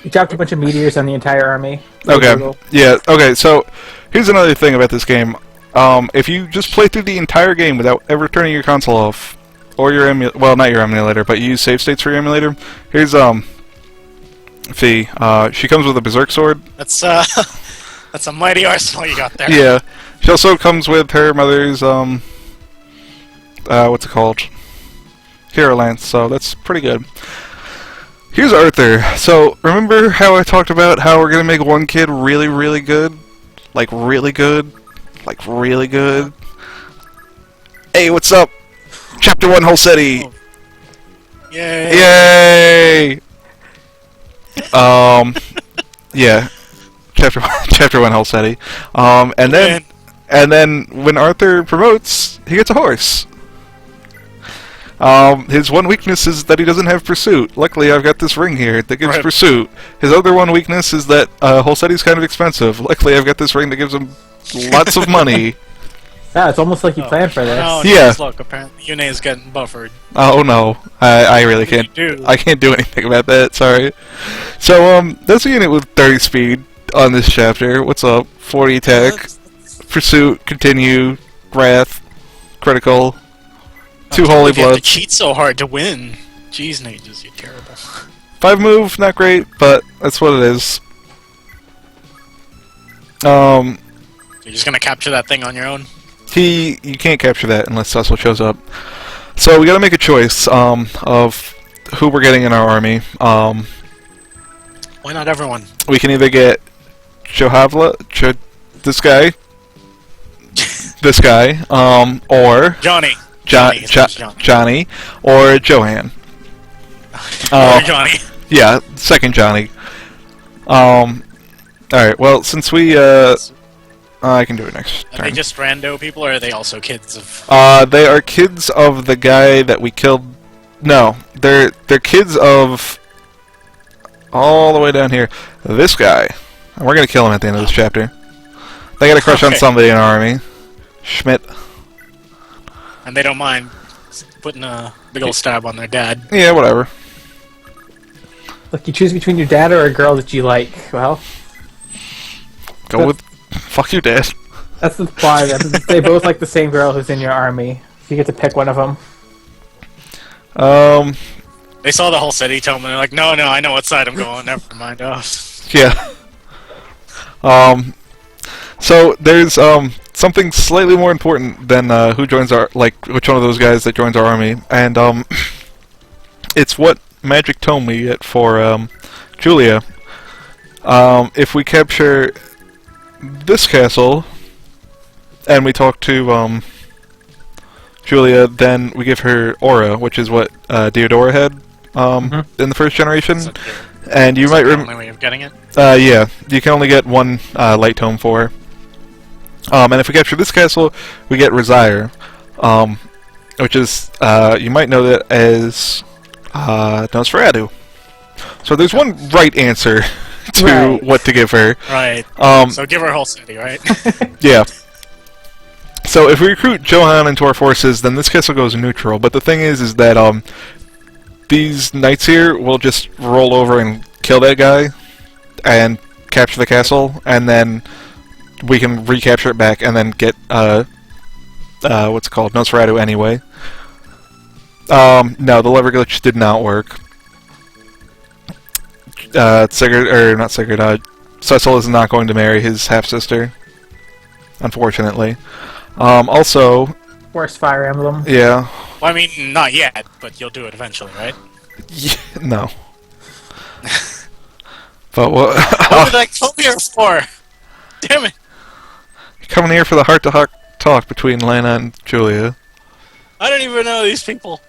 He dropped a bunch of meteors on the entire army. Okay. Yeah, okay, so here's another thing about this game. If you just play through the entire game without ever turning your console off, or your well, not your emulator, but you use save states for your emulator, here's Fee. She comes with a berserk sword. That's a mighty arsenal you got there. Yeah. She also comes with her mother's, what's it called? Hero Lance, so that's pretty good. Here's Arthur. So, remember how I talked about how we're gonna make one kid really, really good? Like, really good? Like, really good? Hey, what's up? Chapter 1 whole city! Oh. Yay! Yay! Yeah. Chapter 1 whole city. And then when Arthur promotes, he gets a horse. His one weakness is that he doesn't have pursuit. Luckily, I've got this ring here that gives pursuit. His other one weakness is that whole city's kind of expensive. Luckily, I've got this ring that gives him lots of money. Yeah, it's almost like you planned for this. No, Yeah. Look, apparently Yune is getting buffered. Oh no, I really can't. I can't do anything about that. Sorry. So that's a unit with 30 speed on this chapter. What's up? 40 attack, pursuit, continue, wrath, critical, 2 holy You have to blood. cheat so hard to win. Jeez, Nages, you're terrible. 5 move, not great, but that's what it is. You're just gonna capture that thing on your own? You can't capture that unless Cecil shows up. So we gotta make a choice of who we're getting in our army. Why not everyone? We can either get this guy, or Johnny. Johnny, or Johan. Or Johnny. Yeah, second Johnny. Alright, well, since we, I can do it next Are turn. they just rando people, or are they also kids of... They are kids of the guy that we killed. No, they're kids of all the way down here. This guy. And we're gonna kill him at the end of this chapter. They got a crush on somebody in our army. Schmidt. And they don't mind putting a big old stab on their dad. Yeah, whatever. Look, you choose between your dad or a girl that you like. Well, Go with fuck your dad. that's the plot. They both like the same girl who's in your army. So you get to pick one of them. They saw the whole city tell them, and they're like, no, I know what side I'm going, never mind us. Yeah. So there's something slightly more important than who joins our, like, which one of those guys that joins our army, and it's what magic tome we get for Julia. If we capture this castle and we talk to Julia, then we give her aura, which is what Deodora had in the first generation. And you might the only way of getting it? yeah, you can only get one light tome for her. And if we capture this castle, we get Resire, which is, you might know that as Nosferatu. So there's one right answer to what to give her. Right. So give her a whole city, right? Yeah. So if we recruit Johan into our forces, then this castle goes neutral. But the thing is that these knights here will just roll over and kill that guy and capture the castle, and then we can recapture it back and then get what's it called, Nosferatu anyway. No, the lever glitch did not work. Cecil is not going to marry his half-sister, unfortunately. Also... Worst Fire Emblem. Yeah. Well, I mean, not yet, but you'll do it eventually, right? Yeah, no. But what... What did I come here for? Damn it! Coming here for the heart-to-heart talk between Lana and Julia. I don't even know these people.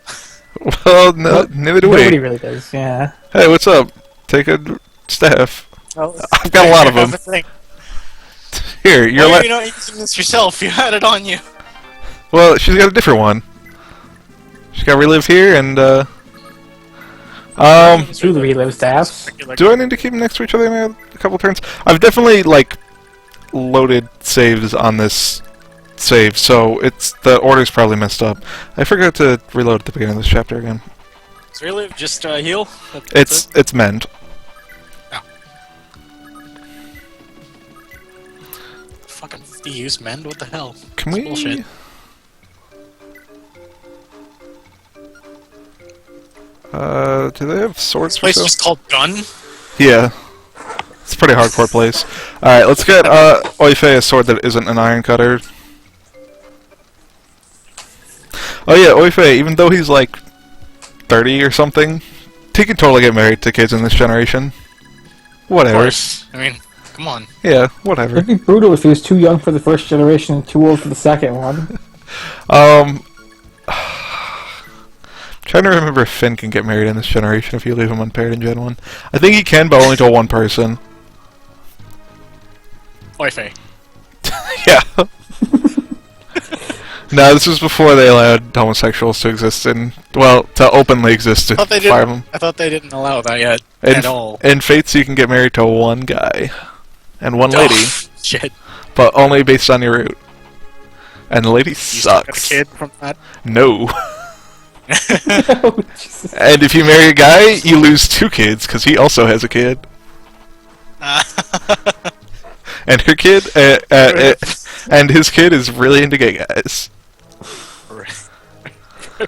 Well, no, neither do we. Nobody really does, yeah. Hey, what's up? Take a staff. Oh, I've got a lot of them. Here, you're you're not using this yourself. You had it on you. Well, she's got a different one. She's got relive here, and Two relive staffs. do I need to keep them next to each other in a couple turns? I've definitely like loaded saves on this save, so the order's probably messed up. I forgot to reload at the beginning of this chapter again. Is relive just heal? It's mend. Oh. Fucking use mend? What the hell? Can That's we? Bullshit. Do they have swords This for place sale? just called Gun? Yeah. It's a pretty hardcore place. Alright, let's get Oife a sword that isn't an iron cutter. Oh yeah, Oife, even though he's like 30 or something, he can totally get married to kids in this generation. Whatever. Of course. I mean, come on. Yeah, whatever. It'd be brutal if he was too young for the first generation and too old for the second one. Trying to remember if Finn can get married in this generation if you leave him unpaired in Gen 1. I think he can, but only to one person. Wi-Fi. Yeah. No, this was before they allowed homosexuals to exist in... Well, to openly exist in Fire Emblem. I thought they didn't allow that yet, at all. In Fates, you can get married to one guy. And one lady. Shit. But only based on your root. And the lady You sucks. still get a kid from that? No. Oh, Jesus. And if you marry a guy, you lose 2 kids, because he also has a kid. And her kid, and his kid is really into gay guys.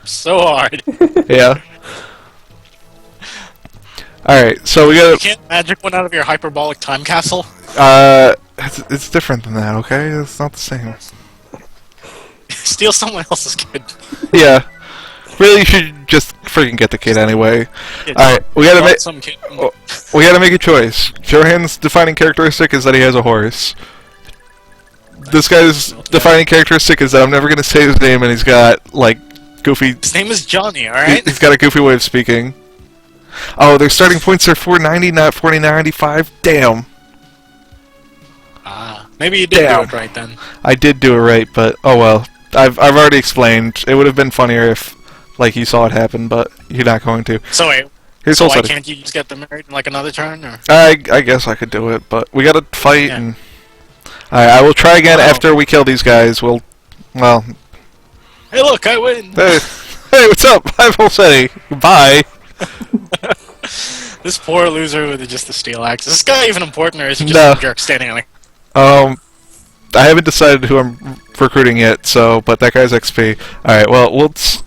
So hard. Yeah. Alright, so we gotta... You can't magic one out of your hyperbolic time castle? It's different than that, okay? It's not the same. Steal someone else's kid. Yeah. Really, you should just freaking get the kid anyway. Alright, we gotta make... We gotta make a choice. Johan's defining characteristic is that he has a horse. This guy's defining characteristic is that I'm never gonna say his name, and he's got, like, goofy... His name is Johnny, alright? He's got a goofy way of speaking. Oh, their starting points are 490, not 4095? Damn. Maybe you did do it right then. I did do it right, but oh well. I've already explained. It would have been funnier if, like, you saw it happen, but you're not going to. So wait, Here's why can't you just get them married in like another turn? Or? I guess I could do it, but we gotta fight and... Alright, I will try again after we kill these guys. Well... Hey look, I win! Hey, what's up? I'm Jose. Bye. This poor loser with just the steel axe. Is this guy even important, or is he just No. a jerk standing on it? I haven't decided who I'm recruiting yet, so... But that guy's XP. Alright, well, let's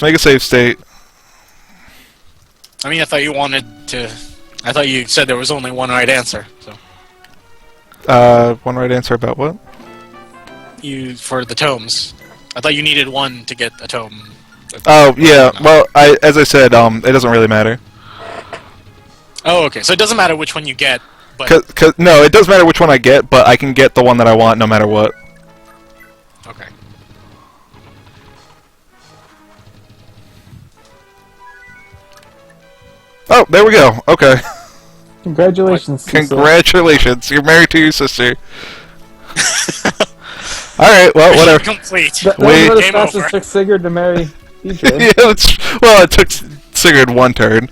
make a save state. I mean, I thought you wanted to... I thought you said there was only one right answer, so... One right answer about what? For the tomes. I thought you needed one to get a tome. Oh, yeah, well, as I said, it doesn't really matter. Oh, okay, so it doesn't matter which one you get, but... No, it does matter which one I get, but I can get the one that I want no matter what. Okay. Oh, there we go. Okay. Congratulations. Cecil. Congratulations. You're married to your sister. Alright, well, whatever. Complete. That Wait. was Game what fastest over. took Sigurd to marry DJ. Yeah, well, it took Sigurd 1 turn.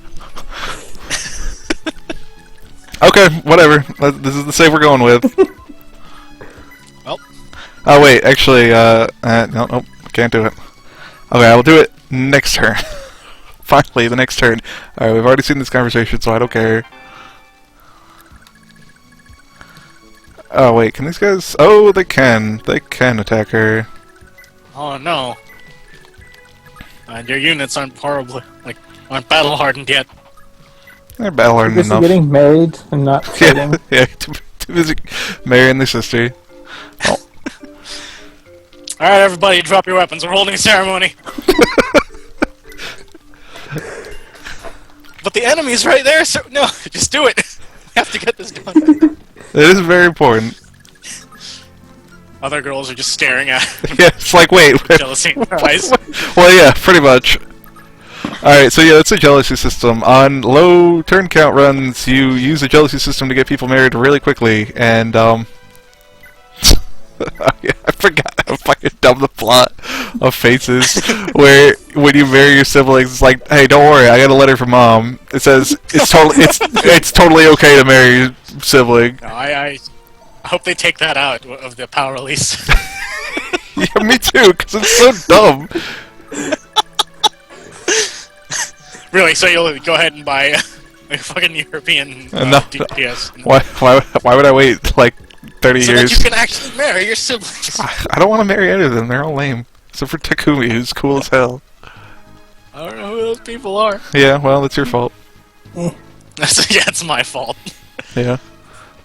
Okay, whatever. This is the save we're going with. Well. Oh, wait, actually, no, can't do it. Okay, I will do it next turn. Finally, the next turn. Alright, we've already seen this conversation, so I don't care. Oh, wait, can these guys... Oh, they can. They can attack her. Oh, no. And your units aren't aren't battle-hardened yet. They're battle-hardened Busy enough. getting married and not fighting. Yeah, too busy marrying their sister. Oh. Alright, everybody, drop your weapons. We're holding a ceremony. But the enemy's right there, so... No, just do it. We have to get this done. It is very important. Other girls are just staring at Yeah, it's like, wait. jealousy in their eyes. Well, yeah, pretty much. Alright, so yeah, that's a jealousy system. On low turn count runs, you use a jealousy system to get people married really quickly, and, yeah, I forgot how fucking dumb the plot of Fates is, where when you marry your siblings, it's like, hey, don't worry, I got a letter from Mom. It says it's totally okay to marry your sibling. No, I hope they take that out of the power release. Yeah, me too, because it's so dumb. Really, so you'll go ahead and buy a fucking European No. DPS. Why would I wait, like, 30 So years? that you can actually marry your siblings. I don't want to marry any of them, they're all lame. Except for Takumi, who's cool as hell. I don't know who those people are. Yeah, well, it's your fault. Yeah, it's my fault. Yeah.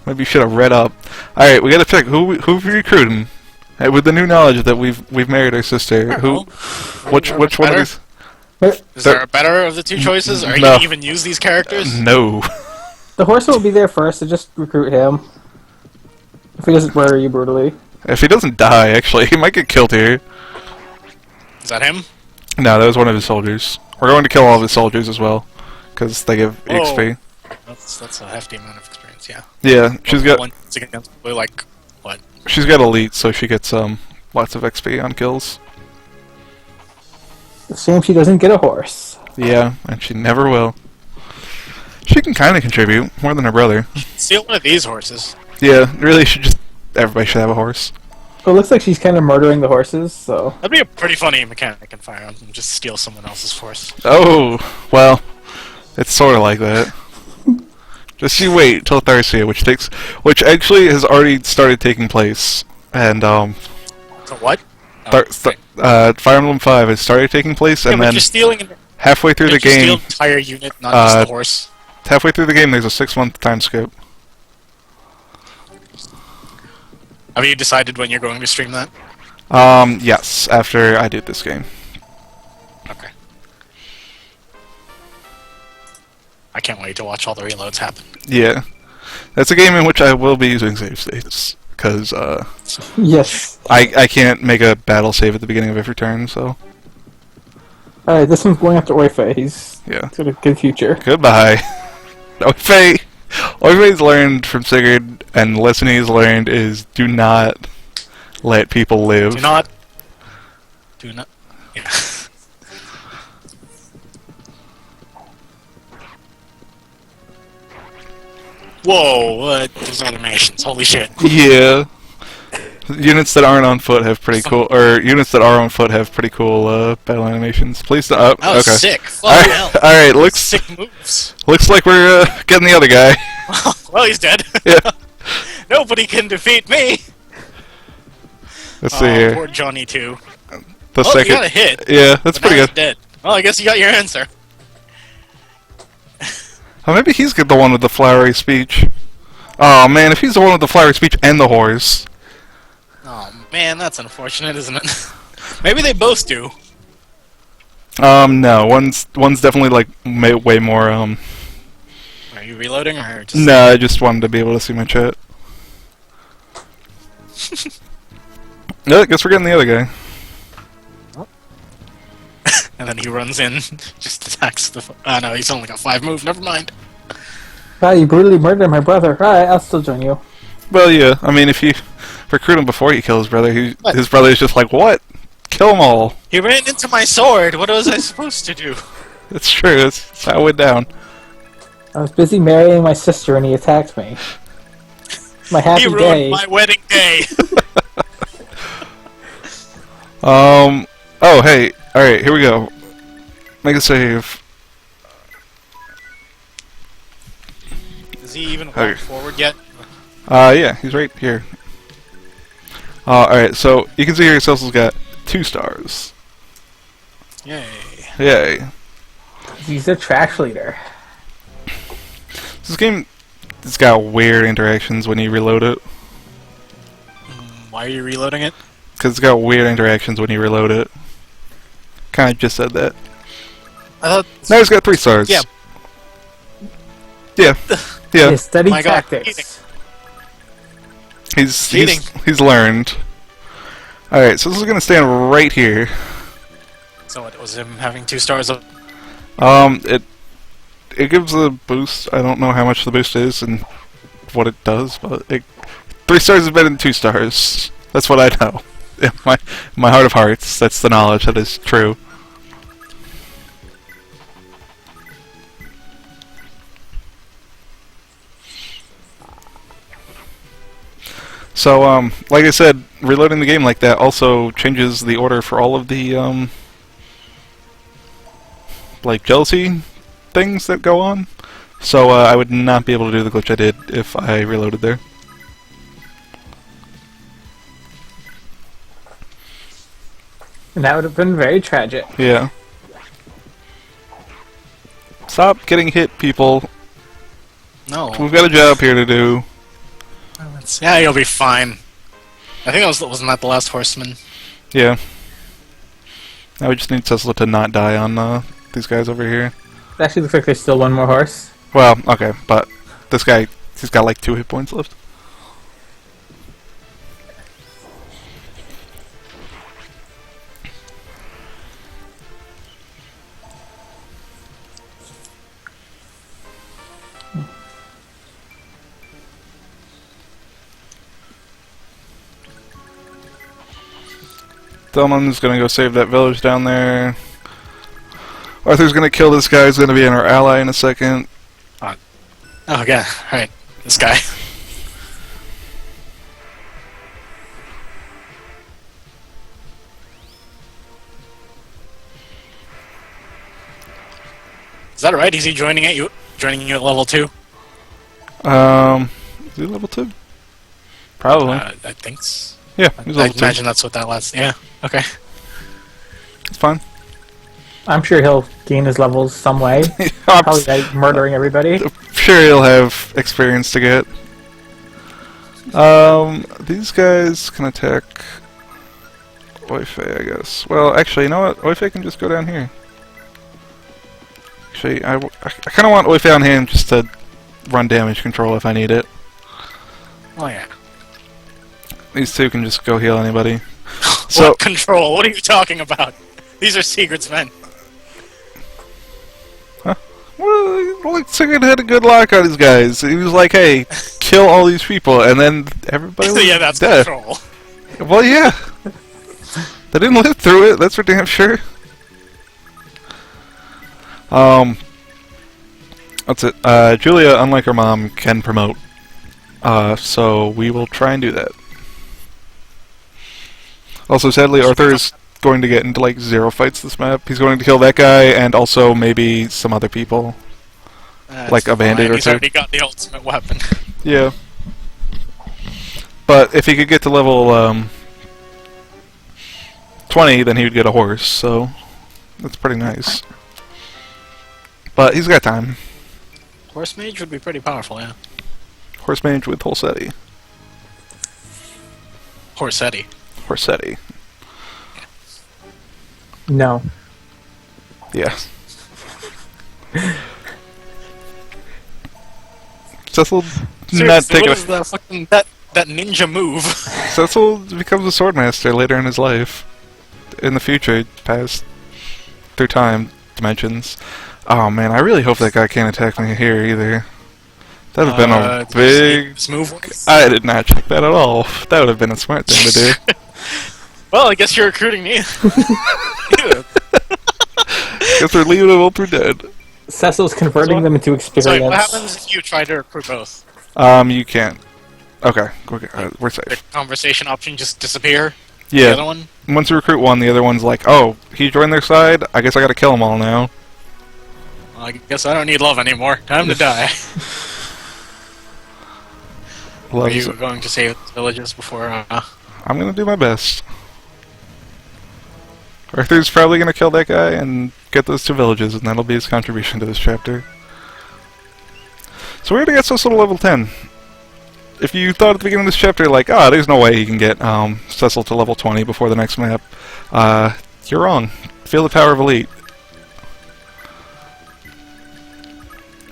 Maybe you should have read up. All right, we got to pick who are we recruiting. Hey, with the new knowledge that we've married our sister, which one of these? Is there a better of the two choices? Are you No. gonna even use these characters? No. The horseman will be there first, so just recruit him. If he doesn't murder you brutally. If he doesn't die, actually, he might get killed here. Is that him? No, that was one of his soldiers. We're going to kill all of his soldiers as well, because they give XP. That's a hefty amount of experience. Yeah. Yeah, she's got Once against like what? she's got elite, so she gets lots of XP on kills. It's a shame she doesn't get a horse. Yeah, and she never will. She can kind of contribute more than her brother. Steal one of these horses. Yeah, really, everybody should have a horse. But it looks like she's kind of murdering the horses, so... That'd be a pretty funny mechanic in Fire Emblem. Just steal someone else's horse. Oh, well, it's sort of like that. Just you wait till Tharsia, which actually has already started taking place, and So what? Fire Emblem 5 has started taking place, Yeah, and but then you're stealing halfway through the steal game, an entire unit, not just the horse. halfway through the game, there's a 6-month time skip. Have you decided when you're going to stream that? Yes, after I do this game. Okay. I can't wait to watch all the reloads happen. Yeah, that's a game in which I will be using save states because Yes. I can't make a battle save at the beginning of every turn. So Alright, this one's going after Oife. He's yeah, got a good future. goodbye. Oifei's learned from Sigurd, and the lesson he's learned is do not let people live. Do not. Yeah. Whoa! What? Those animations! Holy shit! Yeah. Units that aren't on foot have pretty cool, or units that are on foot have pretty cool battle animations. Please don't. That was okay. sick. Fucking hell. All right. Looks Sick moves. like we're getting the other guy. Well, he's dead. Yeah. Nobody can defeat me. Let's see here. Poor Johnny too. The Oh, second. you got a hit. Yeah, that's But pretty now he's good. dead. Well, I guess you got your answer. Oh, maybe he's the one with the flowery speech. Oh man, if he's the one with the flowery speech and the horse. Oh man, that's unfortunate, isn't it? Maybe they both do. No, one's definitely like way more. Are you reloading or just? No, I just wanted to be able to see my chat. No, I guess we're getting the other guy. And then he runs in, just attacks the. No, he's only got 5 moves. Never mind. Wow, you brutally murdered my brother. Alright, I'll still join you. Well, yeah. I mean, if you recruit him before you kill his brother, his brother's just like, what? Kill them all. He ran into my sword. What was I supposed to do? That's true. That's how it went down. I was busy marrying my sister and he attacked me. My happy He ruined day. my wedding day. Oh, hey. Alright, here we go. Make a save. Is he even Okay. walk forward yet? Yeah, he's right here. Alright, so you can see here Cecil's got 2 stars. Yay. Yay. He's a trash leader. This game has got weird interactions when you reload it. Why are you reloading it? Because it's got weird interactions when you reload it. Kinda just said that. I thought. Now he's got 3 stars. Yeah. Yeah. Yeah. His steady My God, tactics. He's learned. Alright, so this is gonna stand right here. So what was him having 2 stars up? It gives a boost. I don't know how much the boost is and what it does, but 3 stars is better than 2 stars. That's what I know. In my heart of hearts, that's the knowledge that is true. So, like I said, reloading the game like that also changes the order for all of the, like, jealousy things that go on. So, I would not be able to do the glitch I did if I reloaded there. And that would have been very tragic. Yeah. Stop getting hit, people. No. We've got a job here to do. Yeah, you'll be fine. I think wasn't that the last horseman? Yeah. Now we just need Tesla to not die on these guys over here. It actually looks like there's still one more horse. Well, okay, but this guy, he's got like 2 hit points left. Delmon's gonna go save that village down there. Arthur's gonna kill this guy, who's gonna be our ally in a second. Oh, yeah, right. This guy. Is that right? Is he joining you at level 2? Is he level 2? Probably. I think so. Yeah, he's I level 2. imagine that's what that last... Yeah, okay. It's fine. I'm sure he'll gain his levels some way. I'm Probably like murdering everybody. sure he'll have experience to get. These guys can attack Oife, I guess. Well, actually, you know what? Oife can just go down here. Actually, I kind of want Oife on him just to run damage control if I need it. Oh, yeah. These two can just go heal anybody. So What control? What are you talking about? These are Sigurd's men. well, like Sigurd had a good lock on these guys. He was like, "Hey, kill all these people," and then everybody was Yeah, that's dead. control. Well, yeah. They didn't live through it, that's for damn sure. That's it. Julia, unlike her mom, can promote. So we will try and do that. Also, sadly, Arthur is going to get into like 0 fights this map. He's going to kill that guy and also maybe some other people. Like a bandit or He's two. already got the ultimate weapon. Yeah. But if he could get to level 20, then he would get a horse, so that's pretty nice. But he's got time. Horse mage would be pretty powerful, yeah. Horse mage with Horsetti. Horsetti. Horsetti. No. Yeah. Cecil not Seriously, taking what is that fucking that ninja move? Cecil becomes a swordmaster later in his life. In the future, past through time dimensions. Oh man, I really hope that guy can't attack me here either. That would have been a big. Smooth. I did not check that at all. That would have been a smart thing to do. Well, I guess you're recruiting me. Guess we're leaving them all for dead. Cecil's converting them into experience. Sorry, what happens if you try to recruit both? You can't. Okay, we're The safe. conversation option just disappear? The other Yeah. one? Once you recruit one, the other one's like, oh, he joined their side? I guess I gotta kill them all now. Well, I guess I don't need love anymore. Time to die. Are Loves you it. going to save the villages before, I'm gonna do my best. Arthur's probably gonna kill that guy and get those 2 villages, and that'll be his contribution to this chapter. So we're gonna get Cecil to level 10. If you thought at the beginning of this chapter, like, ah, there's no way he can get Cecil to level 20 before the next map, you're wrong. Feel the power of Elite.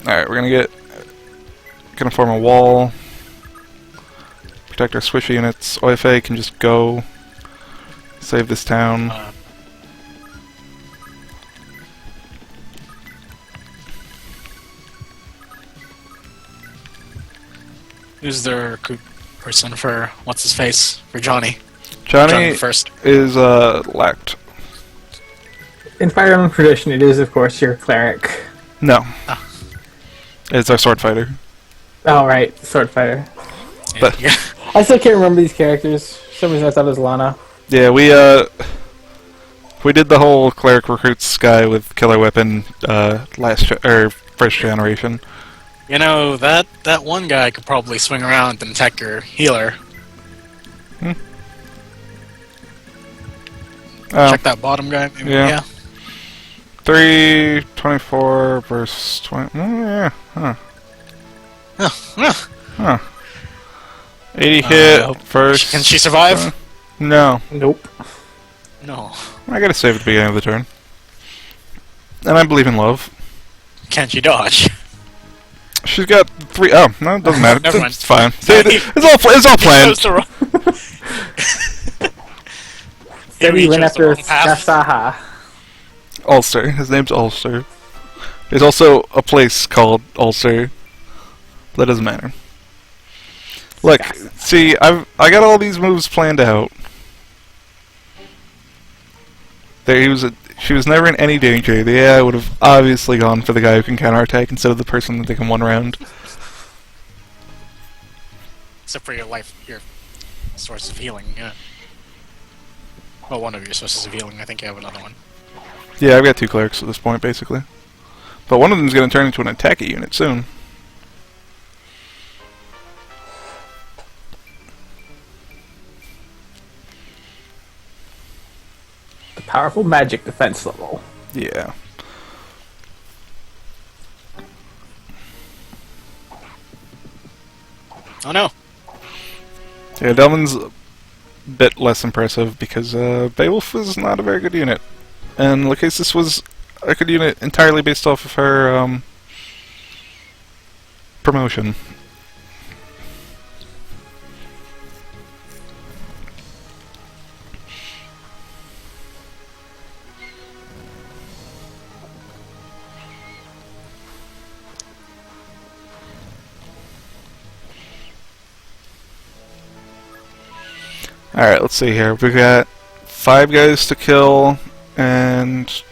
Alright, we're gonna form a wall. Protect our swishy units. Oife can just go save this town. who's the recruit person for, what's his face? For Johnny. Johnny first. is lacked. In Fire Emblem tradition, it is, of course, your cleric. No. It's our sword fighter. Oh, right. Sword fighter. But- Yeah. I still can't remember these characters. For some reason I thought it was Lana. Yeah, we did the whole cleric recruits guy with killer weapon first generation. You know, that one guy could probably swing around and attack your healer. Check that bottom guy, maybe. Yeah. 324 verse 20. Yeah. Huh. Huh. Huh. 80 hit hope- first. Can she survive? No. Nope. No. I gotta save at the beginning of the turn. And I believe in love. Can she dodge? She's got 3. Oh, no, it doesn't matter. Never mind. It's fine. No, It's all planned. Chose the wrong- Then He we went chose the after wrong path. Skasaha. Ulster. His name's Ulster. There's also a place called Ulster. That doesn't matter. Look, see, I got all these moves planned out. She was never in any danger. Yeah, I would have obviously gone for the guy who can counterattack instead of the person that they can one round. Except for your source of healing, yeah. Well, one of your sources of healing. I think you have another one. Yeah, I've got 2 clerics at this point, basically. But one of them's going to turn into an attacky unit soon. The powerful magic defense level. Yeah. Oh no! Yeah, Delman's a bit less impressive because Beowulf is not a very good unit. And Lachesis was a good unit entirely based off of her promotion. Alright, let's see here. We've got 5 guys to kill, and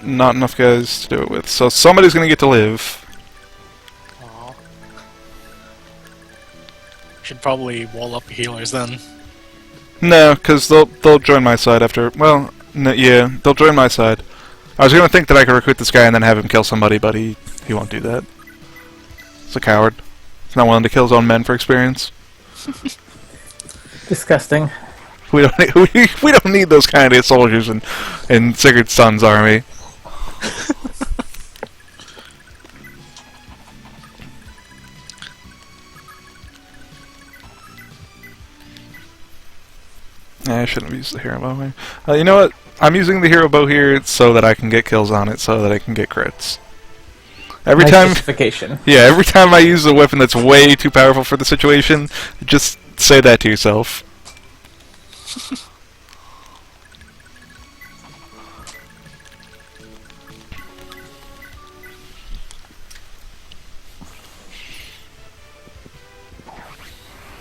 not enough guys to do it with. So somebody's gonna get to live. Aw. Should probably wall up healers then. No, because they'll join my side after. Well, no, yeah, they'll join my side. I was gonna think that I could recruit this guy and then have him kill somebody, but he won't do that. He's a coward. He's not willing to kill his own men for experience. Disgusting. We don't need those kind of soldiers in Sigurd's son's army. I shouldn't have used the hero bow here. You know what? I'm using the hero bow here so that I can get kills on it, so that I can get crits. Every Nice time, justification. yeah, every time I use a weapon that's way too powerful for the situation, just say that to yourself.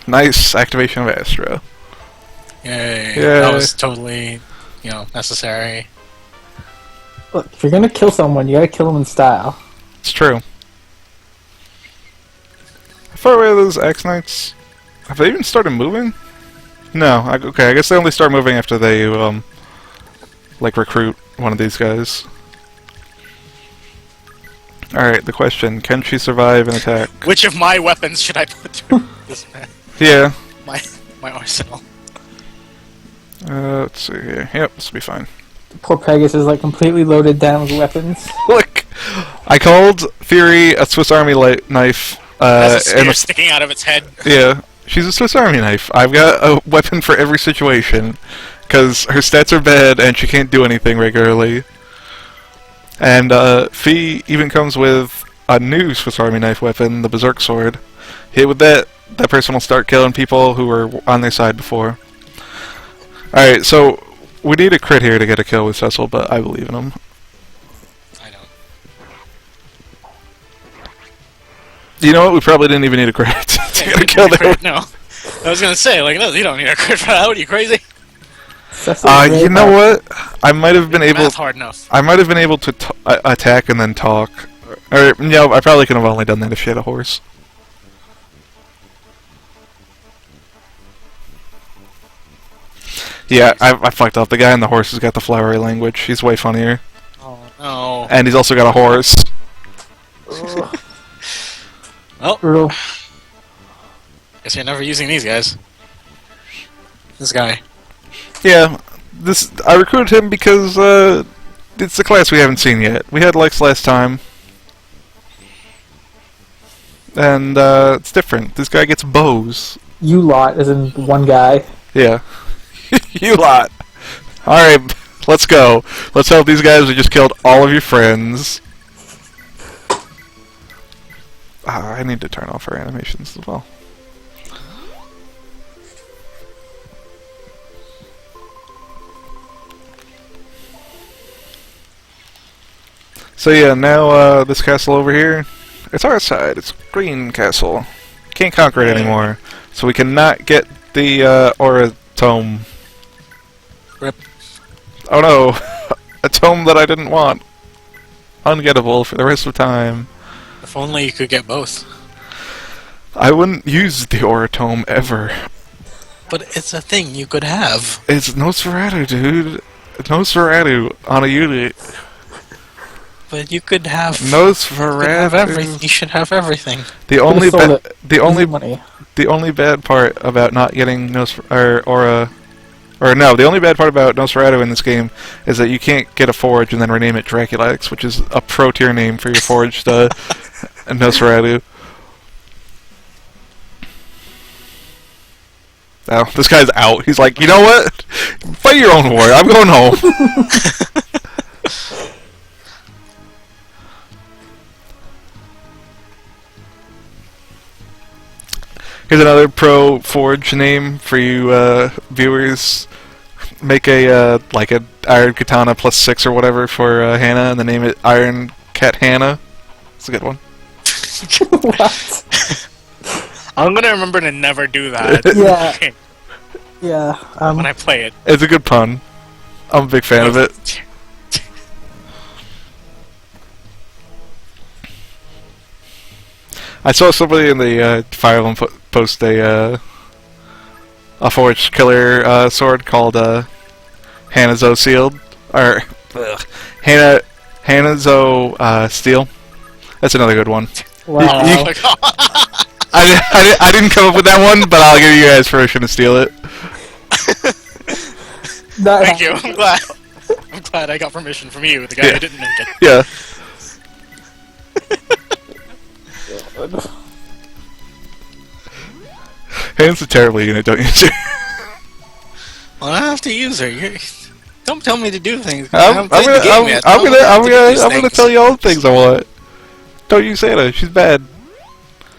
Nice activation of Astra. Yay. Yay. That was totally, necessary. Look, if you're gonna kill someone, you gotta kill them in style. It's true. How far away are those Axe Knights? Have they even started moving? No. Okay, I guess they only start moving after they, recruit one of these guys. Alright, the question, can she survive an attack? Which of my weapons should I put through this man? Yeah. My arsenal. Let's see here. Yep, this will be fine. Poor Pegasus is like completely loaded down with weapons. Look! I called Fury a Swiss Army knife. Has a spear and sticking out of its head. yeah, she's a Swiss Army knife. I've got a weapon for every situation. Because her stats are bad and she can't do anything regularly. And Fee even comes with a new Swiss Army knife weapon, the Berserk Sword. Hit with that person will start killing people who were on their side before. Alright, so we need a crit here to get a kill with Cecil, but I believe in him. I don't. You know what? We probably didn't even need a crit to get a kill there. No. I was gonna say, no, you don't need a crit for that. What are you, crazy? Really You know what? I might have been able. Math hard enough. I might have been able to attack and then talk. Or no, I probably could have only done that if she had a horse. Yeah, I fucked up. The guy on the horse has got the flowery language. He's way funnier. Oh no. And he's also got a horse. Well, Brutal. guess you're never using these guys. This guy. Yeah, I recruited him because it's the class we haven't seen yet. We had Lex last time. And it's different. This guy gets bows. You lot, as in one guy. Yeah. You lot. Alright, let's go. Let's hope these guys have just killed all of your friends. I need to turn off our animations as well. So yeah, now this castle over here, it's our side. It's Green Castle. Can't conquer it anymore, so we cannot get the Aura Tome. Rip. Oh no, a tome that I didn't want. Ungettable for the rest of time. If only you could get both. I wouldn't use the Aura Tome ever. But it's a thing you could have. It's Nosferatu, dude. Nosferatu on a unit. But you could have. Nosferatu. You could have everything. You should have everything. The only sold it. the only bad part about not getting the only bad part about Nosferatu in this game is that you can't get a forge and then rename it Draculax, which is a pro tier name for your forged Nosferatu. Oh, this guy's out. He's like, you know what? Fight your own war. I'm going home. Here's another pro forge name for you viewers. Make a like a Iron Katana +6 or whatever for Hannah, and then name it Iron Cat Hannah. It's a good one. What? I'm gonna remember to never do that. Yeah. Yeah. When I play it. It's a good pun. I'm a big fan of it. I saw somebody in the Fire Emblem post a forged killer sword called Hanazo Sealed, or Hanazo Steel. That's another good one. Wow. I didn't come up with that one, but I'll give you guys permission to steal it. Thank you. I'm glad I got permission from you, the guy who didn't make it. Yeah. Hannah's a terrible unit, don't you? Well, I have to use her. Don't tell me to do things. I'm gonna tell you all the things I want. Don't use Hannah. She's bad.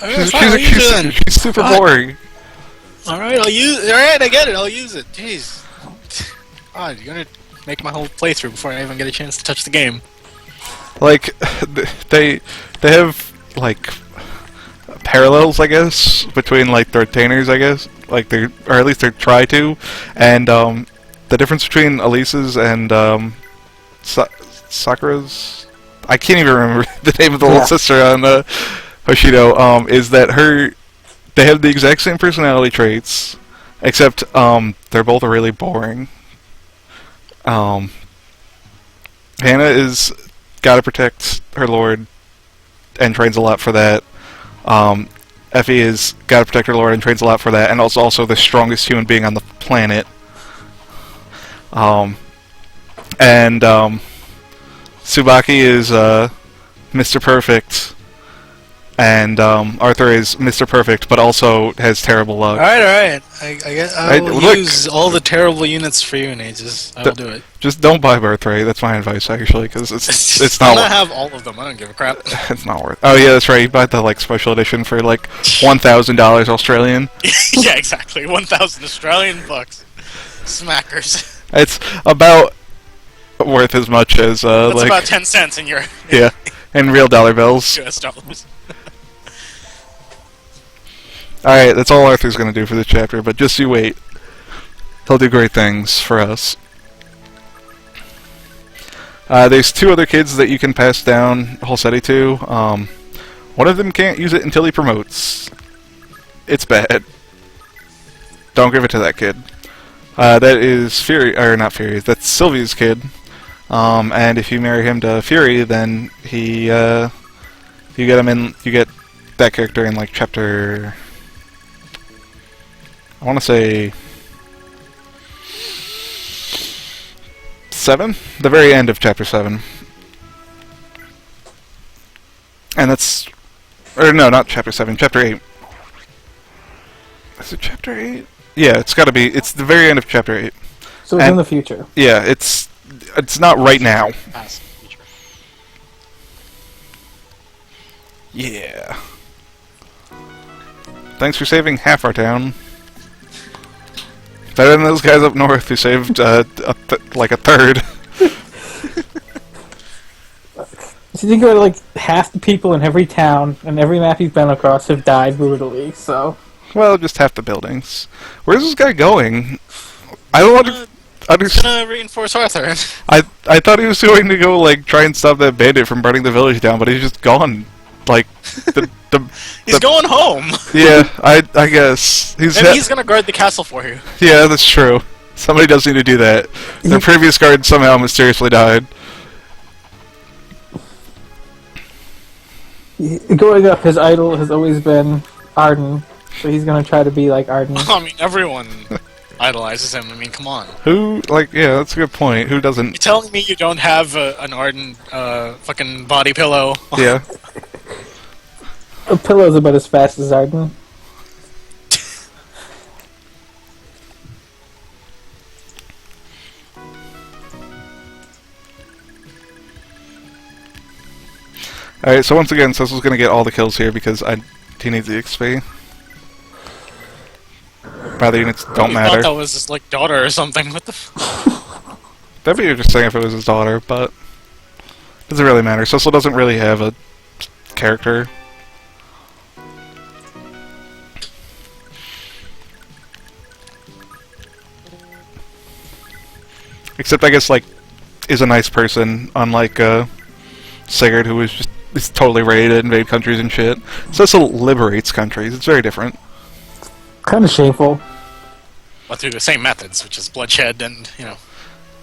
She's super boring. Alright, I'll use it. Alright, I get it. I'll use it. Jeez. God, you're gonna make my whole playthrough before I even get a chance to touch the game. Like, they have, like, parallels, I guess, between, like, the retainers, I guess. Like, or at least they try to. And, the difference between Elise's and, Sakura's... I can't even remember the name of the little sister on, Hoshido, is that they have the exact same personality traits, except they're both really boring. Hannah is gotta protect her lord and trains a lot for that. Effie is gotta protect her lord and trains a lot for that, and also the strongest human being on the planet. Tsubaki is Mr. Perfect. And Arthur is Mr. Perfect, but also has terrible luck. Alright. I'll use all the terrible units for you, Nages. I will do it. Just don't buy Birthright. That's my advice, actually, because it's not. I'm gonna have all of them. I don't give a crap. It's not worth. Oh yeah, that's right. You bought the like special edition for like $1,000 Australian. Yeah, exactly. 1,000 Australian bucks. Smackers. It's about worth as much as That's like about 10 cents in your yeah, in real dollar bills. US dollars. Alright, that's all Arthur's gonna do for this chapter, but just you wait. He'll do great things for us. There's two other kids that you can pass down Halseti to. One of them can't use it until he promotes. It's bad. Don't give it to that kid. That is Fury, or not Fury, that's Sylvie's kid. And if you marry him to Fury, then he, you get that character in like chapter... I want to say 7? The very end of chapter 7. And that's... Or no, not chapter 7, chapter 8. Is it chapter 8? Yeah, it's gotta be. It's the very end of chapter 8. So it's in the future. Yeah, it's not right now. Past, future. Yeah. Thanks for saving half our town. Better than those guys up north who saved like a third. So you think about it, like half the people in every town and every map you've been across have died brutally. So. Well, just half the buildings. Where's this guy going? I don't want to. He's gonna reinforce Arthur. I thought he was going to go like try and stop that bandit from burning the village down, but he's just gone. Like He's going home. Yeah, I guess Maybe he's gonna guard the castle for you. Yeah, that's true. Somebody does need to do that. Their previous guard somehow mysteriously died. Growing up, his idol has always been Ardan, so he's gonna try to be like Ardan. I mean, everyone idolizes him. I mean, come on. Who, like, yeah, that's a good point. Who doesn't? You telling me you don't have an Ardan fucking body pillow? Yeah. A pillow's about as fast as Ardan. Alright, so once again, Cecil's gonna get all the kills here because he needs the XP. Other units don't matter. I thought that was his, like, daughter or something. What the That'd be interesting if it was his daughter, but it doesn't really matter. Cecil doesn't really have a character. Except, I guess, like, is a nice person, unlike Sigurd, who is totally ready to invade countries and shit. Cecil liberates countries. It's very different. Kind of shameful. But through the same methods, which is bloodshed and, you know.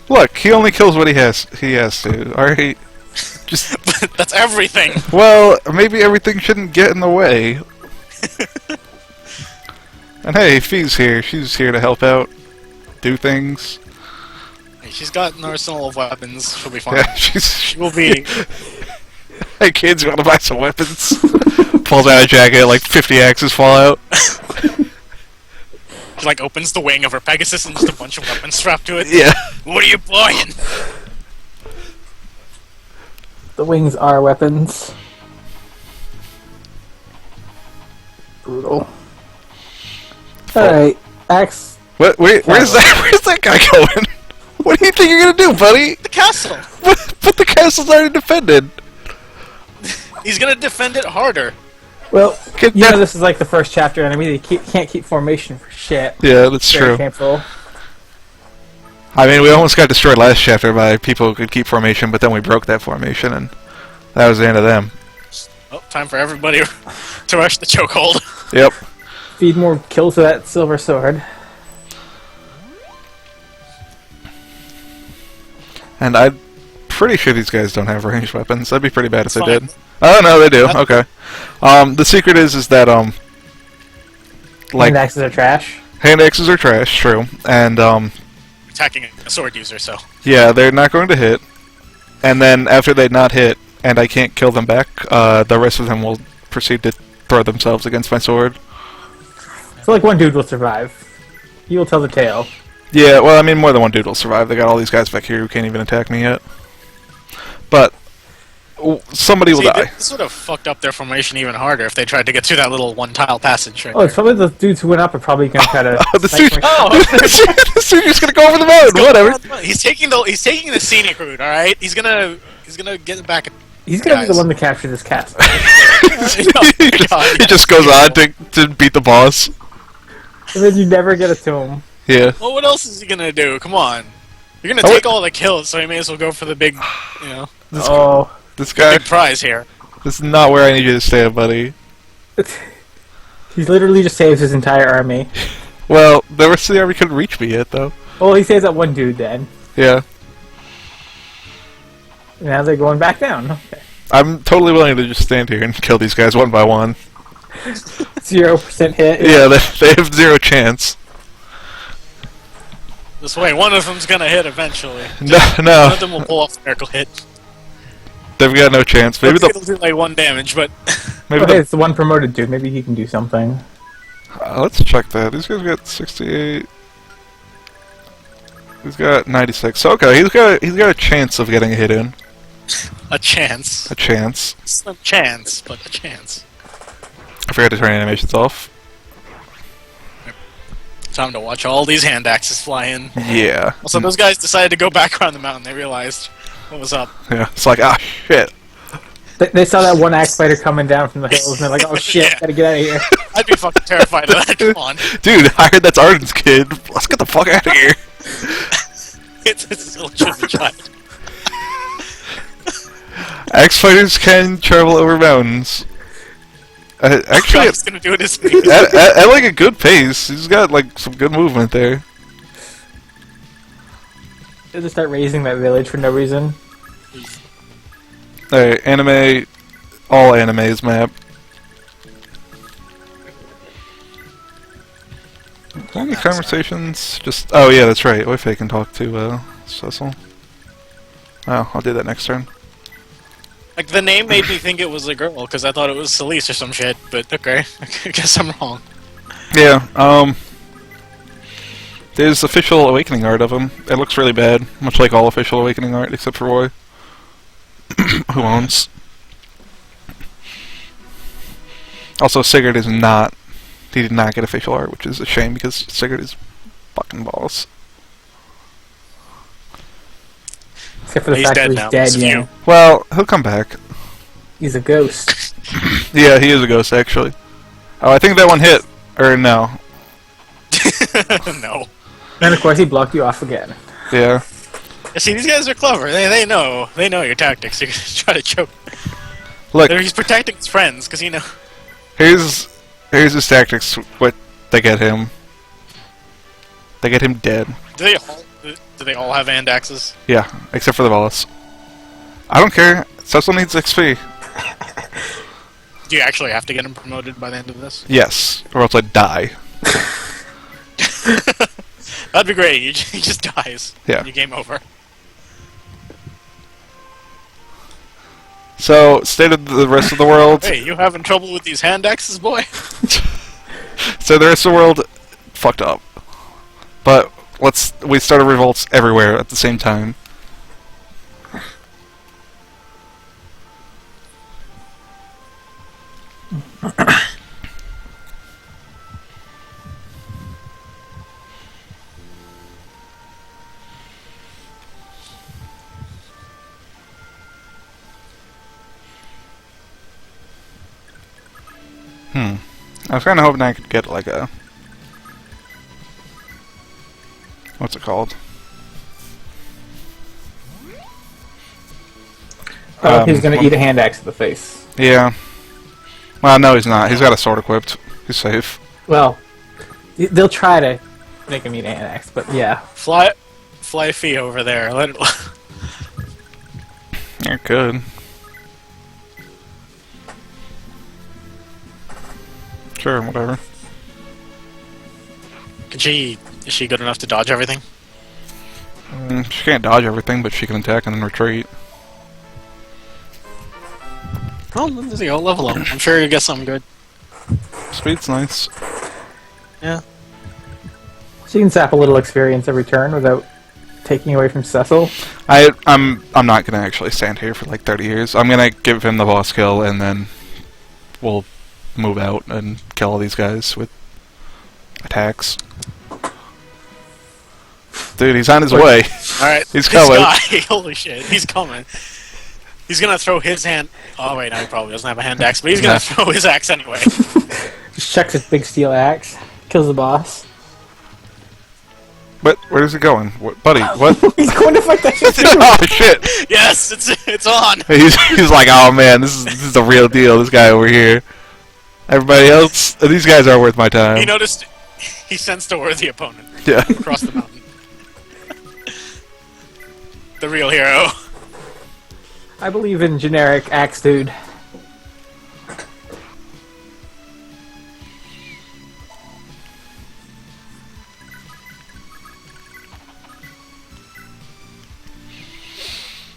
Look, he only kills what he has to. Alright? Just that's everything. Well, maybe everything shouldn't get in the way. And hey, Fee's here. She's here to help out, do things. Hey, she's got an arsenal of weapons. She'll be fine. Yeah, she will be. Hey kids, you want to buy some weapons? Pulls out a jacket, like 50 axes fall out. She like opens the wing of her Pegasus and just a bunch of weapons strapped to it. Yeah. What are you buying? The wings are weapons. Brutal. Alright, Axe. What? Where's that guy going? What do you think you're gonna do, buddy? The castle! But the castle's already defended. He's gonna defend it harder. Well, you know this is like the first chapter, and I mean, you can't keep formation for shit. Yeah, that's true. Painful. I mean, we almost got destroyed last chapter by people who could keep formation, but then we broke that formation, and that was the end of them. Oh, time for everybody to rush the chokehold. Yep. Feed more kills to that silver sword. And I'm pretty sure these guys don't have ranged weapons. That'd be pretty bad if they fine. did. Oh no, they do. Okay. The secret is that like hand axes are trash. Hand axes are trash, true. And attacking a sword user, so yeah, they're not going to hit. And then after they not hit, and I can't kill them back, the rest of them will proceed to throw themselves against my sword. So like one dude will survive. He will tell the tale. Yeah, well, I mean, more than one dude will survive. They got all these guys back here who can't even attack me yet. But somebody will die. This would have fucked up their formation even harder if they tried to get through that little one-tile passage right it's probably the dudes who went up are probably going to try to... the Sigurd's going to go over the mountain, whatever. He's taking the scenic route, alright? He's gonna get back... He's going to be the one to capture this castle. He just goes on to beat the boss. And then you never get it to him. Yeah. Well, what else is he gonna do? Come on. You're gonna take all the kills, so he may as well go for the big, you know... This guy... big prize here. This is not where I need you to stand, buddy. He's literally just saves his entire army. Well, the rest of the army couldn't reach me yet, though. Well, he saves that one dude then. Yeah. Now they're going back down. Okay. I'm totally willing to just stand here and kill these guys one by one. 0% hit. Yeah, they have zero chance. This way, one of them's gonna hit eventually. No. One of them will pull off the miracle hit. They've got no chance. Maybe it'll do like 1 damage, but... Maybe it's the one promoted dude. Maybe he can do something. Let's check that. These guys got 68. He's got 96. So, okay, he's got a chance of getting a hit in. A chance. A chance. Slim chance, but a chance. I forgot to turn animations off. Time to watch all these hand axes fly in. Yeah. Also, those guys decided to go back around the mountain. They realized what was up. Yeah. It's like, ah, shit. They saw that one axe fighter coming down from the hills, and they're like, "Oh shit, Yeah. gotta get out of here." I'd be fucking terrified of that. Come on. Dude, I heard that's Ardan's kid. Let's get the fuck out of here. It's a legitimate child. Axe fighters can travel over mountains. Actually, He's gonna do it his speed. at like a good pace. He's got like some good movement there. They just start raising that village for no reason. Alright, anime, all animes map. Any conversations? Just oh yeah, that's right. If I can talk to Cecil. Oh, I'll do that next turn. Like, the name made me think it was a girl, because I thought it was Celeste or some shit, but okay. I guess I'm wrong. Yeah, there's official awakening art of him. It looks really bad, much like all official awakening art, except for Roy. Who owns? Also, Sigurd is not... He did not get official art, which is a shame, because Sigurd is fucking balls. Except for the He's fact dead that now. he's dead, yeah. Well, he'll come back. He's a ghost. Yeah, he is a ghost, actually. Oh, I think that one hit. Or no. No. And of course he blocked you off again. Yeah. You see, these guys are clever. They know your tactics. You're gonna try to choke. Look, He's protecting his friends, because here's his tactics. What they get him. They get him dead. Do they all have hand axes? Yeah, except for the boss. I don't care. Cecil needs XP. Do you actually have to get him promoted by the end of this? Yes, or else I die. That'd be great. He just dies. Yeah. You game over. So, state of the rest of the world. Hey, you having trouble with these hand axes, boy? So the rest of the world fucked up. But we started revolts everywhere at the same time. I was kind of hoping I could get like a... What's it called? Oh, he's gonna eat a hand axe to the face. Yeah. Well, no, he's not. He's got a sword equipped. He's safe. Well, they'll try to make him eat a hand axe, but yeah. Fly Fee over there. Let it. You're good. Sure, whatever. Is she good enough to dodge everything? She can't dodge everything, but she can attack and then retreat. Well, let's see. I'll level up. I'm sure you'll get something good. Speed's nice. Yeah. So you can zap a little experience every turn without taking away from Cecil. I'm not gonna actually stand here for like 30 years. I'm gonna give him the boss kill and then we'll move out and kill all these guys with attacks. Dude, he's on his way. Alright. He's coming. This guy, holy shit, he's coming. He's gonna throw his hand. Oh wait, no, he probably doesn't have a hand axe, but he's gonna throw his axe anyway. Just chucks his big steel axe, kills the boss. What? Where is he going? What, buddy, what? He's going to fight that shit too. Oh shit! Yes, it's on. He's like, oh man, this is the real deal. This guy over here. Everybody else, these guys are worth my time. He noticed. He sensed a worthy opponent. Yeah. Across the mountain. The real hero. I believe in generic axe dude.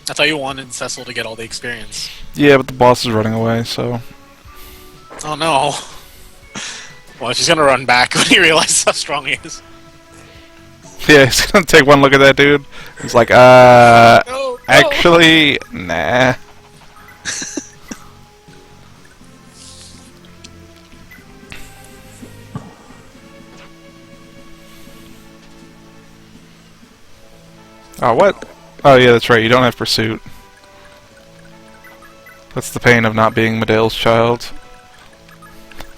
I thought you wanted Cecil to get all the experience. Yeah, but the boss is running away, so... Oh no. Well, she's gonna run back when he realizes how strong he is. Yeah, he's gonna take one look at that dude. He's like, No, actually, nah. Oh, what? Oh, yeah, that's right. You don't have pursuit. That's the pain of not being Medea's child.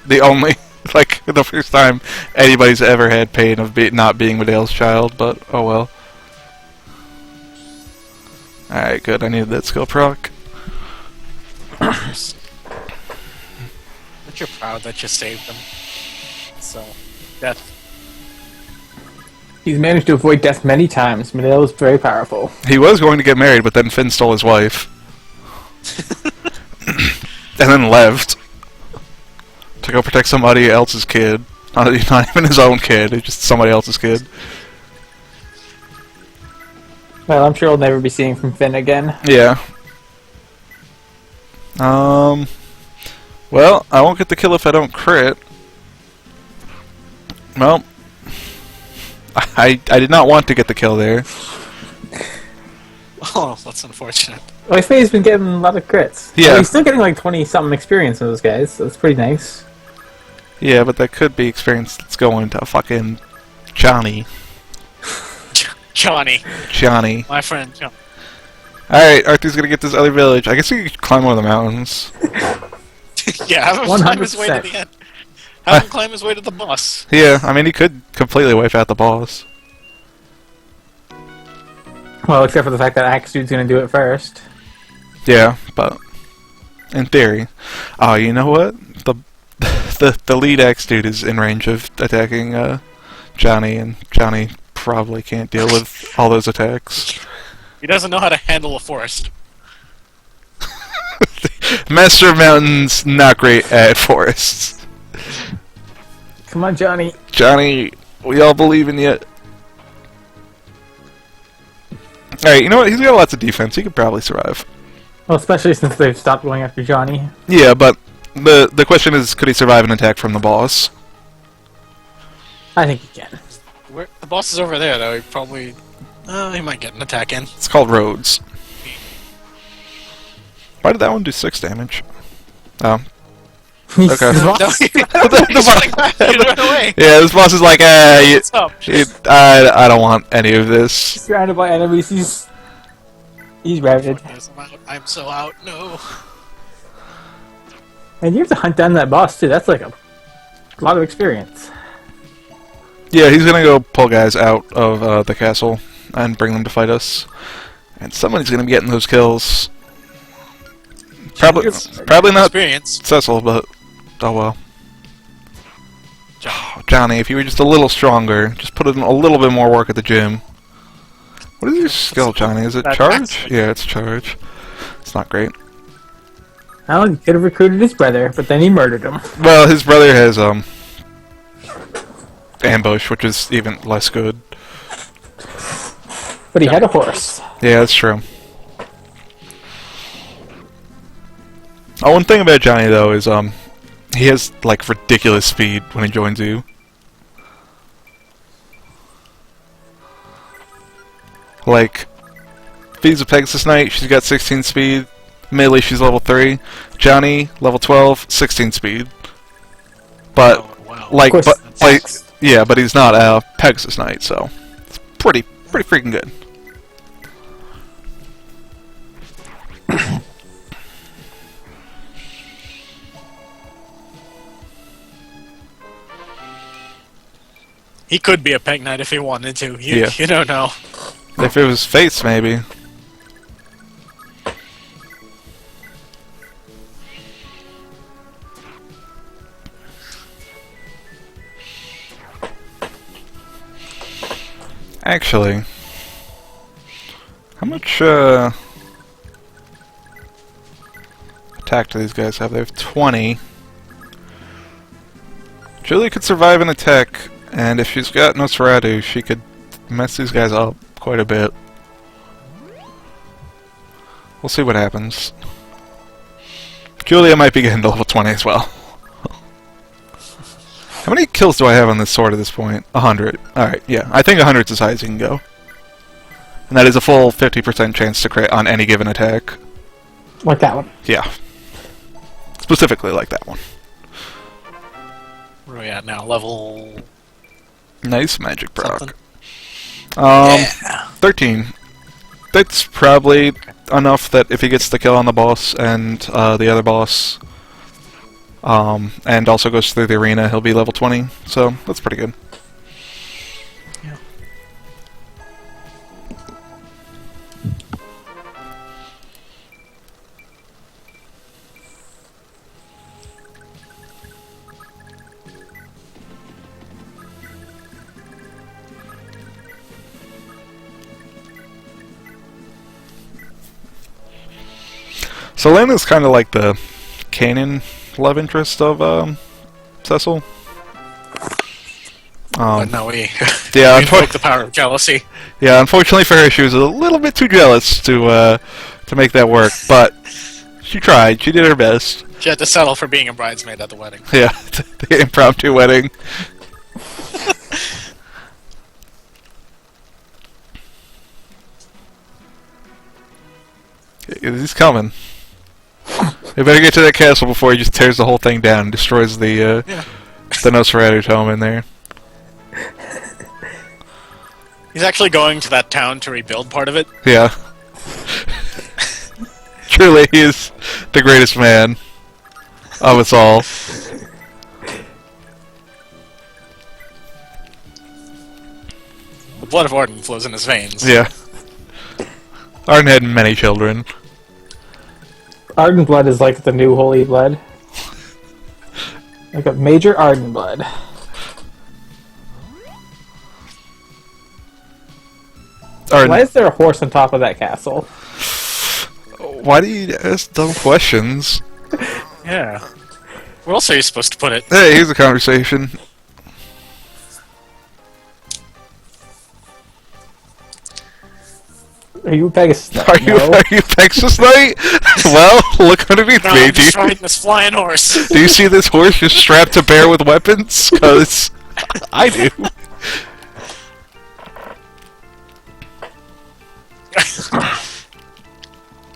The only, like, the first time anybody's ever had pain of not being Medea's child, but oh well. Alright, good. I needed that skill proc. Aren't you proud that you saved him? So, death. He's managed to avoid death many times. Medea is very powerful. He was going to get married, but then Finn stole his wife. And then left. To go protect somebody else's kid. Not even his own kid, it's just somebody else's kid. Well, I'm sure we'll never be seeing from Finn again. Yeah. Well, I won't get the kill if I don't crit. Well, I did not want to get the kill there. Oh, that's unfortunate. Well, I he's been getting a lot of crits. Yeah. Well, he's still getting like 20-something experience in those guys, so it's pretty nice. Yeah, but that could be experience that's going to fucking Johnny. Johnny. My friend, Johnny. Alright, Arthur's gonna get this other village. I guess he could climb one of the mountains. Yeah, have him climb his way to 100%. the end. Have him climb his way to the boss. Yeah, I mean, he could completely wipe out the boss. Well, except for the fact that Axe Dude's gonna do it first. Yeah, but in theory. Oh, you know what? The lead Axe dude is in range of attacking Johnny, and Johnny probably can't deal with all those attacks. He doesn't know how to handle a forest. Master of Mountains, not great at forests. Come on, Johnny. Johnny, we all believe in you. Alright, you know what? He's got lots of defense. He could probably survive. Well, especially since they've stopped going after Johnny. Yeah, but the question is, could he survive an attack from the boss? I think he can. The boss is over there, though. He probably... he might get an attack in. It's called Rhodes. Why did that one do 6 damage? Oh. He's Okay. No, he's running back. He run away. Yeah, this boss is like, What's up? I don't want any of this. surrounded by enemies. He's routed. I'm so out. No. And you have to hunt down that boss too. That's like a lot of experience. Yeah, he's gonna go pull guys out of the castle and bring them to fight us. And somebody's gonna be getting those kills. Probably not Experience. Cecil, but oh well. Johnny, if you were just a little stronger, just put in a little bit more work at the gym. What is your skill, Johnny? Is it That's charge? excellent. Yeah, it's charge. It's not great. Well, he could have recruited his brother, but then he murdered him. Well, his brother has ambush, which is even less good. But he had a horse. Yeah, that's true. Oh, one thing about Johnny though is he has like ridiculous speed when he joins you. Like, Feeds a Pegasus Knight, she's got 16 speed. Melee, she's level 3. Johnny, level 12, 16 speed. But Oh, wow. like, Of course, but like, yeah, but he's not a Pegasus Knight, so it's pretty freaking good. He could be a Peg Knight if he wanted to. Yeah. You don't know. If it was Fates, maybe. Actually, how much attack do these guys have? They have 20. Julie could survive an attack, and if she's got Nosferatu, she could mess these guys up quite a bit. We'll see what happens. Julia might be getting to level 20 as well. How many kills do I have on this sword at this point? 100. Alright, yeah. I think 100's as high as you can go. And that is a full 50% chance to crit on any given attack. Like that one. Yeah. Specifically like that one. Where are we at now? Level... Nice magic proc. something? Yeah. 13. That's probably enough that if he gets the kill on the boss and the other boss, and also goes through the arena, he'll be level 20. So that's pretty good. Yeah. So Lena's kind of like the canon love interest of Cecil. But no, we... Yeah, we invoke the power of jealousy. Yeah, unfortunately for her, she was a little bit too jealous to make that work, but she tried. She did her best. She had to settle for being a bridesmaid at the wedding. Yeah, the impromptu wedding. He's coming. We better get to that castle before he just tears the whole thing down and destroys the Nosferatu tome in there. He's actually going to that town to rebuild part of it. Yeah. Truly, he is the greatest man of us all. The blood of Ardan flows in his veins. Yeah. Arden had many children. Ardan blood is like the new holy blood. Like a major Ardan blood. Why is there a horse on top of that castle? Why do you ask dumb questions? Yeah. Where else are you supposed to put it? Hey, here's a conversation. Are you Pegasus Knight? Are you Pegasus Knight? Well, look underneath No, me. I'm just riding this flying horse. Do you see this horse just strapped to bear with weapons? Because I do.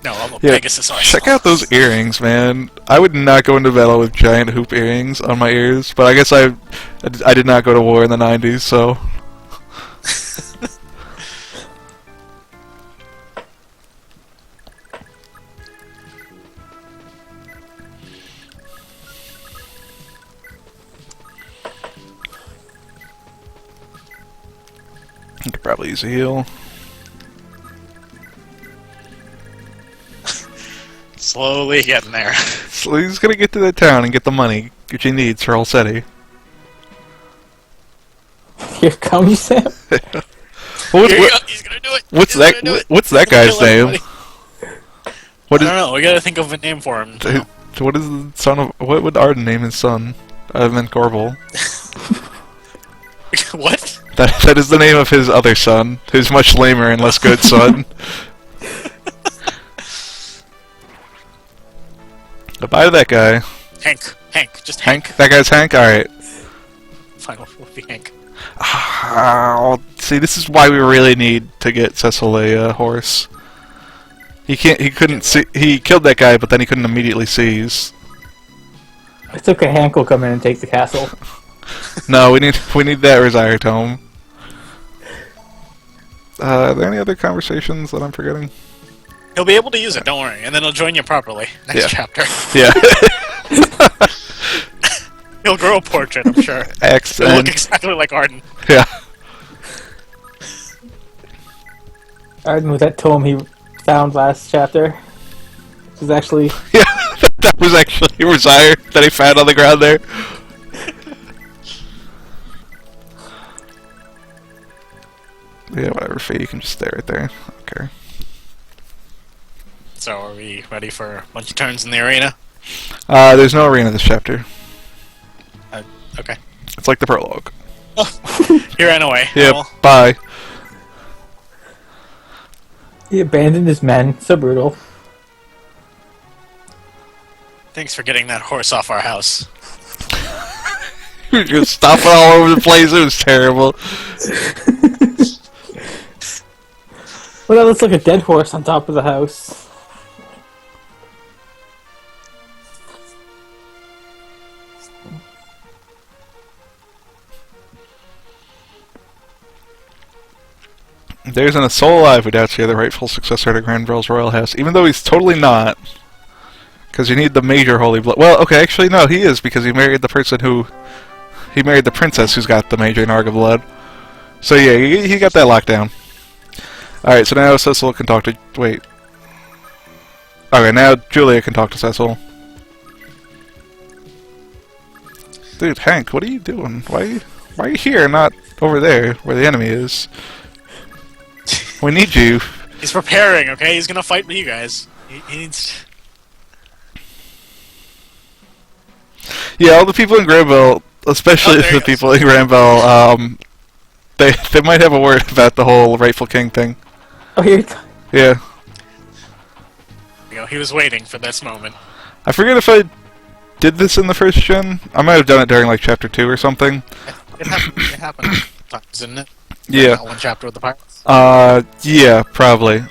No, I'm a Pegasus horse. Check out those earrings, man. I would not go into battle with giant hoop earrings on my ears, but I guess I did not go to war in the 90s, so... I could probably use a heal. Slowly getting there. So he's gonna get to that town and get the money which he needs for Alcetti. Here comes Sam. He's gonna do it. What's that guy's name? I don't know. We gotta think of a name for him. What is the son of? What would Arden name his son? Other than Gorbel. What? That is the name of his other son, his much lamer and less good son. Goodbye to that guy. Hank, just Hank. Hank? That guy's Hank? Alright. Fine, we'll be Hank. See, this is why we really need to get Cecil a horse. He couldn't see, he killed that guy, but then he couldn't immediately seize. It's okay, Hank will come in and take the castle. No, we need that Resire Tome. Are there any other conversations that I'm forgetting? He'll be able to use it, don't worry, and then he'll join you properly next chapter. Yeah. He'll grow a portrait, I'm sure. Excellent. He'll look exactly like Arden. Yeah. Ardan with that tome he found last chapter. Which is actually... Yeah, that was actually Resire that he found on the ground there. Yeah, whatever, Fee, you can just stay right there. Okay. So, are we ready for a bunch of turns in the arena? There's no arena this chapter. Okay. It's like the prologue. He ran away. Yep, Well, bye. He abandoned his men. So brutal. thanks for getting that horse off our house. Just stomping all over the place. It was terrible. Well, that looks like a dead horse on top of the house. There isn't a soul alive who doubts you're the rightful successor to Granville's royal house, even though he's totally not. Because you need the major holy blood. Well, okay, actually, no, he is, because he married the person who... He married the princess who's got the major Narga blood. So yeah, he got that locked down. Alright, so now Cecil can talk to... Wait. Okay, now Julia can talk to Cecil. Dude, Hank, what are you doing? Why are you here, not over there, where the enemy is? We need you. He's preparing, okay? He's gonna fight with you guys. He needs... Yeah, all the people in Granville, especially the people in Granville, they might have a word about the whole rightful king thing. Oh, Yeah. You know, he was waiting for this moment. I forget if I did this in the first gen. I might have done it during like chapter 2 or something. It happened times, didn't it? Yeah. That one chapter with the pirates. Yeah, probably.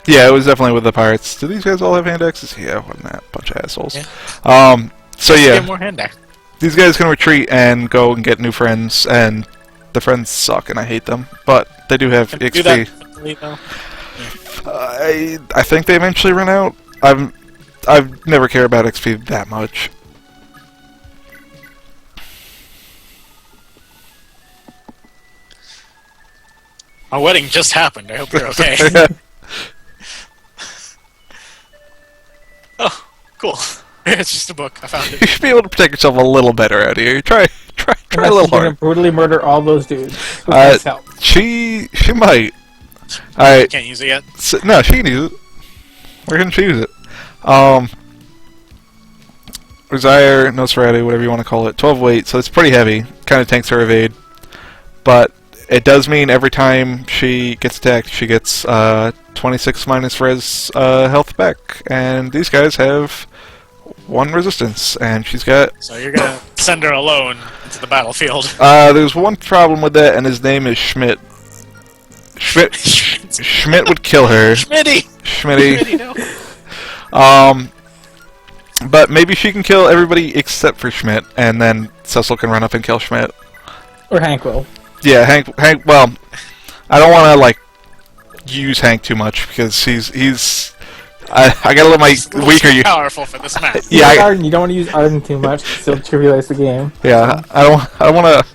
Yeah, it was definitely with the pirates. Do these guys all have hand axes? Yeah, wasn't that bunch of assholes? Yeah. So yeah. Get more hand axe. These guys can retreat and go and get new friends, and the friends suck, and I hate them. But they do have XP. Do that quickly, though. I think they eventually run out. I've never cared about XP that much. Our wedding just happened. I hope you're okay. Oh, cool. It's just a book. I found You it. should be able to protect yourself a little better out here. Try a little Unless you're gonna hard. brutally murder all those dudes. With nice help. She might. Alright. Can't use it yet. So, no, she can use it. Where can she use it? Resire, Nosferatu, whatever you want to call it. 12 weight, so it's pretty heavy. Kind of tanks her evade. But it does mean every time she gets attacked, she gets 26 minus res health back. And these guys have 1 resistance, and she's got... So you're gonna send her alone into the battlefield. There's one problem with that, and his name is Schmidt. Schmidt would kill her. Schmitty! Schmitty. No. But maybe she can kill everybody except for Schmidt, and then Cecil can run up and kill Schmidt. Or Hank will. Yeah, Hank, well, I don't want to, like, use Hank too much, because he's... I gotta let my weaker you... powerful for this match. Yeah, Ardan, you don't want to use Ardan too much, still trivialize the game. Yeah, I don't want to...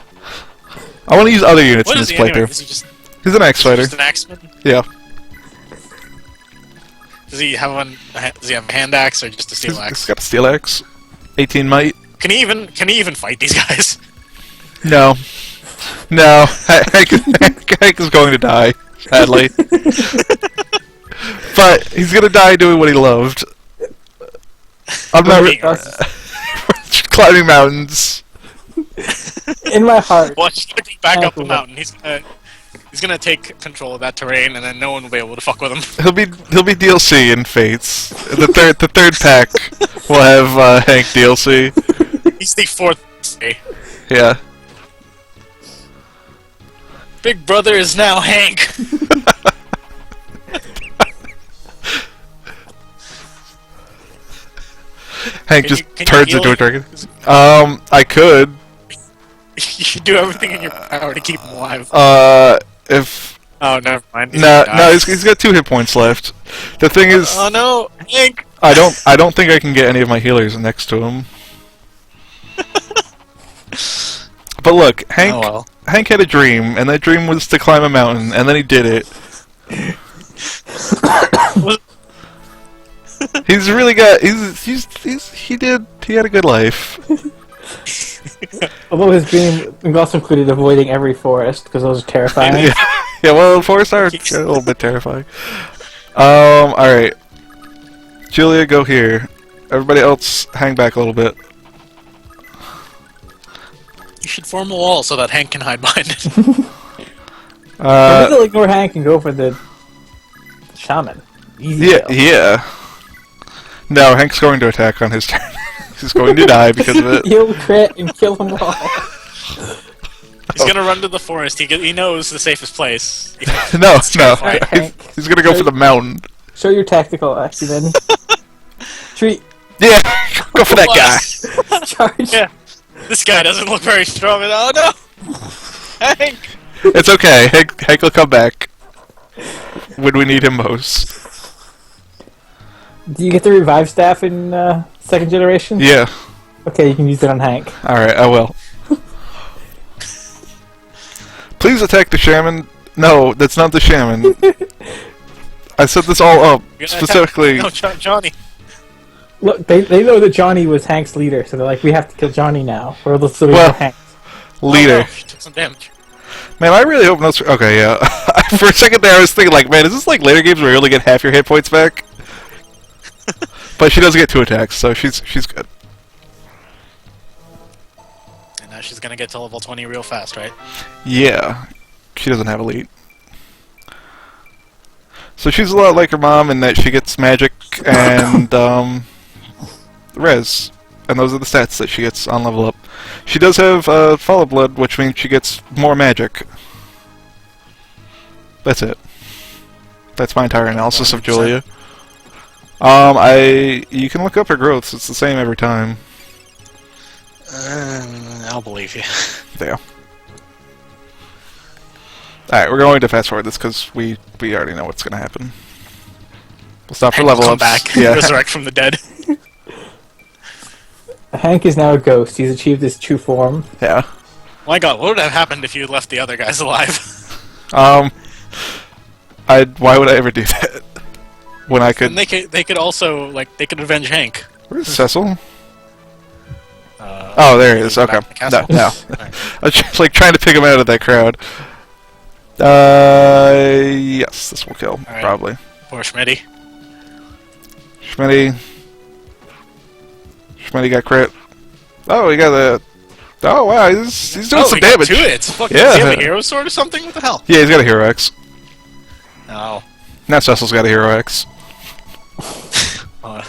I want to use other units What in is this he anyway? playthrough. Is he just, He's an axe fighter. just an axeman? Yeah. Does he have Does he have a hand axe or just a steel He's axe? got a steel axe. 18 might. Can he even fight these guys? No. No. Hank is going to die, sadly. But he's going to die doing what he loved. I'm not... climbing mountains. In my heart. Watch him back up the mountain. He's gonna take control of that terrain, and then no one will be able to fuck with him. He'll be DLC in Fates. The third pack will have Hank DLC. He's the 4th day. Yeah. Big brother is now Hank. Hank just can you turns heal into a him? dragon. I could. You should do everything in your power to keep him alive. If... Oh, never mind. No, he's got 2 hit points left. The thing is... Oh no, Hank! I don't think I can get any of my healers next to him. But look, Hank had a dream, and that dream was to climb a mountain, and then he did it. He's really got... He had a good life. Although his dream also included avoiding every forest, because those are terrifying. Yeah, well, forests are a little bit terrifying. Alright. Julia, go here. Everybody else, hang back a little bit. You should form a wall so that Hank can hide behind it. I'm gonna ignore Hank and go for the shaman. Easy kill. Yeah. No, Hank's going to attack on his turn. He's going to die because of it. You'll crit and kill them all. He's gonna run to the forest. He knows the safest place. No. Alright, Hank. He's gonna go for the mountain. Show your tactical acumen. Treat. Yeah, go for that guy. Charge. Yeah. This guy doesn't look very strong. Oh no! Hank! It's okay. Hank will come back when we need him most. Do you get the revive staff in second generation? Yeah. Okay, you can use it on Hank. Alright, I will. Please attack the shaman. No, that's not the shaman. I set this all up specifically. No, Johnny. Look, they know that Johnny was Hank's leader, so they're like, we have to kill Johnny now, or else we Well, Hank. Leader. Oh, no, she took some damage. Man, I really hope no. Okay, yeah. For a second there, I was thinking, like, man, is this like later games where you only get half your hit points back? But she does get 2 attacks, so she's good. And now she's gonna get to level 20 real fast, right? Yeah, she doesn't have elite. So she's a lot like her mom in that she gets magic and res, and those are the stats that she gets on level up. She does have Follow Blood, which means she gets more magic. That's it. That's my entire analysis of Julia. You can look up her growths. It's the same every time. I'll believe you. Yeah. Alright, we're going to fast forward this because we already know what's going to happen. We'll stop for Hank level will ups. come back. Yeah. Resurrect from the dead. Hank is now a ghost. He's achieved his true form. Yeah. My God, what would have happened if you left the other guys alive? Why would I ever do that? When I could... And they could also, like, they could avenge Hank. Where's Cecil? Oh, there he is. Okay. back in the No, castle. no. Alright. I was just, like, trying to pick him out of that crowd. Yes, this will kill, Alright. probably. Poor Schmitty. Schmitty got crit. Oh, he got the... Oh, wow, he's doing some he got damage. 2 hits. Fuck, Yeah. does he have a hero sword or something? What the hell? Yeah, he's got a Hero X. No. Now Cecil's got a Hero X. Uh,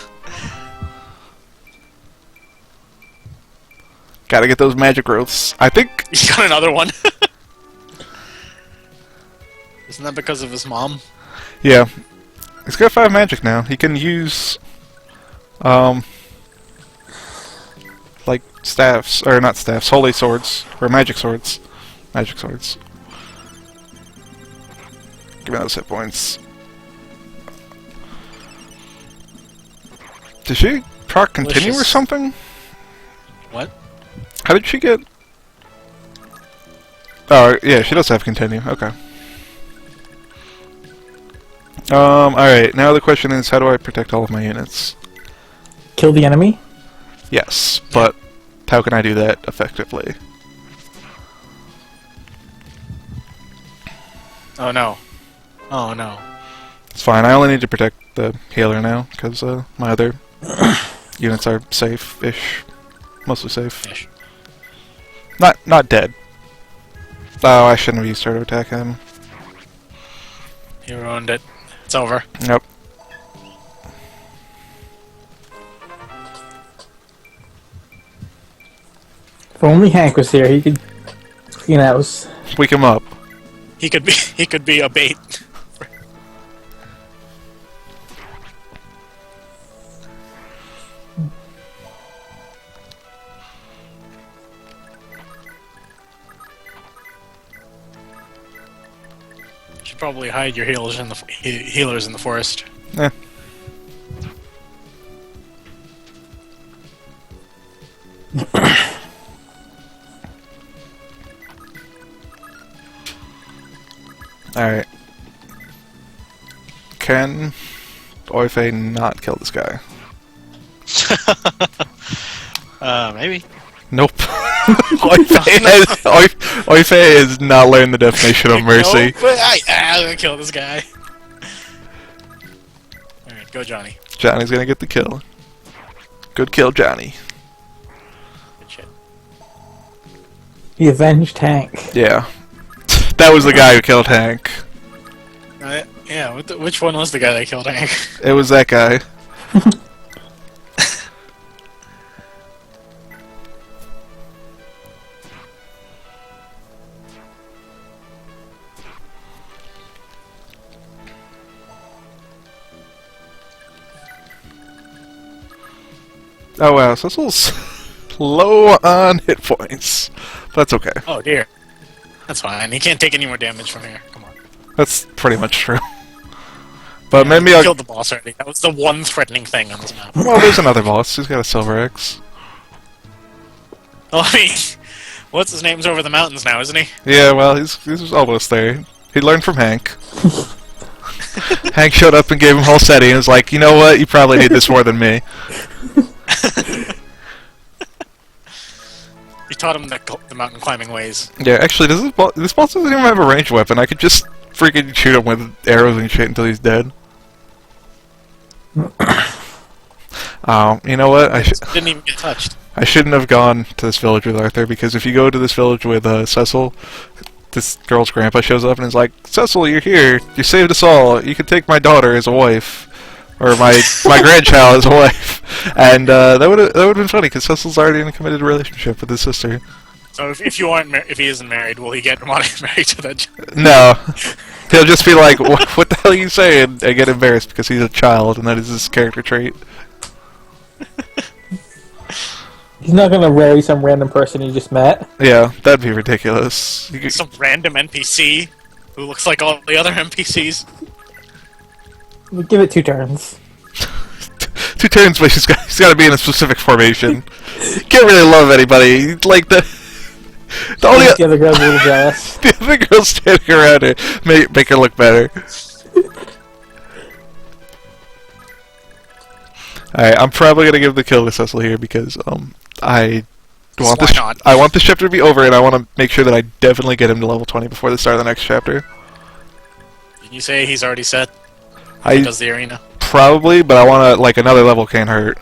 Gotta get those magic growths. I think... he's got another one. Isn't that because of his mom? Yeah. He's got 5 magic now. He can use... like, staffs. Or not staffs. Holy swords. Or magic swords. Magic swords. Give me those hit points. Did she proc continue or Delicious. something? What? How did she get... Oh, yeah, she does have continue. Okay. Alright, now the question is, how do I protect all of my units? Kill the enemy? Yes, but how can I do that effectively? Oh no. Oh no. It's fine, I only need to protect the healer now, because my other units are safe-ish. Mostly safe. Ish. Not dead. Oh, I shouldn't have used her to attack him. You ruined it. It's over. Yep. If only Hank was here, he could clean house. Wake him up. He could be a bait. Should probably hide your healers in the forest. Eh. Alright. Can Oife not kill this guy? Maybe. Nope. Oife has not learned the definition of mercy. No, but I'm gonna kill this guy. Alright, go Johnny. Johnny's gonna get the kill. Good kill, Johnny. Good shit. He avenged Hank. Yeah. That was the guy who killed Hank. Yeah, which one was the guy that killed Hank? It was that guy. Oh wow, Cecil's low on hit points. That's okay. Oh dear. That's fine. He can't take any more damage from here. Come on. That's pretty much true. But Yeah, maybe he I'll... killed the boss already. That was the one threatening thing on this map. Well, there's another boss. He's got a silver axe. Well, I mean, what's his name's over the mountains now, isn't he? Yeah, well, he's almost there. He learned from Hank. Hank showed up and gave him whole setting and was like, you know what, you probably need this more than me. He taught him the mountain climbing ways. Yeah, actually, this boss doesn't even have a ranged weapon. I could just freaking shoot him with arrows and shit until he's dead. You know what? Didn't even get touched. I shouldn't have gone to this village with Arthur, because if you go to this village with Cecil, this girl's grandpa shows up and is like, Cecil, you're here. You saved us all. You can take my daughter as a wife. Or my grandchild as a wife. And that would have been funny, because Cecil's already in a committed relationship with his sister. So if he isn't married, will he get married to that? No. He'll just be like, what the hell are you saying? And get embarrassed because he's a child, and that is his character trait. He's not gonna marry some random person he just met. Yeah, that'd be ridiculous. Some random NPC who looks like all the other NPCs. We'll give it 2 turns. 2 turns, but he's got to be in a specific formation. Can't really love anybody. Like the only The other girl's a little jealous. the other girls standing around her make her look better. Alright, I'm probably gonna give the kill to Cecil here because I want Why not? this chapter to be over, and I want to make sure that I definitely get him to level 20 before the start of the next chapter. Did you say he's already set? I He does the arena. probably, but I want to, like, another level can't hurt.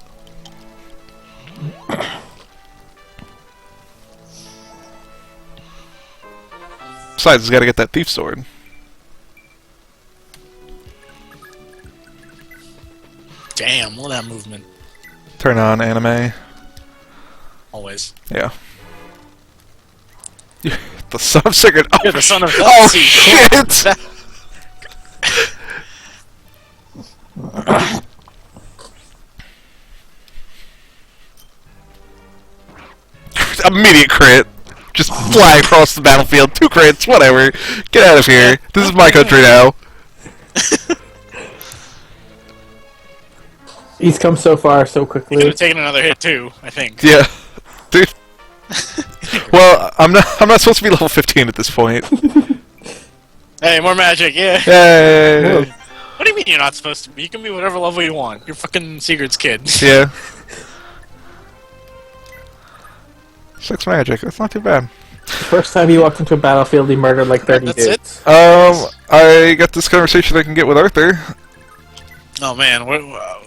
Besides, he's got to get that thief sword. Damn, look at that movement. Turn on anime. Always. Yeah. You're the son of Sigurd. Oh, You're the son of oh Elsie. shit! Immediate crit. Just fly across the battlefield. 2 crits, whatever. Get out of here. This is my country now. He's come so far so He could quickly. have taken another hit too, I think. Yeah. Dude. Well, I'm not supposed to be level 15 at this point. Hey, more magic, yeah. Yay! What do you mean you're not supposed to be? You can be whatever level you want. You're fucking Sigurd's kid. Yeah. 6 magic. That's not too bad. The first time he walked into a battlefield, he murdered like 30 That's dudes. I got this conversation I can get with Arthur. Oh man,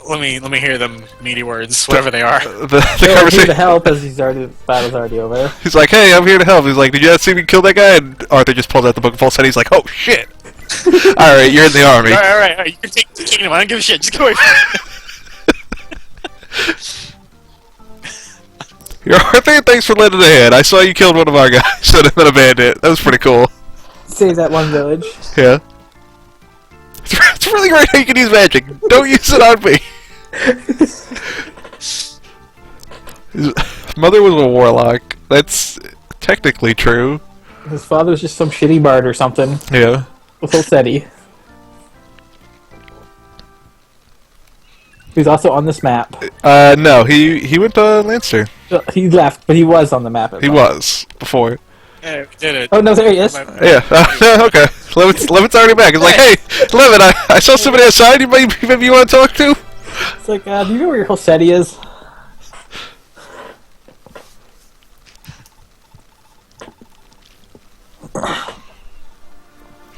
let me hear them meaty words, whatever they are. The He's here conversation. to help as the battle's already over. He's like, "Hey, I'm here to help." He's like, "Did you guys see me kill that guy?" And Arthur just pulls out the book of full set. He's like, "Oh shit! All right, you're in the army." All right, you can take the kingdom. I don't give a shit. Just go away from it. You're Arthur. Thanks for lending a hand. I saw you killed one of our guys and then a bandit. That was pretty cool. Save that one village. Yeah. It's really great how you can use magic. Don't use it on me. His mother was a warlock. That's technically true. His father was just some shitty bard or something. Yeah. With Olseti. He's also on this map. No, he went to Lancer. He left, but he was on the map. He was before. Yeah, we did it. Oh no, there he is. Yeah. Okay. Levitt's already back. It's like, hey, Levitt, I saw somebody outside. Maybe you want to talk to? It's like, do you know where your Olseti is?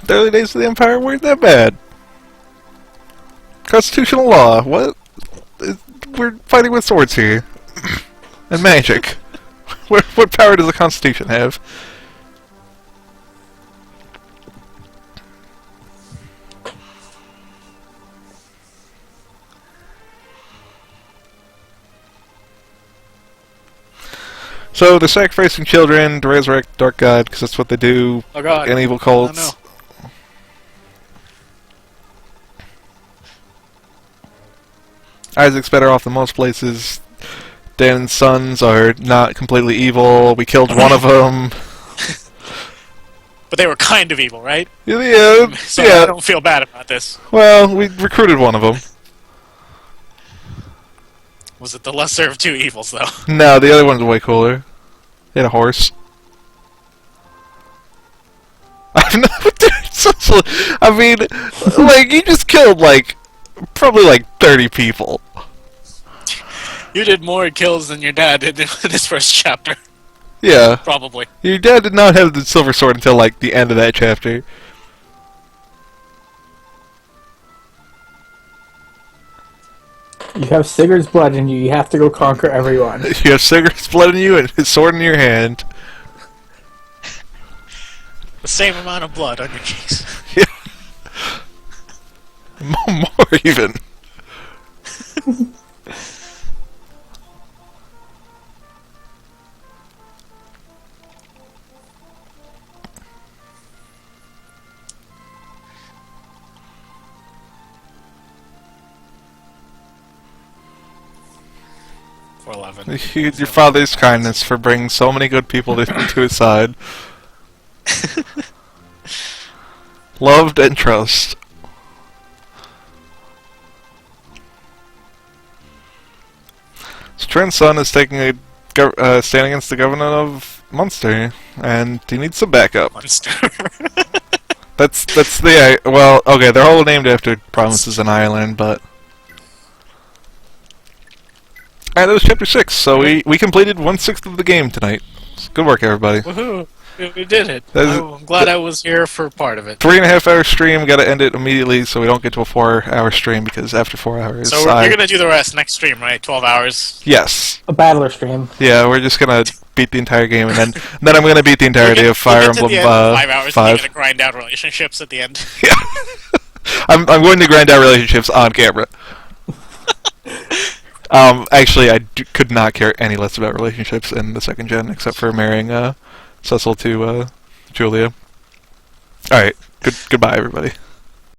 The early days of the Empire weren't that bad. Constitutional law. What? We're fighting with swords here. And magic. What power does the Constitution have? So they're sacrificing children to resurrect Dark God, because that's what they do Oh god. in evil Oh, cults. no. Isaac's better off than most places. Dan's sons are not completely evil. We killed one of them. But they were kind of evil, right? Yeah, So yeah. I don't feel bad about this. Well, we recruited one of them. Was it the lesser of two evils, though? No, the other one's way cooler. He had a horse. I mean, like, you just killed, like, probably, like, 30 people. You did more kills than your dad did in this first chapter. Yeah. Probably. Your dad did not have the silver sword until, like, the end of that chapter. You have Sigurd's blood in you. You have to go conquer everyone. You have Sigurd's blood in you and his sword in your hand. The same amount of blood on your cheeks. Yeah. More even. For 11. Your father's kindness for bringing so many good people to his side. Loved and trust. Trent's son is taking a stand against the governor of Munster, and he needs some backup. Monster. That's the well, okay, they're all named after provinces in Ireland, but alright, that was chapter 6. So we completed 1/6 of the game tonight. Good work, everybody. Woohoo! We did it. That's- I'm glad I was here for part of it. 3.5 hour stream. Got to end it immediately so we don't get to a 4-hour stream because after 4 hours, So you're gonna do the rest next stream, right? 12 hours. yes, A battler stream. yeah, we're just gonna beat the entire game and then I'm gonna beat the entirety of Fire We'll get to Emblem the end of 5 hours. And 5. you're gonna grind out relationships at the end. Yeah. I'm going to grind out relationships on camera. Actually, I could not care any less about relationships in the second gen, except for marrying Cecil to Julia. All right, goodbye, everybody.